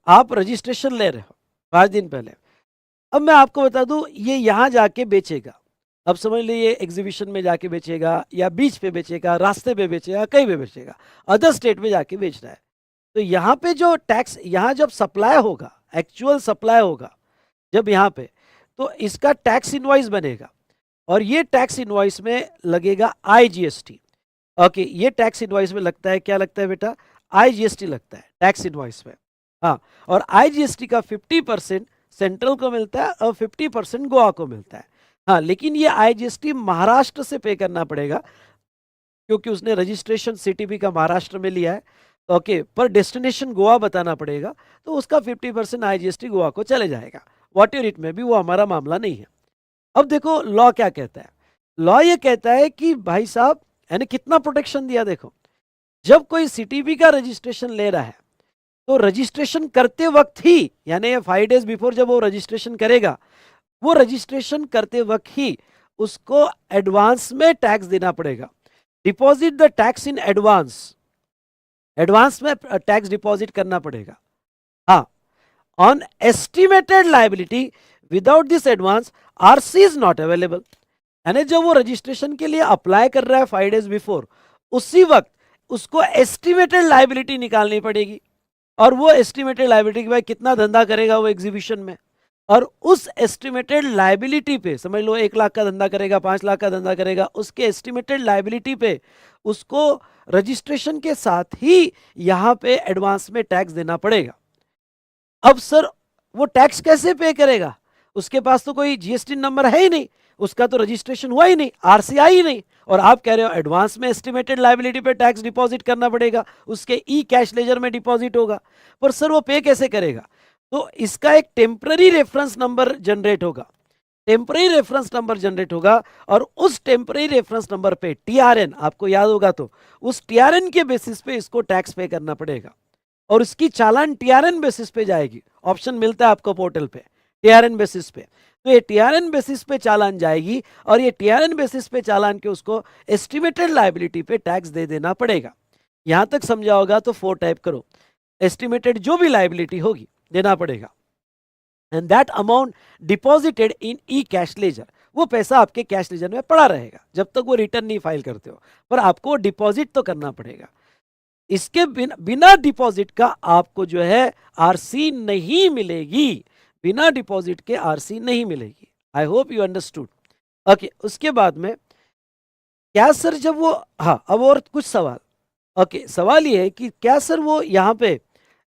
आप रजिस्ट्रेशन ले रहे हो 5 दिन पहले। अब मैं आपको बता दूं, ये यहां जाके बेचेगा, अब समझ लीजिए एग्जीबिशन में जाके बेचेगा, या बीच पे बेचेगा, रास्ते पे बेचेगा, कहीं पे बेचेगा, अदर स्टेट में जाके बेच रहा है, तो यहाँ पे जो टैक्स, यहाँ जब सप्लाई होगा, एक्चुअल सप्लाई होगा जब यहाँ पे, तो इसका टैक्स इनवॉइस बनेगा, और ये टैक्स इनवॉइस में लगेगा IGST। ओके, ये टैक्स इनवॉइस में लगता है, क्या लगता है बेटा? IGST लगता है टैक्स इनवॉइस में। हाँ, और IGST का 50% सेंट्रल को मिलता है और 50% गोवा को मिलता है। हाँ, लेकिन ये IGST महाराष्ट्र से पे करना पड़ेगा क्योंकि उसने रजिस्ट्रेशन सीटीपी का महाराष्ट्र में लिया है। ओके, पर डेस्टिनेशन गोवा बताना पड़ेगा, तो उसका 50% IGST गोवा को चले जाएगा। वॉट एवर इट में भी, वो हमारा मामला नहीं है। अब देखो लॉ क्या कहता है। लॉ ये कहता है कि भाई साहब, यानी कितना प्रोटेक्शन दिया देखो, जब कोई सीटीपी का रजिस्ट्रेशन ले रहा है तो रजिस्ट्रेशन करते वक्त ही, यानी 5 डेज बिफोर जब वो रजिस्ट्रेशन करेगा, वो रजिस्ट्रेशन करते वक्त ही उसको एडवांस में टैक्स देना पड़ेगा। Deposit the tax in advance, advance में टैक्स डिपॉजिट करना पड़ेगा। हाँ, on estimated liability without this advance RC is not available, यानी जब वो रजिस्ट्रेशन के लिए अप्लाई कर रहा है 5 डेज बिफोर, उसी वक्त उसको एस्टिमेटेड लायबिलिटी निकालनी पड़ेगी, और वो एस्टिमेटेड लायबिलिटी के बाद कितना धंधा करेगा वो एग्जीबिशन में, और उस एस्टिमेटेड लायबिलिटी पे, समझ लो 1 लाख का धंधा करेगा, 5 लाख का धंधा करेगा, उसके एस्टिमेटेड लायबिलिटी पे उसको रजिस्ट्रेशन के साथ ही यहाँ पे एडवांस में टैक्स देना पड़ेगा। अब सर वो टैक्स कैसे पे करेगा? उसके पास तो कोई जीएसटी नंबर है ही नहीं, उसका तो रजिस्ट्रेशन हुआ ही नहीं, आरसीआई ही नहीं, और आप कह रहे हो एडवांस में एस्टिमेटेड लायबिलिटी पे टैक्स डिपॉजिट करना पड़ेगा, उसके ई कैश लेजर में डिपॉजिट होगा। पर सर वो पे कैसे करेगा? तो इसका एक टेम्पररी रेफरेंस नंबर जनरेट होगा, टेम्पररी रेफरेंस नंबर जनरेट होगा, और उस टेम्पररी रेफरेंस नंबर पे टीआरएन, आपको याद होगा तो उस टीआरएन के बेसिस पे इसको टैक्स पे करना पड़ेगा, और उसकी चालान टीआरएन बेसिस पे जाएगी। ऑप्शन मिलता है आपको पोर्टल पे, टीआरएन बेसिस पे। तो ये टीआरएन बेसिस पे चालान जाएगी, और ये टीआरएन बेसिस पे चालान के उसको एस्टिमेटेड लायबिलिटी पे टैक्स दे देना पड़ेगा। यहां तक समझा होगा तो 4 टाइप करो, एस्टिमेटेड जो भी लायबिलिटी होगी देना पड़ेगा, and that amount deposited in E cash ledger, वो पैसा आपके कैश लेजर में पड़ा रहेगा जब तक वो रिटर्न नहीं फाइल करते हो, पर आपको डिपॉजिट तो करना पड़ेगा। इसके बिना डिपॉजिट का आपको जो है आरसी नहीं मिलेगी, बिना डिपॉजिट के आरसी नहीं मिलेगी। I hope you understood. Okay, उसके बाद में क्या सर जब वो, हाँ अब और कुछ सवाल। ओके, सवाल ये है कि क्या सर वो यहाँ पे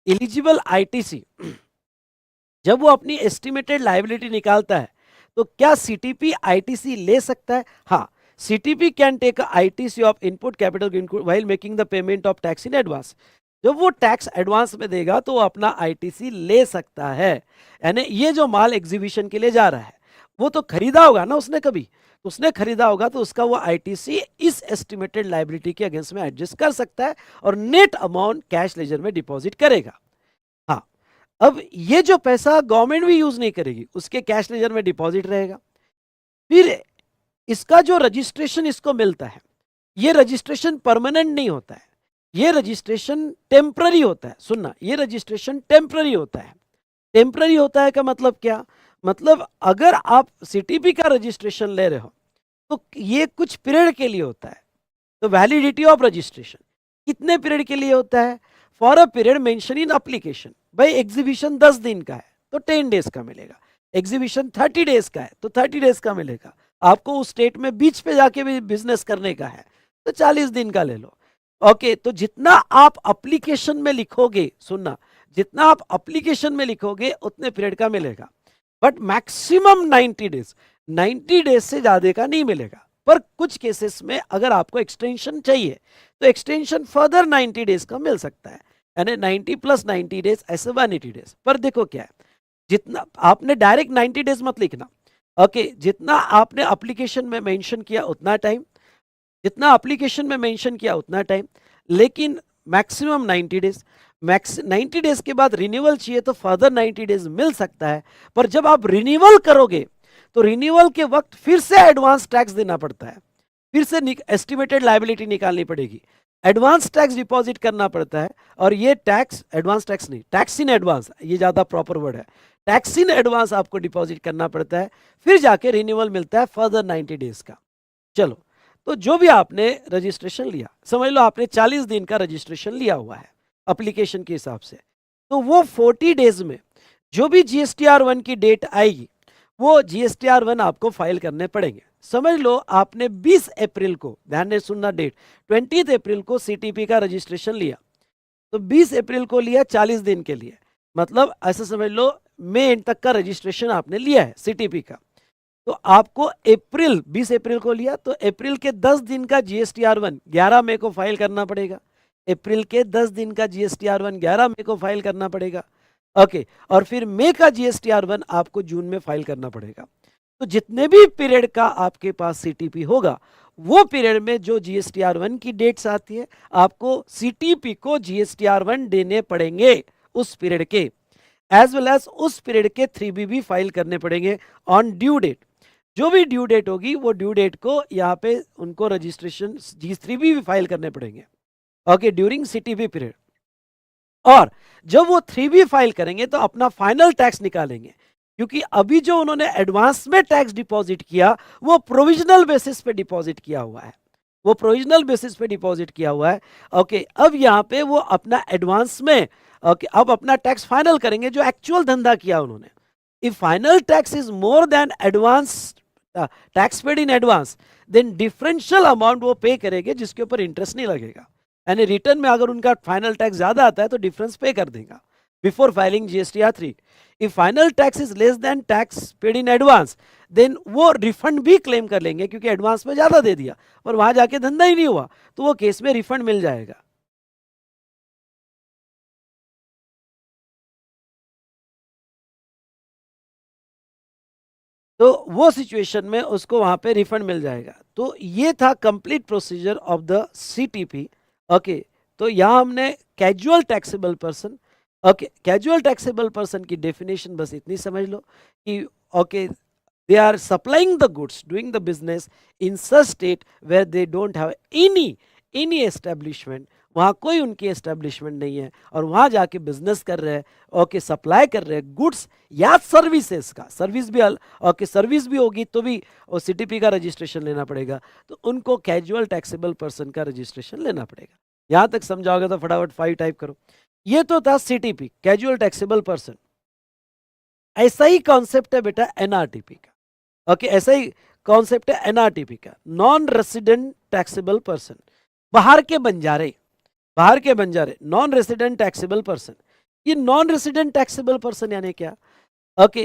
एलिजिबल आईटीसी जब वो अपनी एस्टिमेटेड लायबिलिटी निकालता है तो क्या सीटीपी आईटीसी ले सकता है? हाँ, CTP can take ITC of input capital while making the payment of tax in advance. जब वो टैक्स एडवांस में देगा तो वो अपना आईटीसी ले सकता है, यानी ये जो माल एग्जीबिशन के लिए जा रहा है वो तो खरीदा होगा ना उसने, कभी उसने खरीदा होगा तो उसका वो आईटीसी इस एस्टिमेटेड लायबिलिटी के अगेंस्ट में एडजस्ट कर सकता है और नेट अमाउंट कैश लेजर में डिपॉजिट करेगा। हाँ, अब ये जो पैसा गवर्नमेंट भी यूज नहीं करेगी, उसके कैश लेजर में डिपॉजिट रहेगा। फिर इसका जो रजिस्ट्रेशन इसको मिलता है, ये रजिस्ट्रेशन परमानेंट नहीं होता है, ये रजिस्ट्रेशन टेम्पररी होता है। सुनना, ये रजिस्ट्रेशन टेम्पररी होता है। टेम्पररी होता है का मतलब क्या? मतलब अगर आप सीटीपी का रजिस्ट्रेशन ले रहे हो तो ये कुछ पीरियड के लिए होता है। तो वैलिडिटी ऑफ रजिस्ट्रेशन कितने पीरियड के लिए होता है? For a period mention in application. भाई एग्जीबिशन 10 दिन का है तो 10 डेज का मिलेगा, एग्जीबिशन 30 डेज का है तो 30 डेज का मिलेगा, आपको उस स्टेट में बीच पे जाके भी बिजनेस करने का है तो 40 दिन का ले लो। ओके, तो जितना आप एप्लीकेशन में लिखोगे, सुनना, जितना आप एप्लीकेशन में लिखोगे उतने पीरियड का मिलेगा, बट मैक्सिमम 90 डेज, 90 डेज से ज्यादा का नहीं मिलेगा। पर कुछ केसेस में अगर आपको एक्सटेंशन चाहिए तो एक्सटेंशन फर्दर 90 डेज का मिल सकता है, यानी 90 प्लस 90 डेज, ऐसे 180 डेज। पर देखो क्या है, जितना आपने डायरेक्ट 90 डेज मत लिखना। ओके, जितना आपने एप्लीकेशन में मेंशन किया उतना टाइम, जितना एप्लीकेशन में मेंशन किया उतना टाइम, लेकिन मैक्सिमम 90 डेज। मैक्स 90 डेज के बाद रिन्यूअल चाहिए तो फर्दर 90 डेज मिल सकता है। पर जब आप रिन्यूअल करोगे तो रिन्यूअल के वक्त फिर से एडवांस टैक्स देना पड़ता है, फिर से एस्टिमेटेड लायबिलिटी निकालनी पड़ेगी, एडवांस टैक्स डिपॉजिट करना पड़ता है। और ये टैक्स, एडवांस टैक्स नहीं, टैक्स इन एडवांस, ये ज्यादा प्रॉपर वर्ड है, टैक्स इन एडवांस आपको डिपॉजिट करना पड़ता है, फिर जाके रिन्यूअल मिलता है फर्दर 90 डेज का। चलो, तो जो भी आपने रजिस्ट्रेशन लिया, समझ लो आपने 40 दिन का रजिस्ट्रेशन लिया हुआ है एप्लीकेशन के हिसाब से, तो वो 40 डेज में जो भी GSTR1 की डेट आएगी वो GSTR1 आपको फाइल करने पड़ेंगे। समझ लो आपने 20 अप्रैल को, ध्यान से सुनना डेट, 20 अप्रैल को सीटीपी का रजिस्ट्रेशन लिया, तो 20 अप्रैल को लिया 40 दिन के लिए, मतलब ऐसा समझ लो मई एंड तक का रजिस्ट्रेशन आपने लिया है सीटीपी का। तो आपको अप्रैल, 20 अप्रैल को लिया तो अप्रैल के 10 दिन का GSTR1 11 मई को फाइल करना पड़ेगा, अप्रैल के 10 दिन का GSTR1 11 मई को फाइल करना पड़ेगा। ओके, और फिर मई का GSTR1 आपको जून में फाइल करना पड़ेगा। तो जितने भी पीरियड का आपके पास सीटीपी होगा वो पीरियड में जो GSTR1 की डेट्स आती है आपको सीटीपी को GSTR1 देने पड़ेंगे उस पीरियड के, एज वेल एज उस पीरियड के 3B भी फाइल करने पड़ेंगे ऑन ड्यू डेट। जो भी ड्यू डेट होगी वो ड्यू डेट को यहाँ पे उनको रजिस्ट्रेशन G3B भी फाइल करने पड़ेंगे, ओके, ड्यूरिंग सीटीपी पीरियड। और जब वो 3B फाइल करेंगे तो अपना फाइनल टैक्स निकालेंगे, क्योंकि अभी जो उन्होंने एडवांस में टैक्स डिपॉजिट किया वो प्रोविजनल बेसिस पे डिपॉजिट किया हुआ है, वो प्रोविजनल बेसिस पे डिपॉजिट किया हुआ है। ओके, अब यहाँ पे वो अपना एडवांस में, ओके, अब अपना टैक्स फाइनल करेंगे जो एक्चुअल धंधा किया उन्होंने। If final tax is more than advance tax paid in advance, then differential amount वो पे करेंगे जिसके ऊपर इंटरेस्ट नहीं लगेगा, यानी रिटर्न में अगर उनका फाइनल टैक्स ज्यादा आता है तो डिफरेंस पे कर देगा। before filing GSTR 3. If final tax is less than tax paid in advance, then वो रिफंड भी क्लेम कर लेंगे क्योंकि एडवांस में ज्यादा दे दिया और वहां जाके धंधा ही नहीं हुआ, तो वो केस में रिफंड मिल जाएगा। तो वो सिचुएशन में उसको वहां पे रिफंड मिल जाएगा। तो ये था complete procedure of the CTP. Okay, तो यहां हमने casual taxable person, okay, casual taxable person की डेफिनेशन बस इतनी समझ लो कि okay, they are supplying the goods, doing the business in such state where they don't have any establishment, वहाँ कोई उनकी एस्टेब्लिशमेंट नहीं है और वहाँ जाके बिजनेस कर रहे हैं, ओके, सप्लाई कर रहे हैं गुड्स या सर्विसेज का, सर्विस भी ओके, सर्विस भी होगी तो भी वो सीटीपी का रजिस्ट्रेशन लेना पड़ेगा, तो उनको कैजुअल टैक्सेबल पर्सन का रजिस्ट्रेशन लेना पड़ेगा। यहाँ तक समझाओगे तो फटाफट 5 टाइप करो। ये तो था सीटीपी, कैजुअल टैक्सेबल पर्सन। ऐसा ही कॉन्सेप्ट है बेटा एनआरटीपी का। ओके, ऐसा ही कॉन्सेप्ट है एनआरटीपी का, नॉन रेसिडेंट टैक्सेबल पर्सन, बाहर के बंजारे, बाहर के बंजारे, नॉन रेसिडेंट टैक्सेबल पर्सन। ये नॉन रेसिडेंट टैक्सेबल पर्सन यानी क्या? ओके,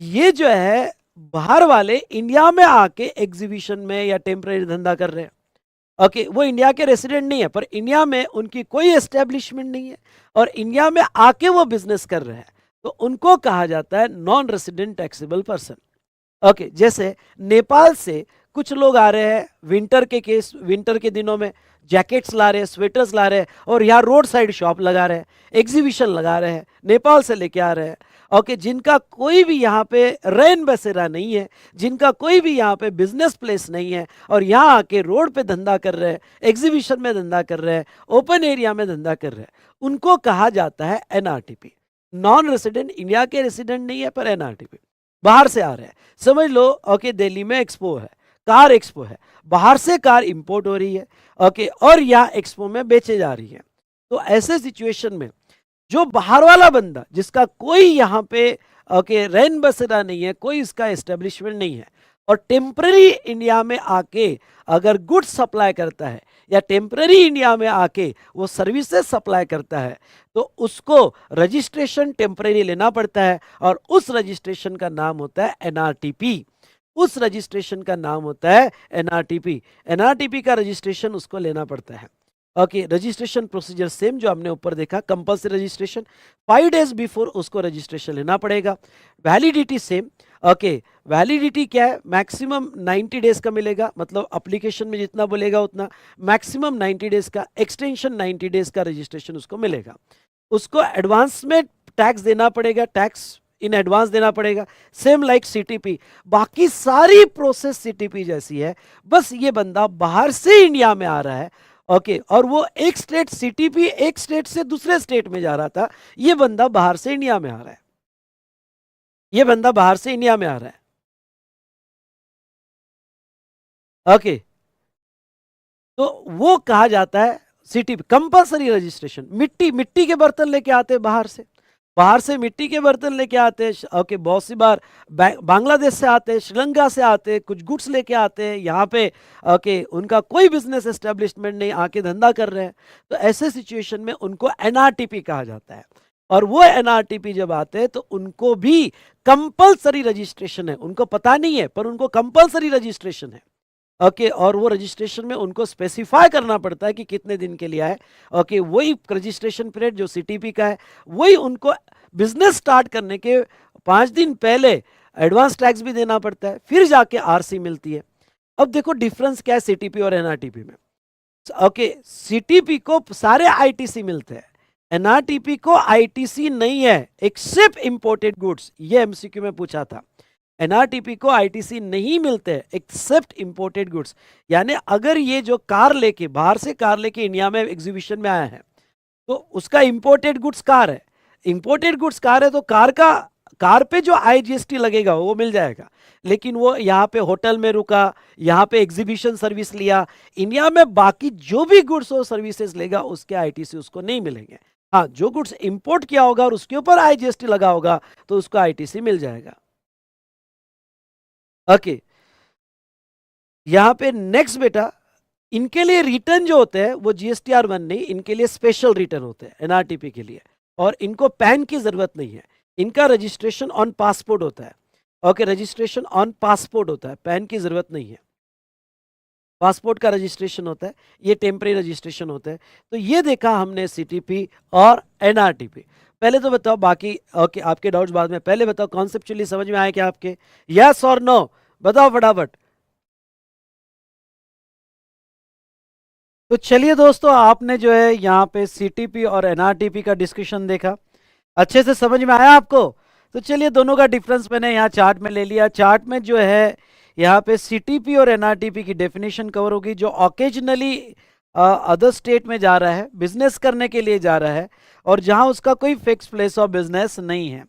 ये जो है बाहर वाले इंडिया में आके एग्जीबिशन में या टेम्परेरी धंधा कर रहे हैं। ओके, वो इंडिया के रेसिडेंट नहीं है पर इंडिया में उनकी कोई एस्टेब्लिशमेंट नहीं है और इंडिया में आके वो बिजनेस कर रहे हैं, तो उनको कहा जाता है non resident taxable person. Okay, जैसे नेपाल से कुछ लोग आ रहे हैं विंटर के दिनों में जैकेट्स ला रहे हैं, स्वेटर्स ला रहे हैं और यहाँ रोड साइड शॉप लगा रहे हैं, एग्जीबिशन लगा रहे हैं, नेपाल से लेके आ रहे हैं। ओके, जिनका कोई भी यहाँ पे रैन बसेरा नहीं है, जिनका कोई भी यहाँ पे बिजनेस प्लेस नहीं है और यहाँ आके रोड पे धंधा कर रहे हैं, एग्जीबिशन में धंधा कर रहे हैं, ओपन एरिया में धंधा कर रहे हैं, उनको कहा जाता है एनआरटीपी। नॉन रेसिडेंट, इंडिया के रेसिडेंट नहीं है पर एनआरटीपी, बाहर से आ रहे हैं। समझ लो, ओके, दिल्ली में एक्सपो है, कार एक्सपो है, बाहर से कार इंपोर्ट हो रही है, ओके, और यहाँ एक्सपो में बेचे जा रही है। तो ऐसे सिचुएशन में जो बाहर वाला बंदा जिसका कोई यहाँ पे ओके रैन बसेरा नहीं है, कोई इसका एस्टेब्लिशमेंट नहीं है और टेम्पररी इंडिया में आके अगर गुड्स सप्लाई करता है या टेम्पररी इंडिया में आके वो सर्विसेज सप्लाई करता है, तो उसको रजिस्ट्रेशन टेम्पररी लेना पड़ता है और उस रजिस्ट्रेशन का नाम होता है एनआरटीपी। उस रजिस्ट्रेशन का नाम होता है एनआरटीपी। एनआरटीपी का रजिस्ट्रेशन उसको लेना पड़ता है। ओके, रजिस्ट्रेशन प्रोसीजर सेम जो हमने ऊपर देखा, कंपल्सरी रजिस्ट्रेशन, 5 डेज बिफोर उसको रजिस्ट्रेशन लेना पड़ेगा। Validity same. ओके, वैलिडिटी क्या है? मैक्सिमम 90 डेज का मिलेगा, मतलब एप्लीकेशन में जितना बोलेगा उतना, मैक्सिमम 90 डेज का, एक्सटेंशन 90 डेज का रजिस्ट्रेशन उसको मिलेगा। उसको एडवांस में टैक्स देना पड़ेगा, टैक्स इन एडवांस देना पड़ेगा, सेम लाइक सीटीपी। बाकी सारी प्रोसेस सीटीपी जैसी है, बस ये बंदा बाहर से इंडिया में आ रहा है, ओके, और वो एक स्टेट सीटीपी एक स्टेट से दूसरे स्टेट में जा रहा था, ये बंदा बाहर से इंडिया में आ रहा है, ये बंदा बाहर से इंडिया में आ रहा है। ओके, तो वो कहा जाता है सीटीपी, कंपल्सरी रजिस्ट्रेशन। मिट्टी के बर्तन लेके आते हैं बाहर से मिट्टी के बर्तन लेके आते हैं। ओके, बहुत सी बार बांग्लादेश से आते हैं, श्रीलंका से आते हैं, कुछ गुड्स लेके आते हैं यहाँ पे। ओके, उनका कोई बिजनेस एस्टेब्लिशमेंट नहीं, आके धंधा कर रहे हैं, तो ऐसे सिचुएशन में उनको एनआरटीपी कहा जाता है। और वो एनआरटीपी जब आते हैं तो उनको भी कंपल्सरी रजिस्ट्रेशन है, उनको पता नहीं है पर उनको कंपल्सरी रजिस्ट्रेशन है। ओके, और वो रजिस्ट्रेशन में उनको स्पेसिफाई करना पड़ता है कि कितने दिन के लिए आए। ओके, वही रजिस्ट्रेशन पीरियड जो सीटीपी का है, वही उनको बिजनेस स्टार्ट करने के 5 दिन पहले एडवांस टैक्स भी देना पड़ता है, फिर जाके आरसी मिलती है। अब देखो डिफरेंस क्या है सीटीपी और एनआरटीपी में। ओके, सीटीपी को सारे आईटीसी मिलते हैं, एनआरटीपी को आईटीसी नहीं है एक्सेप्ट इंपोर्टेड गुड्स। ये एमसीक्यू में पूछा था, एनआरटीपी को आईटीसी नहीं मिलते हैं एक्सेप्ट इंपोर्टेड गुड्स। यानी अगर ये जो कार लेके बाहर से कार लेके इंडिया में एग्जीबिशन में आया है तो उसका इंपोर्टेड गुड्स कार है, इंपोर्टेड गुड्स कार है, तो कार पे जो आईजीएसटी लगेगा वो मिल जाएगा। लेकिन वो यहाँ पे होटल में रुका, यहाँ पे एग्जीबिशन सर्विस लिया, इंडिया में बाकी जो भी गुड्स और सर्विसेज लेगा उसके आईटीसी उसको नहीं मिलेंगे। हाँ, जो गुड्स इंपोर्ट किया होगा और उसके ऊपर आईजीएसटी लगा होगा तो उसको आईटीसी मिल जाएगा। ओके, यहाँ पे नेक्स्ट बेटा, इनके लिए रिटर्न जो होते हैं वो जीएसटीआर 1 नहीं, इनके लिए स्पेशल रिटर्न होते हैं एनआरटीपी के लिए। और इनको पैन की जरूरत नहीं है, इनका रजिस्ट्रेशन ऑन पासपोर्ट होता है। ओके, रजिस्ट्रेशन ऑन पासपोर्ट होता है, पैन की जरूरत नहीं है, पासपोर्ट का रजिस्ट्रेशन होता है, ये टेम्परेरी रजिस्ट्रेशन होता है। तो ये देखा हमने सीटीपी और एनआरटीपी। पहले तो बताओ, बाकी ओके आपके डाउट्स बाद में, पहले बताओ कॉन्सेप्चुअली समझ में आए क्या आपके? यस और नो बताओ फटाफट। तो चलिए दोस्तों, आपने जो है यहाँ पे सीटीपी और एनआरटीपी का डिस्कशन देखा, अच्छे से समझ में आया आपको? तो चलिए, दोनों का डिफरेंस मैंने यहाँ चार्ट में ले लिया। चार्ट में जो है यहाँ पे सीटीपी और एनआरटीपी की डेफिनेशन कवर होगी। जो ऑकेजनली अदर स्टेट में जा रहा है, बिजनेस करने के लिए जा रहा है, और जहाँ उसका कोई फिक्स प्लेस ऑफ बिजनेस नहीं है।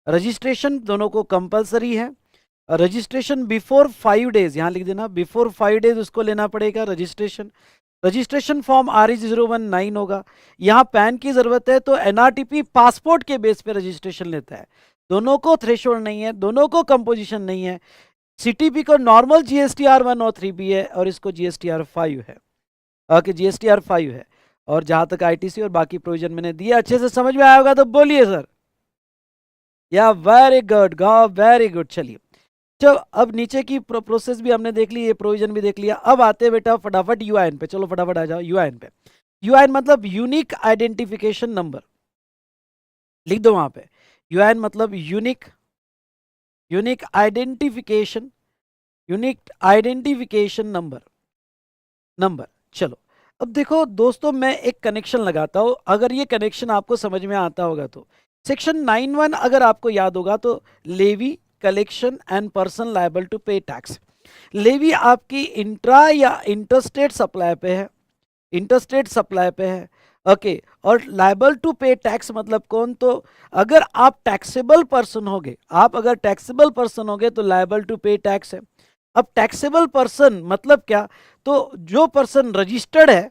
रजिस्ट्रेशन दोनों को कंपलसरी है। रजिस्ट्रेशन बिफोर 5 डेज, यहाँ लिख देना, बिफोर 5 डेज उसको लेना पड़ेगा रजिस्ट्रेशन। रजिस्ट्रेशन फॉर्म RE019 होगा। यहाँ पैन की जरूरत है, तो एनआरटीपी पासपोर्ट के बेस पे रजिस्ट्रेशन लेता है। दोनों को थ्रेशोल्ड नहीं है, दोनों को कंपोजिशन नहीं है। सीटीपी को नॉर्मल GSTR 1 और 3 भी है, और इसको GSTR 5 है। ओके, GSTR 5 है। और जहां तक ITC और बाकी प्रोविजन मैंने दिया, अच्छे से समझ में आया होगा तो बोलिए सर। या very good go, very good. चलिए, चलो अब नीचे की प्रोसेस भी हमने देख ली, ये प्रोविजन भी देख लिया। अब आते हैं बेटा फटाफट यूआईएन पे। चलो फटाफट आ जाओ यूआईएन पे। यूआईएन मतलब यूनिक आइडेंटिफिकेशन नंबर, लिख दो वहां पे। यूआईएन मतलब unique, unique identification, unique identification number, number. चलो अब देखो दोस्तों, मैं एक कनेक्शन लगाता हूं, अगर ये कनेक्शन आपको समझ में आता होगा तो। सेक्शन 9(1) अगर आपको याद होगा तो, levy collection and person liable to pay tax. Levy आपकी इंट्रा या इंटरस्टेट सप्लाई पे है, इंटरस्टेट सप्लाई पे है। ओके, और लायबल टू पे टैक्स मतलब कौन? तो अगर आप टैक्सेबल पर्सन होगे, आप अगर टैक्सेबल पर्सन होगे तो लायबल टू पे टैक्स है। अब टैक्सेबल पर्सन मतलब क्या? तो जो पर्सन रजिस्टर्ड है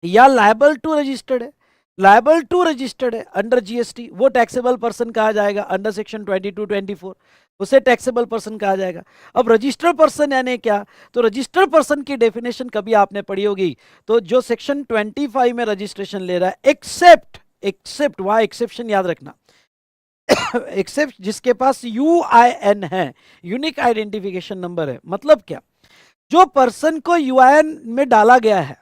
या लायबल टू रजिस्टर्ड है, लायबल टू रजिस्टर्ड है अंडर जीएसटी, वो टैक्सेबल पर्सन कहा जाएगा। अंडर सेक्शन 22-24 उसे टैक्सेबल पर्सन कहा जाएगा। अब रजिस्टर्ड पर्सन यानी क्या? तो रजिस्टर्ड पर्सन की डेफिनेशन कभी आपने पढ़ी होगी, तो जो सेक्शन 25 में रजिस्ट्रेशन ले रहा है, एक्सेप्ट, एक्सेप्ट वहां एक्सेप्शन याद रखना, एक्सेप्ट जिसके पास यूआईएन है, यूनिक आइडेंटिफिकेशन नंबर है। मतलब क्या? जो पर्सन को यूआईएन में डाला गया है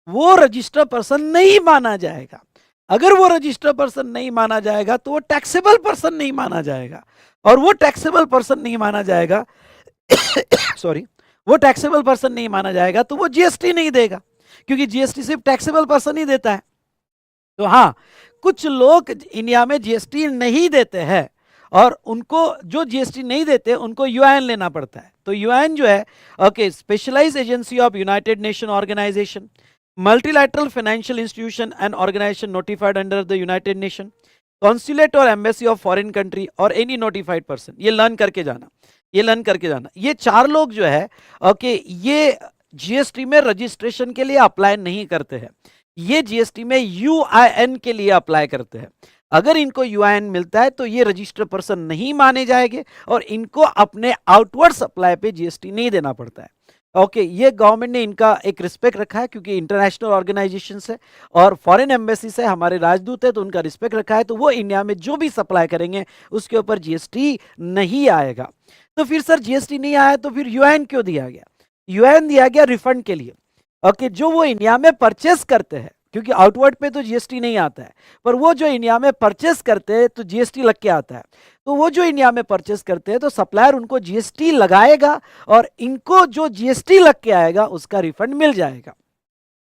वो रजिस्टर्ड पर्सन नहीं माना जाएगा। अगर वो रजिस्टर्ड पर्सन नहीं माना जाएगा तो वो टैक्सेबल पर्सन नहीं माना जाएगा, और वो टैक्सेबल पर्सन नहीं माना जाएगा सॉरी, वो टैक्सेबल पर्सन नहीं माना जाएगा तो वो जीएसटी नहीं देगा, क्योंकि जीएसटी सिर्फ टैक्सेबल पर्सन ही देता है। तो हाँ, कुछ लोग इंडिया में जीएसटी नहीं देते हैं, और उनको जो जीएसटी नहीं देते उनको यूआईएन लेना पड़ता है। तो यूआईएन जो है, okay, specialised agency of United Nation organisation, multilateral financial institution and organization notified under the United Nation, consulate और embassy of foreign country और any notified person। ये लर्न करके जाना, ये लर्न करके जाना। ये चार लोग जो है, ओके, ये जीएसटी में रजिस्ट्रेशन के लिए अप्लाई नहीं करते हैं, ये जीएसटी में यूआईएन के लिए अप्लाई करते हैं। अगर इनको यूआईएन मिलता है तो ये रजिस्टर्ड पर्सन नहीं माने जाएंगे, और इनको अपने आउटवर्ड सप्लाई पे जीएसटी नहीं देना पड़ता है। ओके, ये गवर्नमेंट ने इनका एक रिस्पेक्ट रखा है, क्योंकि इंटरनेशनल ऑर्गेनाइजेशन है और फॉरेन एम्बेसी से हमारे राजदूत है, तो उनका रिस्पेक्ट रखा है। तो वो इंडिया में जो भी सप्लाई करेंगे उसके ऊपर जीएसटी नहीं आएगा। तो फिर सर जीएसटी नहीं आया तो फिर यूएन क्यों दिया गया? यूएन दिया गया रिफंड के लिए। ओके, जो वो इंडिया में परचेस करते हैं, क्योंकि आउटवर्ड पे तो जीएसटी नहीं आता है, पर वो जो इंडिया में परचेस करते हैं तो जीएसटी लग के आता है। तो वो जो इंडिया में परचेस करते हैं तो सप्लायर उनको जीएसटी लगाएगा, और इनको जो जीएसटी लग के आएगा उसका रिफंड मिल जाएगा,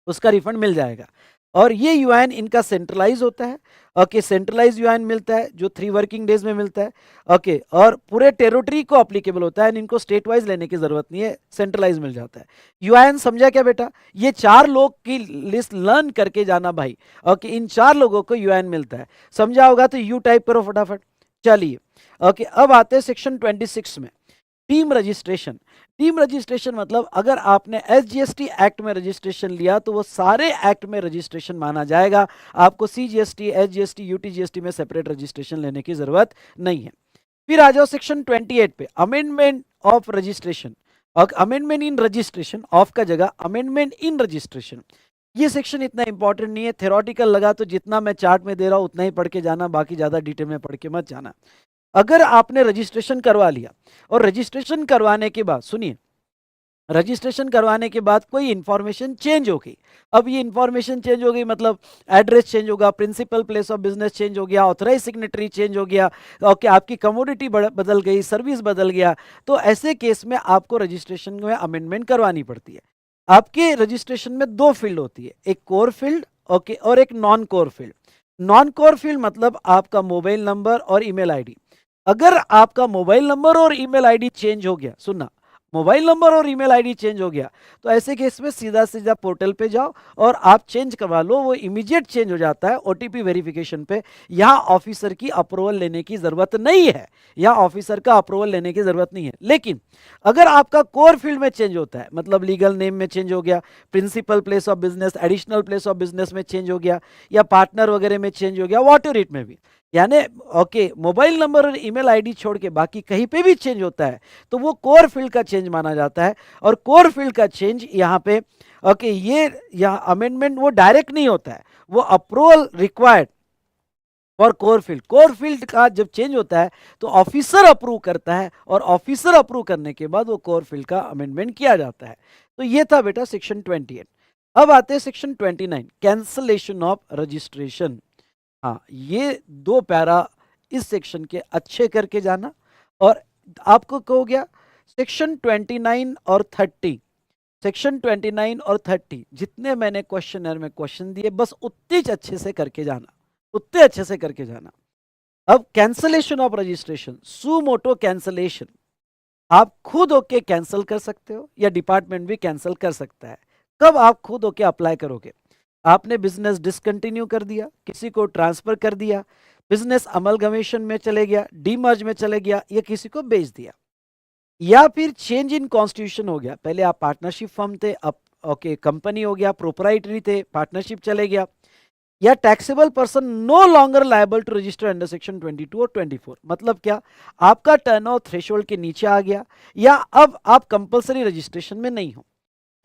उसका रिफंड मिल जाएगा। और ये यूआईएन इनका सेंट्रलाइज होता है। ओके, सेंट्रलाइज यूआईएन मिलता है जो 3 वर्किंग डेज में मिलता है। ओके, और पूरे टेरिटरी को अप्लीकेबल होता है, इनको स्टेट वाइज लेने की जरूरत नहीं है, सेंट्रलाइज मिल जाता है। यूआईएन समझा क्या बेटा? ये 4 लोग की लिस्ट लर्न करके जाना भाई। ओके, इन 4 लोगों को यूआईएन मिलता है, समझा होगा तो यू टाइप करो फटाफट। चलिए, ओके, अब आते हैं सेक्शन 26 में, टीम रजिस्ट्रेशन। टीम रजिस्ट्रेशन मतलब अगर आपने एसजीएसटी एक्ट में रजिस्ट्रेशन लिया तो वो सारे एक्ट में रजिस्ट्रेशन माना जाएगा, आपको सीजीएसटी, एसजीएसटी, यूटीजीएसटी में सेपरेट रजिस्ट्रेशन लेने की जरूरत नहीं है। फिर आ जाओ सेक्शन 28 पे, अमेंडमेंट ऑफ रजिस्ट्रेशन। और अमेंडमेंट इन रजिस्ट्रेशन, ऑफ का जगह अमेंडमेंट इन रजिस्ट्रेशन। ये सेक्शन इतना इंपॉर्टेंट नहीं है, थ्योरेटिकल लगा तो जितना मैं चार्ट में दे रहा हूं उतना ही पढ़ के जाना, बाकी ज्यादा डिटेल में पढ़ के मत जाना। अगर आपने रजिस्ट्रेशन करवा लिया और रजिस्ट्रेशन करवाने के बाद, सुनिए, रजिस्ट्रेशन करवाने के बाद कोई इंफॉर्मेशन चेंज हो गई, अब ये इंफॉर्मेशन चेंज हो गई मतलब एड्रेस चेंज होगा, principal place of business change हो गया, ऑथराइज सिग्नेटरी चेंज हो गया, ओके, आपकी कमोडिटी बदल गई, सर्विस बदल गया, तो ऐसे केस में आपको रजिस्ट्रेशन में अमेंडमेंट करवानी पड़ती है। आपके रजिस्ट्रेशन में दो फील्ड होती है, एक कोर फील्ड, ओके, और एक non core field. Non core field मतलब आपका मोबाइल नंबर और ईमेल आईडी। अगर आपका मोबाइल नंबर और ईमेल आईडी चेंज हो गया, सुनना, मोबाइल नंबर और ईमेल आईडी चेंज हो गया, तो ऐसे केस में सीधा सीधा पोर्टल पे जाओ और आप चेंज करवा लो, वो इमीडिएट चेंज हो जाता है ओटीपी वेरिफिकेशन पे। यहाँ ऑफिसर की अप्रूवल लेने की जरूरत नहीं है, यहाँ ऑफिसर का अप्रूवल लेने की जरूरत नहीं है। लेकिन अगर आपका कोर फील्ड में चेंज होता है, मतलब लीगल नेम में चेंज हो गया, principal place of business, additional place of business में चेंज हो गया, या पार्टनर वगैरह में चेंज हो गया, वॉट एवर इट में भी, यानी ओके, मोबाइल नंबर और ईमेल आईडी छोड़ के बाकी कहीं पे भी चेंज होता है तो वो कोर फील्ड का चेंज माना जाता है। और कोर फील्ड का चेंज यहाँ पे, ओके, ये यहाँ अमेंडमेंट वो डायरेक्ट नहीं होता है, वो approval required for core field. Core field का जब चेंज होता है तो ऑफिसर अप्रूव करता है, और ऑफिसर अप्रूव करने के बाद वो कोर फील्ड का अमेंडमेंट किया जाता है। तो ये था बेटा सेक्शन 28। अब आते हैं सेक्शन 29, कैंसलेशन ऑफ रजिस्ट्रेशन। हाँ, ये दो पैरा इस सेक्शन के अच्छे करके जाना। और आपको कहो गया सेक्शन 29 और 30, सेक्शन 29 और 30 जितने मैंने क्वेश्चनर में क्वेश्चन दिए बस उतने अच्छे से करके जाना, उतने अच्छे से करके जाना। अब cancellation of registration, suo motu cancellation, आप खुद होके कैंसिल कर सकते हो या डिपार्टमेंट भी कैंसिल कर सकता है। कब आप खुद होके अप्लाई करोगे? आपने बिजनेस डिसकंटिन्यू कर दिया, किसी को ट्रांसफर कर दिया, बिजनेस अमलगमेशन में चले गया, डीमर्ज में चले गया, या किसी को बेच दिया, या फिर चेंज इन कॉन्स्टिट्यूशन हो गया, पहले आप पार्टनरशिप फर्म थे, अब ओके कंपनी हो गया, प्रोपराइटरी थे, पार्टनरशिप चले गया, या taxable person no longer liable to register under section 22 और 24। मतलब क्या, आपका टर्नओवर थ्रेशोल्ड के नीचे आ गया, या अब आप कंपलसरी रजिस्ट्रेशन में नहीं हो,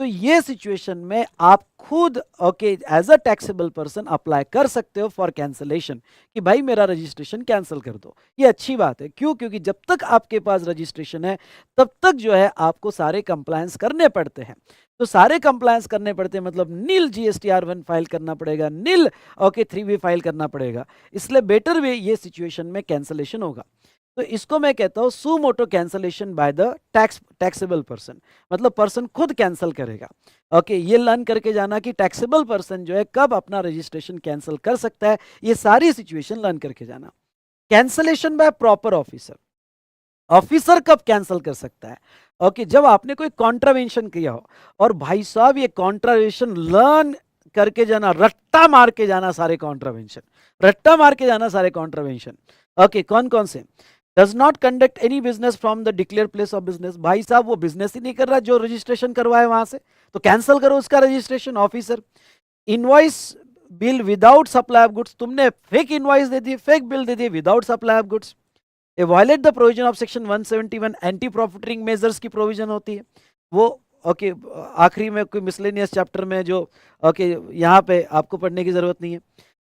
तो ये सिचुएशन में आप खुद okay as a taxable person apply कर सकते हो फॉर कैंसलेशन, कि भाई मेरा रजिस्ट्रेशन कैंसिल कर दो। ये अच्छी बात है, क्यों? क्योंकि जब तक आपके पास रजिस्ट्रेशन है तब तक जो है आपको सारे कंप्लायंस करने पड़ते हैं। तो सारे कंप्लायंस करने पड़ते हैं मतलब नील GSTR1 फाइल करना पड़ेगा, नील ओके 3B फाइल करना पड़ेगा, इसलिए बेटर वे ये सिचुएशन में कैंसलेशन होगा। तो इसको मैं कहता हूं suo motu cancellation by the taxable person, मतलब पर्सन खुद कैंसिल करेगा। ओके, ये लर्न करके जाना कि टैक्सेबल पर्सन जो है कब अपना रजिस्ट्रेशन कैंसिल कर सकता है, ये सारी सिचुएशन लर्न करके जाना। Cancellation bye proper officer, officer कब कैंसिल कर सकता है? ओके, जब आपने कोई कॉन्ट्रावेंशन किया हो, और भाई साहब ये कॉन्ट्रावेंशन लर्न करके जाना, रट्टा मार के जाना सारे कॉन्ट्रावेंशन, रट्टा मार के जाना सारे कॉन्ट्रावेंशन। ओके, कौन कौन से? Does not conduct any business from the declare place of business, भाई साहब वो बिजनेस ही नहीं कर रहा जो रजिस्ट्रेशन करवाए वहां से, तो कैंसिल करो उसका registration officer. Invoice bill without supply of goods, तुमने फेक इनवॉइस दे दी, फेक बिल दे दी without supply of goods. A violate the provision of section 171, anti profiting measures की प्रोविजन होती है वो। ओके, आखिरी में कोई मिसलेनियस चैप्टर में जो ओके यहाँ पे आपको पढ़ने की जरूरत नहीं है।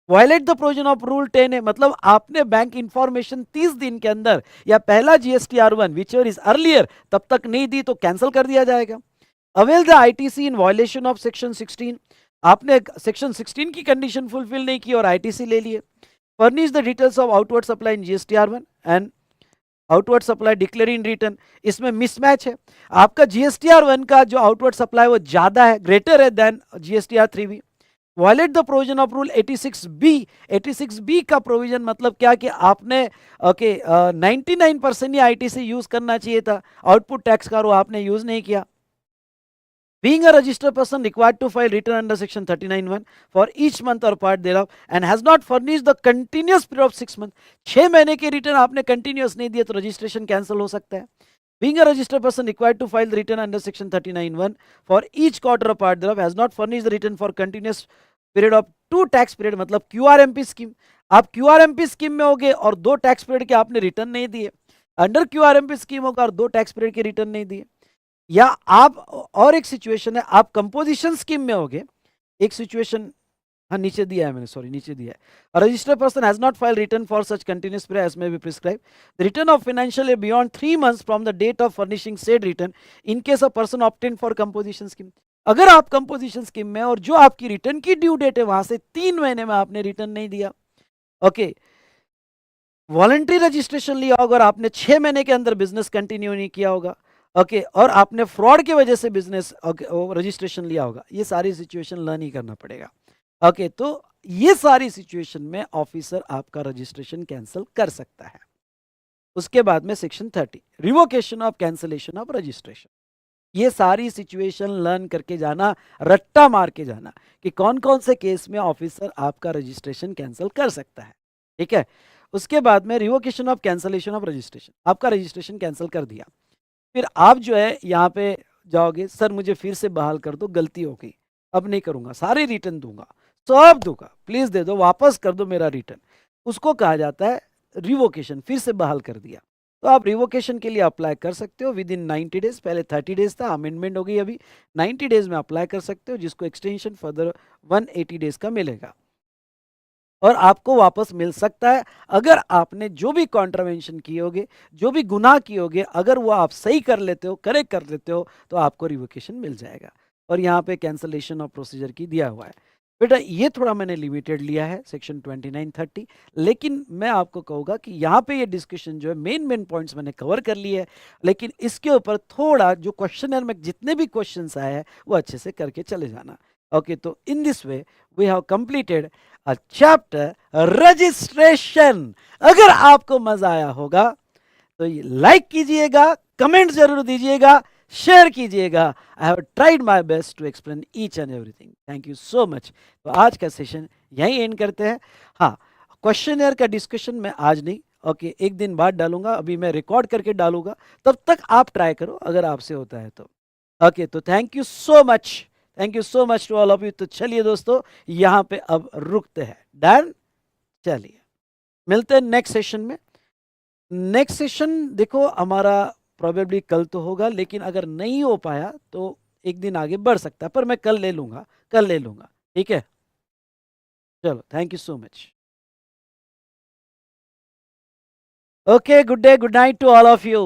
Violet the provision of rule 10 है, मतलब आपने बैंक इंफॉर्मेशन 30 दिन के अंदर या पहला GSTR1 विच इज अर्लियर तब तक नहीं दी तो कैंसिल कर दिया जाएगा। Avail the ITC in violation of section 16, आपने सेक्शन 16 की कंडीशन फुलफिल नहीं की और ITC ले लिए। Furnish the details of outward supply in GSTR1 and outward supply declare in return, इसमें मिसमैच है, आपका GSTR1 का जो आउटवर्ड सप्लाई वो ज्यादा है, ग्रेटर है than GSTR3B। Violate the provision of rule 86B, 86B का प्रोविजन मतलब क्या कि आपने ओके 99% ही ITC यूज करना चाहिए था, आउटपुट टैक्स का वो आपने यूज नहीं किया। Being a registered person required to file return under section 39(1) for each month or part thereof and has not furnished the continuous period of 6 months, 6 महीने के रिटर्न आपने कंटिन्यूस नहीं दिया तो रजिस्ट्रेशन कैंसिल हो सकता है। Being a registered person required to file the return under section 39(1) for each quarter or part thereof has not furnished the return for continuous period of 2 tax period, मतलब QRMP स्कीम, आप QRMP स्कीम में होगे और 2 टैक्स पीरियड के आपने रिटर्न नहीं दिए, अंडर QRMP स्कीम होगा और 2 टैक्स पीरियड के रिटर्न नहीं दिए। या आप और एक सिचुएशन है, आप कंपोजिशन स्कीम में होगे एक सिचुएशन, हाँ नीचे दिया है मैंने, सॉरी नीचे दिया है, registered person has not file return for such continuous period as may be prescribe the return of financial year beyond 3 months from the date of furnishing said return in case a person opted for composition scheme. अगर आप कंपोजिशन स्कीम में और जो आपकी रिटर्न की ड्यू डेट है वहां से 3 महीने में आपने रिटर्न नहीं दिया, ओके, वॉलंटरी रजिस्ट्रेशन लिया होगा और आपने 6 महीने के अंदर बिजनेस कंटिन्यू नहीं किया होगा, ओके, और आपने फ्रॉड की वजह से बिजनेस रजिस्ट्रेशन लिया होगा, ये सारी सिचुएशन लर्न ही करना पड़ेगा, ओके। तो ये सारी सिचुएशन में ऑफिसर आपका रजिस्ट्रेशन कैंसिल कर सकता है। उसके बाद में section 30 revocation of cancellation of registration, ये सारी सिचुएशन लर्न करके जाना, रट्टा मार के जाना कि कौन कौन से केस में ऑफिसर आपका रजिस्ट्रेशन कैंसिल कर सकता है, ठीक है। उसके बाद में revocation of cancellation of registration, आपका रजिस्ट्रेशन कैंसिल कर दिया, फिर आप जो है यहाँ पे जाओगे, सर मुझे फिर से बहाल कर दो, गलती हो गई, अब नहीं करूंगा, सारे रिटर्न दूंगा, सब दूंगा, प्लीज दे दो, वापस कर दो मेरा रिटर्न, उसको कहा जाता है रिवोकेशन, फिर से बहाल कर दिया। तो आप रिवोकेशन के लिए अप्लाई कर सकते हो विद इन 90 डेज, पहले 30 डेज था, अमेंडमेंट हो गई अभी 90 डेज में अप्लाई कर सकते हो, जिसको एक्सटेंशन फर्दर 180 डेज का मिलेगा और आपको वापस मिल सकता है। अगर आपने जो भी कॉन्ट्रावेंशन किए होगे, जो भी गुनाह किए होगे, अगर वो आप सही कर लेते हो, करेक्ट कर लेते हो, तो आपको रिवोकेशन मिल जाएगा। और यहाँ पे कैंसलेशन ऑफ प्रोसीजर की दिया हुआ है। बेटा ये थोड़ा मैंने लिमिटेड लिया है सेक्शन 2930, लेकिन मैं आपको कहूँगा कि यहाँ पे ये डिस्कशन जो है मेन पॉइंट्स मैंने कवर कर लिए है, लेकिन इसके ऊपर थोड़ा जो क्वेश्चनर में जितने भी क्वेश्चंस आए हैं वो अच्छे से करके चले जाना, ओके। तो in this way we have completed a chapter registration. अगर आपको मजा आया होगा तो ये लाइक कीजिएगा, कमेंट जरूर दीजिएगा, शेयर कीजिएगा। I have tried my best to explain each and everything. Thank you so much. तो आज का सेशन यहीं एंड करते हैं। हाँ, क्वेश्चनर का डिस्कशन मैं आज नहीं, ओके, एक दिन बाद डालूंगा, अभी मैं रिकॉर्ड करके डालूंगा, तब तक आप ट्राई करो अगर आपसे होता है तो, ओके। तो thank you so much, thank you so much to all of you. तो चलिए दोस्तों यहाँ पे अब रुकते हैं, डन। चलिए मिलते हैं नेक्स्ट सेशन में। नेक्स्ट सेशन देखो हमारा प्रोबेबली कल तो होगा, लेकिन अगर नहीं हो पाया तो एक दिन आगे बढ़ सकता है, पर मैं कल ले लूंगा, कल ले लूंगा, ठीक है। चलो thank you so much. Okay, good day, good night to all of you.